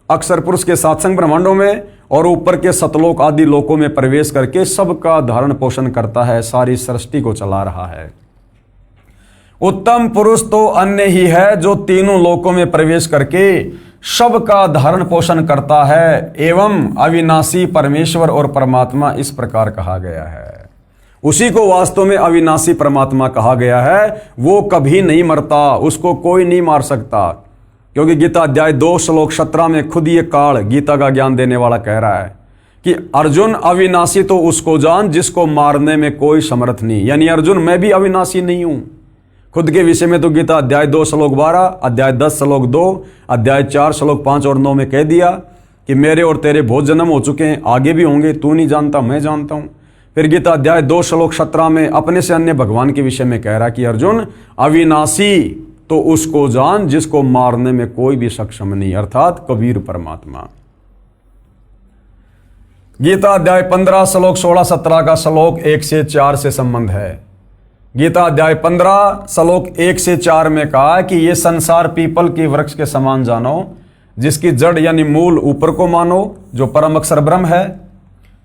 अक्षर पुरुष के सात्संग ब्रह्मांडों में और ऊपर के सतलोक आदि लोकों में प्रवेश करके सबका धारण पोषण करता है, सारी सृष्टि को चला रहा है। उत्तम पुरुष तो अन्य ही है जो तीनों लोकों में प्रवेश करके सबका धारण पोषण करता है, एवं अविनाशी परमेश्वर और परमात्मा इस प्रकार कहा गया है। उसी को वास्तव में अविनाशी परमात्मा कहा गया है। वो कभी नहीं मरता, उसको कोई नहीं मार सकता, क्योंकि गीता अध्याय 2 श्लोक 17 में खुद ये काल गीता का ज्ञान देने वाला कह रहा है कि अर्जुन अविनाशी तो उसको जान जिसको मारने में कोई समर्थ नहीं। यानी अर्जुन मैं भी अविनाशी नहीं हूं। खुद के विषय में तो गीता अध्याय 2 श्लोक 12, अध्याय 10 श्लोक 2, अध्याय 4 श्लोक 5 और 9 में कह दिया कि मेरे और तेरे बहुत जन्म हो चुके हैं, आगे भी होंगे, तू नहीं जानता मैं जानता हूं। फिर गीता अध्याय 2 श्लोक 17 में अपने से अन्य भगवान के विषय में कह रहा कि अर्जुन अविनाशी तो उसको जान जिसको मारने में कोई भी सक्षम नहीं, अर्थात कबीर परमात्मा। गीता अध्याय 15 श्लोक 16-17 का श्लोक 1 से 4 से संबंध है। गीता अध्याय 15 श्लोक 1 से 4 में कहा कि ये संसार पीपल के वृक्ष के समान जानो, जिसकी जड़ यानी मूल ऊपर को मानो जो परम अक्षर ब्रह्म है,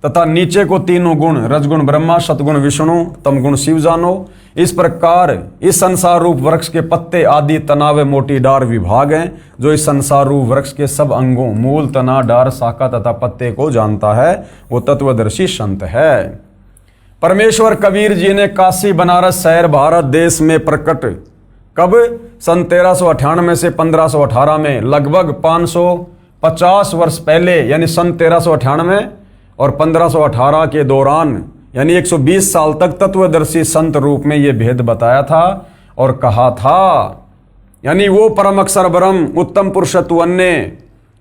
तथा नीचे को तीनों गुण रजगुण ब्रह्मा, सतगुण विष्णु, तमगुण शिव जानो। इस प्रकार इस संसार रूप वृक्ष के पत्ते आदि तना व मोटी डार विभाग हैं, जो इस संसार रूप वृक्ष के सब अंगों मूल, तना, डार, शाखा तथा पत्ते को जानता है, वो तत्वदर्शी संत है। परमेश्वर कबीर जी ने काशी, बनारस शहर, भारत देश में प्रकट कब? सन 1398 से 1518 में, लगभग 550 वर्ष पहले, यानी सन 1398 और 1518 के दौरान, यानी 120 साल तक तत्वदर्शी संत रूप में यह भेद बताया था और कहा था। यानी वो परम अक्षर ब्रह्म उत्तम पुरुषत्व अन्य,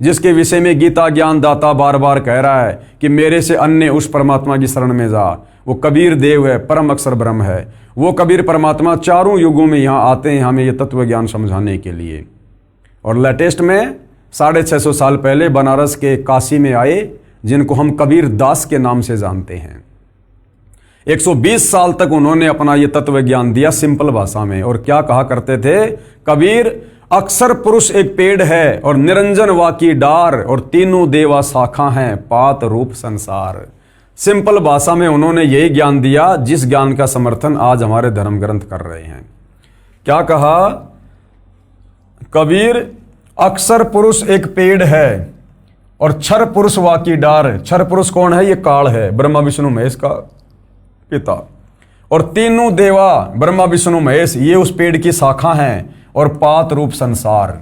जिसके विषय में गीता ज्ञान दाता बार बार कह रहा है कि मेरे से अन्य उस परमात्मा की शरण में जा, वो कबीर देव है, परम अक्षर ब्रह्म है। वो कबीर परमात्मा चारों युगों में यहाँ आते हैं हमें ये तत्व ज्ञान समझाने के लिए। और लेटेस्ट में 650 साल पहले बनारस के काशी में आए, जिनको हम कबीर दास के नाम से जानते हैं। 120 साल तक उन्होंने अपना ये तत्व ज्ञान दिया सिंपल भाषा में। और क्या कहा करते थे? कबीर अक्षर पुरुष एक पेड़ है और निरंजन वाकी डार, और तीनों देवा शाखा हैं, पात रूप संसार। सिंपल भाषा में उन्होंने यही ज्ञान दिया जिस ज्ञान का समर्थन आज हमारे धर्म ग्रंथ कर रहे हैं। क्या कहा? कबीर अक्षर पुरुष एक पेड़ है और क्षर पुरुष वाकी डार। क्षर पुरुष कौन है? ये काल है, ब्रह्मा विष्णु महेश का पिता। और तीनों देवा ब्रह्मा विष्णु महेश ये उस पेड़ की शाखा हैं, और पात रूप संसार।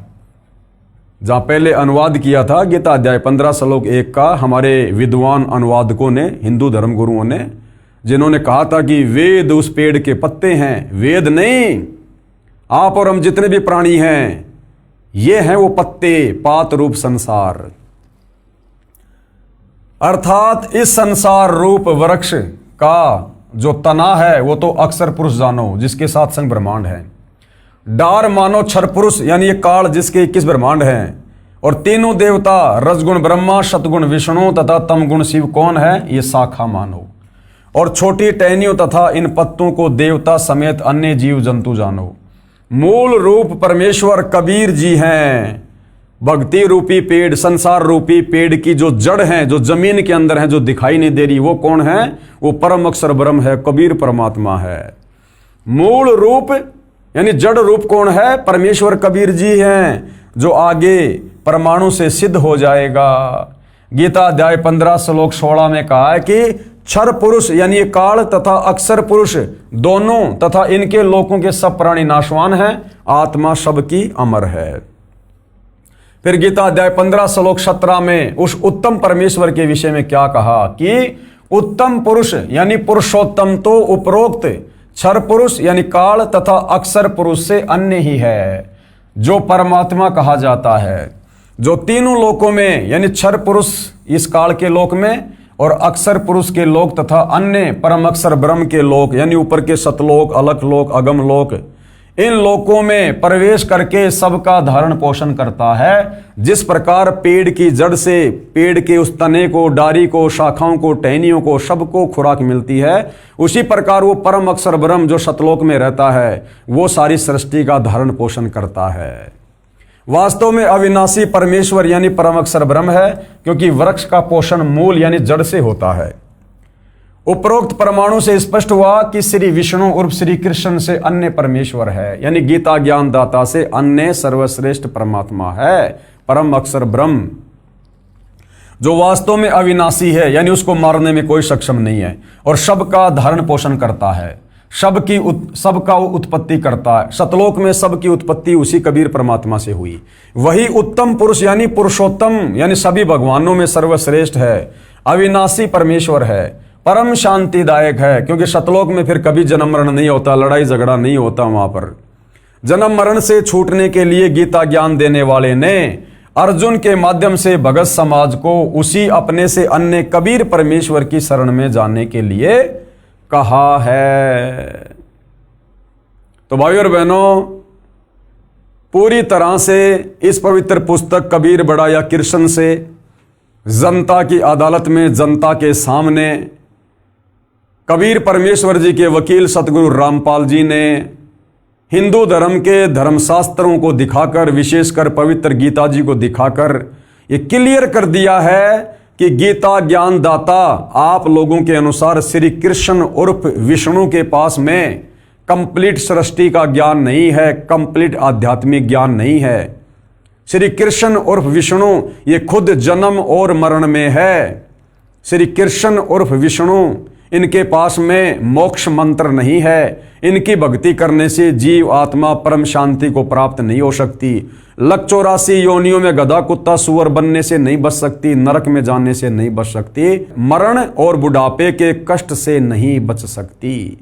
जहां पहले अनुवाद किया था गीता अध्याय 15 श्लोक 1 का हमारे विद्वान अनुवादकों ने, हिंदू धर्म गुरुओं ने, जिन्होंने कहा था कि वेद उस पेड़ के पत्ते हैं। वेद नहीं, आप और हम जितने भी प्राणी हैं ये हैं वो पत्ते, पात रूप संसार। अर्थात इस संसार रूप वृक्ष का जो तना है वो तो अक्षर पुरुष जानो, जिसके साथ संग ब्रह्मांड है। डार मानो क्षर पुरुष, यानी ये काल जिसके 21 ब्रह्मांड हैं। और तीनों देवता रजगुण ब्रह्मा, सतगुण विष्णु तथा तमगुण शिव कौन है? ये शाखा मानो। और छोटी टहनियों तथा इन पत्तों को देवता समेत अन्य जीव जंतु जानो। मूल रूप परमेश्वर कबीर जी हैं। भक्ति रूपी पेड़, संसार रूपी पेड़ की जो जड़ है, जो जमीन के अंदर है, जो दिखाई नहीं दे रही, वो कौन है? वो परम अक्षर ब्रह्म है, कबीर परमात्मा है। मूल रूप यानी जड़ रूप कौन है? परमेश्वर कबीर जी हैं, जो आगे परमाणु से सिद्ध हो जाएगा। गीता अध्याय 15 श्लोक 16 में कहा है कि क्षर पुरुष यानी ये काल तथा अक्षर पुरुष दोनों तथा इनके लोकों के सब प्राणी नाशवान हैं, आत्मा सबकी अमर है। फिर गीता अध्याय 15 श्लोक 17 में उस उत्तम परमेश्वर के विषय में क्या कहा कि उत्तम पुरुष यानी पुरुषोत्तम तो उपरोक्त क्षर पुरुष यानी काल तथा अक्षर पुरुष से अन्य ही है, जो परमात्मा कहा जाता है, जो तीनों लोकों में यानी क्षर पुरुष इस काल के लोक में और अक्षर पुरुष के लोक तथा अन्य परम अक्षर ब्रह्म के लोक यानी ऊपर के सतलोक, अलख लोक, अगम लोक, इन लोकों में प्रवेश करके सबका धारण पोषण करता है। जिस प्रकार पेड़ की जड़ से पेड़ के उस तने को, डारी को, शाखाओं को, टहनियों को, सबको खुराक मिलती है, उसी प्रकार वो परम अक्षर ब्रह्म जो सतलोक में रहता है वो सारी सृष्टि का धारण पोषण करता है। वास्तव में अविनाशी परमेश्वर यानी परम अक्षर ब्रह्म है, क्योंकि वृक्ष का पोषण मूल यानी जड़ से होता है। उपरोक्त परमाणु से स्पष्ट हुआ कि श्री विष्णु उर्फ श्री कृष्ण से अन्य परमेश्वर है, यानी गीता ज्ञान दाता से अन्य सर्वश्रेष्ठ परमात्मा है, परम अक्षर ब्रह्म, जो वास्तव में अविनाशी है, यानी उसको मारने में कोई सक्षम नहीं है और सबका धारण पोषण करता है, सबका उत्पत्ति करता है। सतलोक में सबकी उत्पत्ति उसी कबीर परमात्मा से हुई। वही उत्तम पुरुष यानी पुरुषोत्तम यानी सभी भगवानों में सर्वश्रेष्ठ है, अविनाशी परमेश्वर है, परम शांतिदायक है, क्योंकि सतलोक में फिर कभी जन्म मरण नहीं होता, लड़ाई झगड़ा नहीं होता। वहां पर जन्म मरण से छूटने के लिए गीता ज्ञान देने वाले ने अर्जुन के माध्यम से भगत समाज को उसी अपने से अन्य कबीर परमेश्वर की शरण में जाने के लिए कहा है। तो भाइयों और बहनों, पूरी तरह से इस पवित्र पुस्तक कबीर बड़ा या कृष्ण से जनता की अदालत में, जनता के सामने कबीर परमेश्वर जी के वकील सतगुरु रामपाल जी ने हिंदू धर्म के धर्मशास्त्रों को दिखाकर, विशेषकर पवित्र गीता जी को दिखाकर ये क्लियर कर दिया है कि गीता ज्ञान दाता आप लोगों के अनुसार श्री कृष्ण उर्फ विष्णु के पास में कंप्लीट सृष्टि का ज्ञान नहीं है, कंप्लीट आध्यात्मिक ज्ञान नहीं है। श्री कृष्ण उर्फ विष्णु ये खुद जन्म और मरण में है। श्री कृष्ण उर्फ विष्णु इनके पास में मोक्ष मंत्र नहीं है। इनकी भक्ति करने से जीव आत्मा परम शांति को प्राप्त नहीं हो सकती। 184 योनियों में गधा कुत्ता सुअर बनने से नहीं बच सकती, नरक में जाने से नहीं बच सकती, मरण और बुढ़ापे के कष्ट से नहीं बच सकती।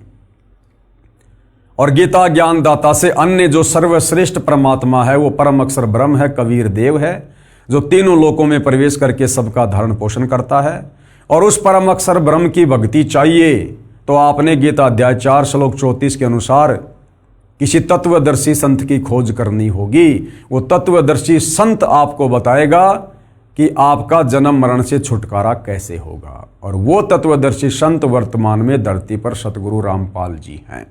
और गीता ज्ञान दाता से अन्य जो सर्वश्रेष्ठ परमात्मा है वो परम अक्षर ब्रह्म है, कबीर देव है, जो तीनों लोकों में प्रवेश करके सबका धारण पोषण करता है। और उस परम अक्षर ब्रह्म की भक्ति चाहिए तो आपने गीता अध्याय 4 श्लोक 34 के अनुसार किसी तत्वदर्शी संत की खोज करनी होगी। वो तत्वदर्शी संत आपको बताएगा कि आपका जन्म मरण से छुटकारा कैसे होगा। और वो तत्वदर्शी संत वर्तमान में धरती पर सतगुरु रामपाल जी हैं।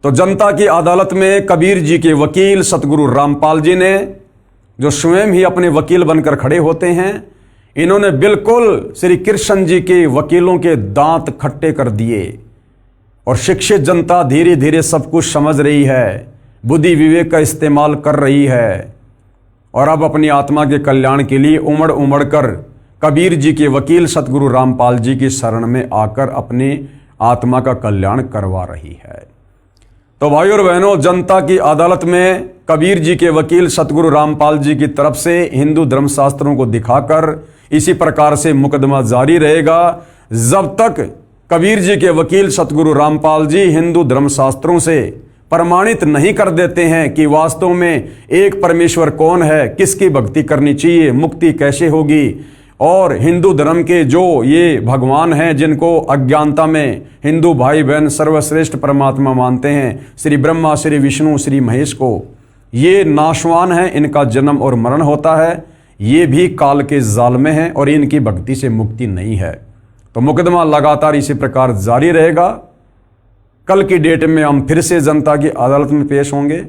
तो जनता की अदालत में कबीर जी के वकील सतगुरु रामपाल जी ने, जो स्वयं ही अपने वकील बनकर खड़े होते हैं, इन्होंने बिल्कुल श्री कृष्ण जी के वकीलों के दांत खट्टे कर दिए। और शिक्षित जनता धीरे धीरे सब कुछ समझ रही है, बुद्धि विवेक का इस्तेमाल कर रही है और अब अपनी आत्मा के कल्याण के लिए उमड़ उमड़ कर कबीर जी के वकील सतगुरु रामपाल जी की शरण में आकर अपनी आत्मा का कल्याण करवा रही है। तो भाइयों और बहनों, जनता की अदालत में कबीर जी के वकील सतगुरु रामपाल जी की तरफ से हिंदू धर्मशास्त्रों को दिखाकर इसी प्रकार से मुकदमा जारी रहेगा जब तक कबीर जी के वकील सतगुरु रामपाल जी हिंदू धर्मशास्त्रों से प्रमाणित नहीं कर देते हैं कि वास्तव में एक परमेश्वर कौन है, किसकी भक्ति करनी चाहिए, मुक्ति कैसे होगी। और हिंदू धर्म के जो ये भगवान हैं जिनको अज्ञानता में हिंदू भाई बहन सर्वश्रेष्ठ परमात्मा मानते हैं, श्री ब्रह्मा, श्री विष्णु, श्री महेश को, ये नाशवान हैं, इनका जन्म और मरण होता है, ये भी काल के जाल में हैं और इनकी भक्ति से मुक्ति नहीं है। तो मुकदमा लगातार इसी प्रकार जारी रहेगा। कल की डेट में हम फिर से जनता की अदालत में पेश होंगे।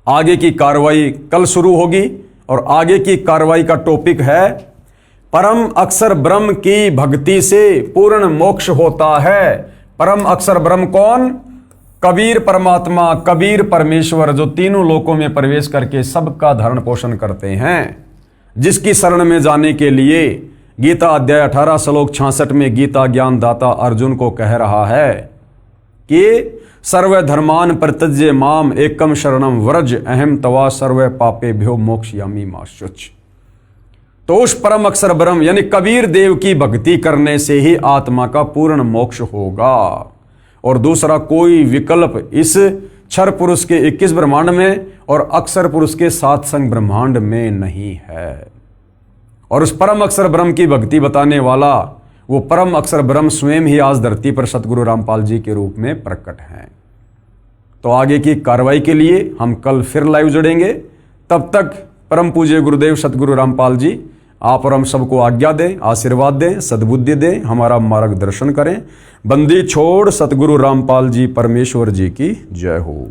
आगे की कार्रवाई कल शुरू होगी और आगे की कार्रवाई का टॉपिक है परम अक्षर ब्रह्म की भक्ति से पूर्ण मोक्ष होता है। परम अक्षर ब्रह्म कौन? कबीर परमात्मा, कबीर परमेश्वर, जो तीनों लोकों में प्रवेश करके सबका धरण पोषण करते हैं, जिसकी शरण में जाने के लिए गीता अध्याय 18 श्लोक 66 में गीता ज्ञान दाता अर्जुन को कह रहा है कि सर्व धर्मान परित्यज्य माम एकम शरणम व्रज अहम तवा सर्व पापेभ्यो मोक्षयामि मा शुच। तो उस परम अक्षर ब्रह्म यानी कबीर देव की भक्ति करने से ही आत्मा का पूर्ण मोक्ष होगा और दूसरा कोई विकल्प इस क्षर पुरुष के 21 ब्रह्मांड में और अक्षर पुरुष के 7 संग ब्रह्मांड में नहीं है। और उस परम अक्षर ब्रह्म की भक्ति बताने वाला वो परम अक्षर ब्रह्म स्वयं ही आज धरती पर सतगुरु रामपाल जी के रूप में प्रकट हैं। तो आगे की कार्रवाई के लिए हम कल फिर लाइव जुड़ेंगे। तब तक परम पूज्य गुरुदेव सतगुरु रामपाल जी आप और हम सबको आज्ञा दें, आशीर्वाद दें, सद्बुद्धि दें, हमारा मार्गदर्शन करें। बंदी छोड़ सतगुरु रामपाल जी परमेश्वर जी की जय हो।